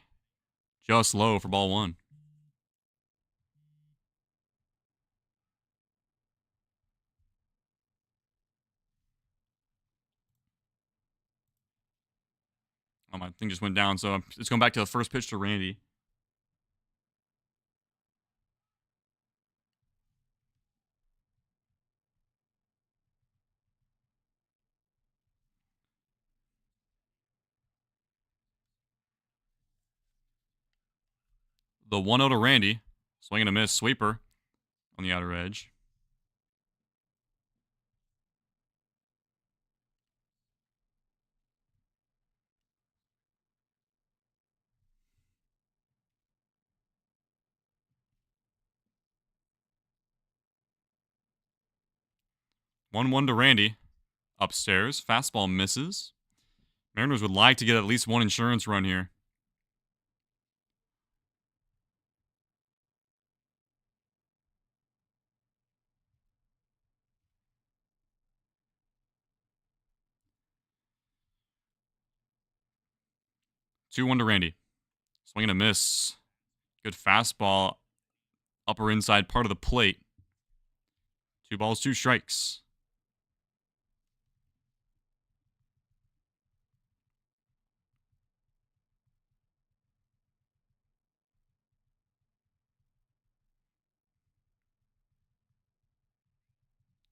Just low for ball 1. Oh, my thing just went down, so it's going back to the first pitch to Randy. The 1-0 to Randy. Swing and a miss. Sweeper on the outer edge. One to Randy. Upstairs. Fastball misses. Mariners would like to get at least one insurance run here. Two one to Randy. Swing and a miss. Good fastball. Upper inside part of the plate. 2 balls, 2 strikes.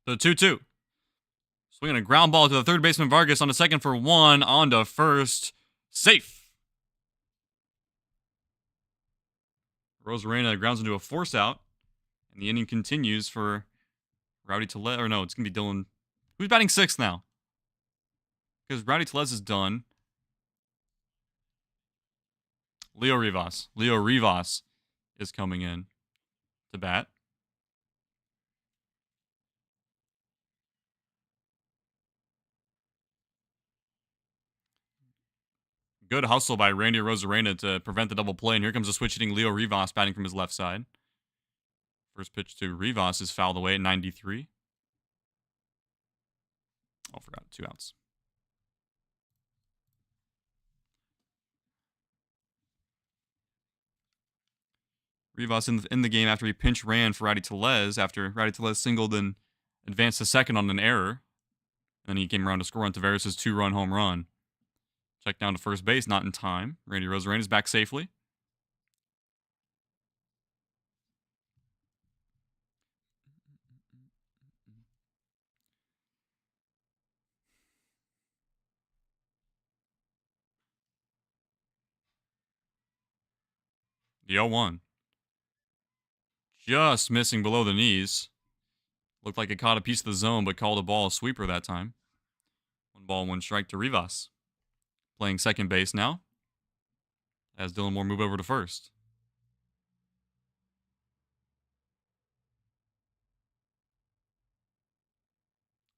The 2-2. Swinging a ground ball to the third baseman Vargas on the second for 1. On to first. Safe. Rosarena grounds into a force out. And the inning continues for Rowdy Tellez. Or no, it's going to be Dylan. Who's batting 6th now? Because Rowdy Tellez is done. Leo Rivas. Leo Rivas is coming in to bat. Good hustle by Randy Rosarena to prevent the double play. And here comes the switch hitting Leo Rivas batting from his left side. First pitch to Rivas is fouled away at 93. Oh, forgot. 2 outs. Rivas in the game after he pinch ran for Rowdy Tellez after Rowdy Tellez singled and advanced to second on an error. Then he came around to score on Tavares' 2-run home run. Check down to first base, not in time. Randy Rosarena is back safely. The 0-1. Just missing below the knees. Looked like it caught a piece of the zone, but called a ball a sweeper that time. 1-1 strike to Rivas. Playing second base now, as Dylan Moore move over to first.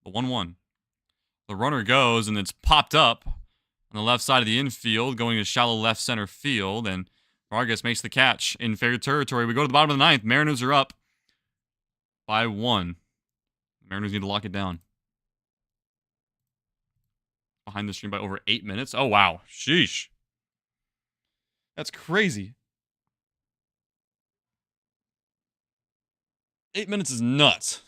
The 1-1. The runner goes, and it's popped up on the left side of the infield, going to shallow left center field, and Vargas makes the catch in fair territory. We go to the bottom of the ninth. Mariners are up by 1. The Mariners need to lock it down. Behind the stream by over 8 minutes. Oh, wow. Sheesh. That's crazy. 8 minutes is nuts.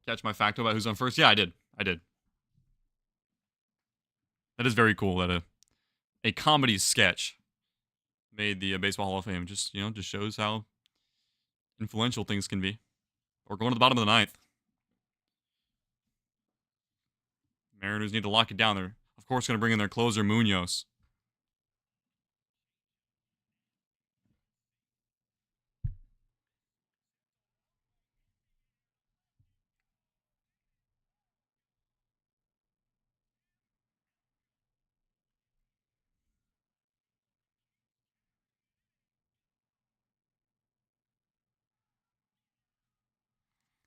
Catch my facto about who's on first? Yeah, I did. That is very cool that a comedy sketch made the Baseball Hall of Fame. Just shows how influential things can be. We're going to the bottom of the ninth. Mariners need to lock it down. They're, of course, going to bring in their closer, Munoz.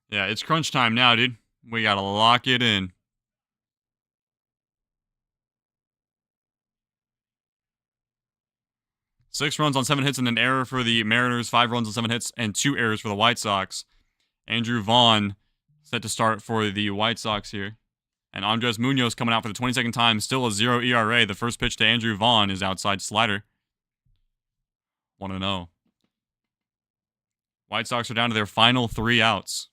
Yeah, it's crunch time now, dude. We got to lock it in. Six runs on 7 hits and an error for the Mariners. 5 runs on 7 hits and 2 errors for the White Sox. Andrew Vaughn set to start for the White Sox here. And Andres Munoz coming out for the 22nd time. Still a 0 ERA. The first pitch to Andrew Vaughn is outside slider. 1-0. White Sox are down to their final 3 outs.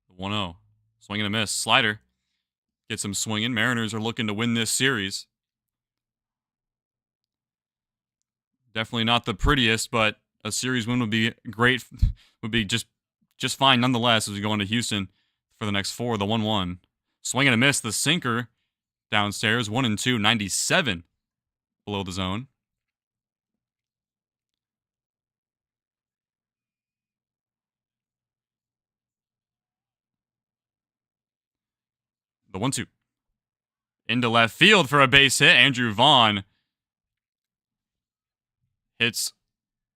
The 1-0. Swing and a miss. Slider. Gets him swinging. Mariners are looking to win this series. Definitely not the prettiest, but a series win would be great. Would be just fine nonetheless as we go into Houston for the next 4. The 1-1. Swing and a miss. The sinker downstairs. 1-2. 97 below the zone. The 1-2. Into left field for a base hit. Andrew Vaughn hits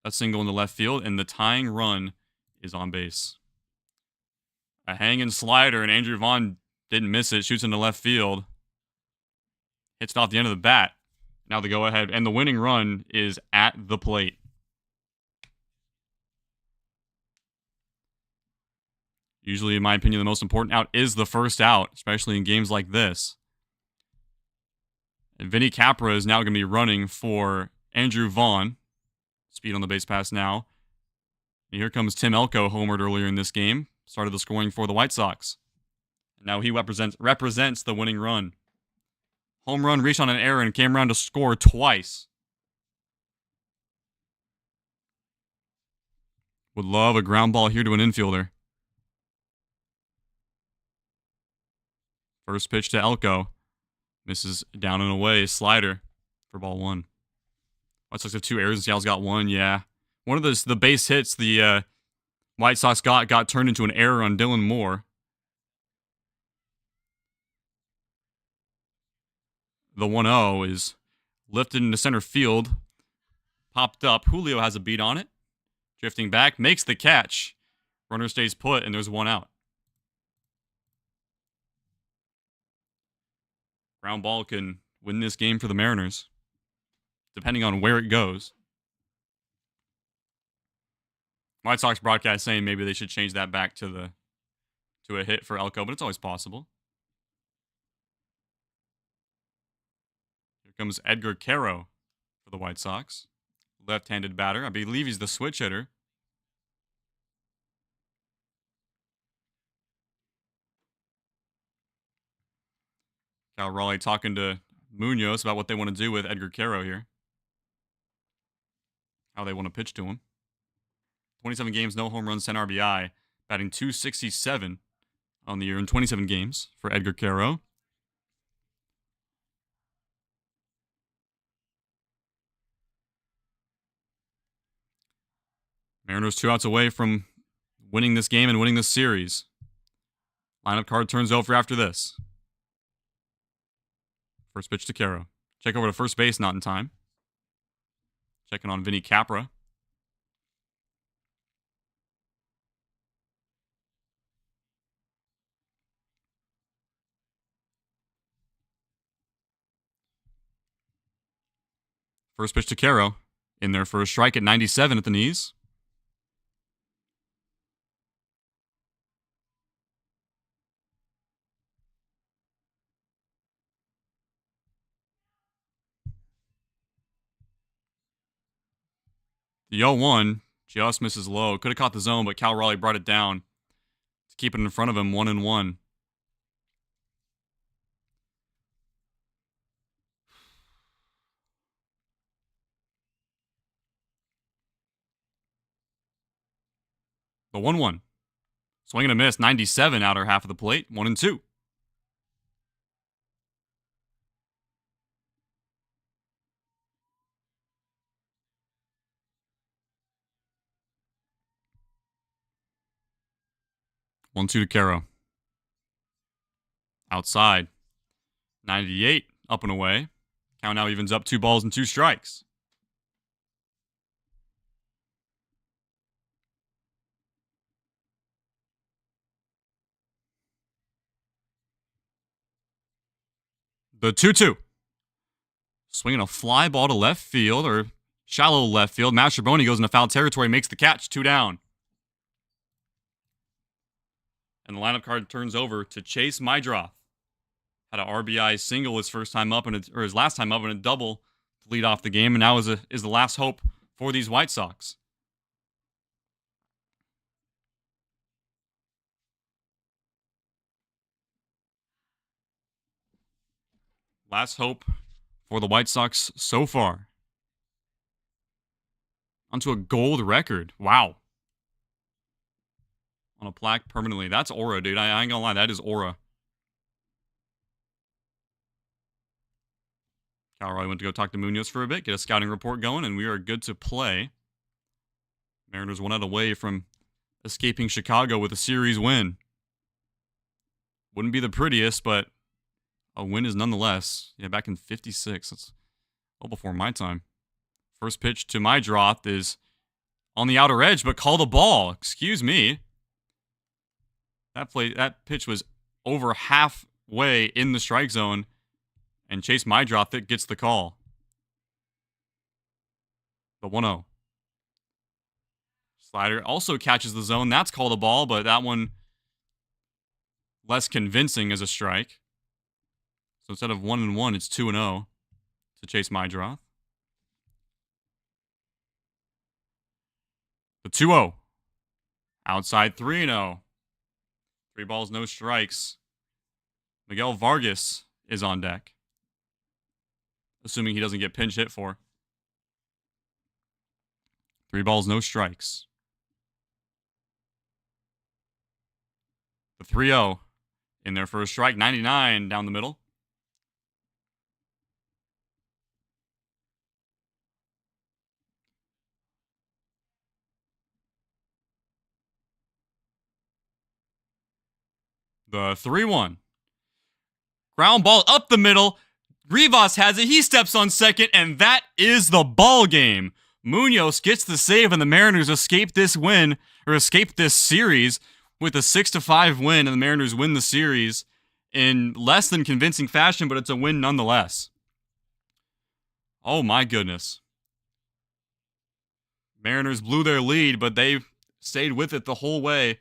a single into left field, and the tying run is on base. A hanging slider, and Andrew Vaughn didn't miss it. Shoots into left field. Hits it off the end of the bat. Now the go-ahead, and the winning run is at the plate. Usually, in my opinion, the most important out is the first out, especially in games like this. And Vinny Capra is now going to be running for Andrew Vaughn. Speed on the base pass now. And here comes Tim Elko, homered earlier in this game. Started the scoring for the White Sox. Now he represents the winning run. Home run reached on an error and came around to score twice. Would love a ground ball here to an infielder. First pitch to Elko. Misses down and away. Slider for ball 1. White Sox have 2 errors and Seattle's got 1. Yeah. One of the base hits the White Sox got turned into an error on Dylan Moore. The 1-0 is lifted into center field. Popped up. Julio has a beat on it. Drifting back. Makes the catch. Runner stays put, and there's 1 out. Ground ball can win this game for the Mariners, depending on where it goes. White Sox broadcast saying maybe they should change that back to a hit for Elko, but it's always possible. Here comes Edgar Caro for the White Sox. Left-handed batter. I believe he's the switch hitter. Cal Raleigh talking to Munoz about what they want to do with Edgar Caro here. How they want to pitch to him. 27 games, no home runs, 10 RBI. Batting .267 on the year in 27 games for Edgar Caro. Mariners 2 outs away from winning this game and winning this series. Lineup card turns over after this. First pitch to Caro. Check over to first base, not in time. Checking on Vinny Capra. First pitch to Caro. In there for a strike at 97 at the knees. The 0-1 just misses low. Could have caught the zone, but Cal Raleigh brought it down to keep it in front of him, 1-1. The 1-1. Swing and a miss, 97 outer half of the plate, 1-2. One two to Caro. Outside. 98 up and away. Count now evens up 2 balls and 2 strikes. The 2-2. Swinging a fly ball to left field or shallow left field. Mastrobuoni goes into foul territory, makes the catch, 2 down. And the lineup card turns over to Chase Mydroth. Had an RBI single his first time up, or his last time up, and a double to lead off the game, and now is the last hope for these White Sox. Last hope for the White Sox so far. Onto a gold record. Wow. On a plaque permanently. That's aura, dude. I ain't gonna lie. That is aura. Cal Raleigh went to go talk to Munoz for a bit, get a scouting report going, and we are good to play. Mariners 1 out away from escaping Chicago with a series win. Wouldn't be the prettiest, but a win is nonetheless. Yeah, back in 56. That's well before my time. First pitch to Mydroth is on the outer edge, but called a ball. Excuse me. That pitch was over halfway in the strike zone, and Chase Mydroth gets the call. The 1-0. Slider also catches the zone. That's called a ball, but that one less convincing as a strike. So instead of 1-1, it's 2-0 to Chase Mydroth. The 2-0. Outside 3-0. 3 balls, no strikes. Miguel Vargas is on deck. Assuming he doesn't get pinch hit for. 3 balls, no strikes. The 3-0 in their first strike. 99 down the middle. The 3-1. Ground ball up the middle. Rivas has it. He steps on second, and that is the ball game. Munoz gets the save, and the Mariners escape this win, or escape this series, with a 6-5 win, and the Mariners win the series in less than convincing fashion, but it's a win nonetheless. Oh my goodness. Mariners blew their lead, but they stayed with it the whole way,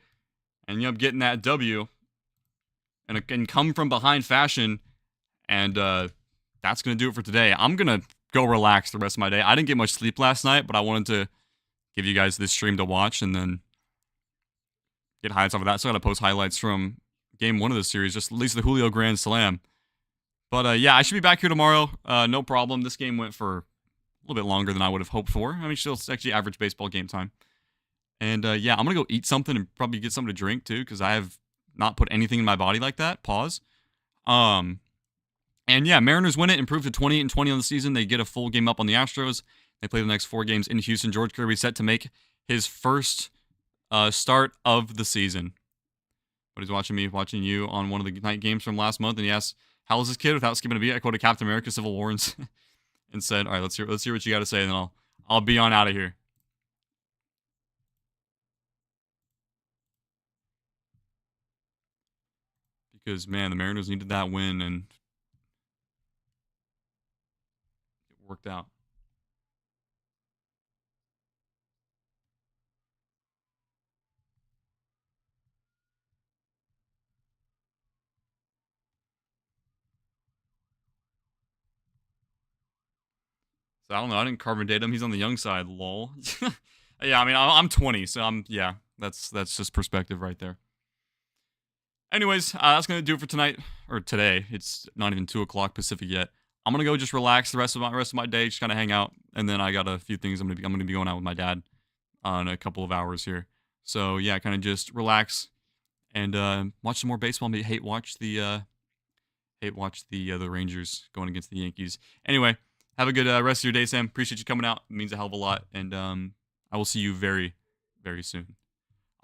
and ended up getting that W. And come from behind fashion, and that's going to do it for today. I'm going to go relax the rest of my day. I didn't get much sleep last night, but I wanted to give you guys this stream to watch and then get highlights off of that. So I got to post highlights from game 1 of the series, just at least the Julio Grand Slam. But yeah, I should be back here tomorrow. No problem. This game went for a little bit longer than I would have hoped for. I mean, still, it's actually average baseball game time. And yeah, I'm going to go eat something and probably get something to drink too, because I have not put anything in my body like that. Pause. And yeah, Mariners win it, improve to 28-20 on the season. They get a full game up on the Astros. They play the next 4 games in Houston. George Kirby set to make his first start of the season. But he's watching watching you on one of the night games from last month, and he asked, "How is this kid?" Without skipping a beat, I quoted Captain America: Civil War and said, "All right, let's hear what you got to say, and then I'll be on out of here." Because man, the Mariners needed that win, and it worked out. So I don't know. I didn't carbon date him. He's on the young side. Lol. Yeah, I mean, I'm 20, so yeah. That's just perspective right there. Anyways, that's gonna do it for tonight or today. It's not even 2:00 Pacific yet. I'm gonna go just relax the rest of my day, just kind of hang out, and then I got a few things I'm gonna be going out with my dad in a couple of hours here. So yeah, kind of just relax and watch some more baseball. Maybe hate watch the Rangers going against the Yankees. Anyway, have a good rest of your day, Sam. Appreciate you coming out. It means a hell of a lot, and I will see you very, very soon.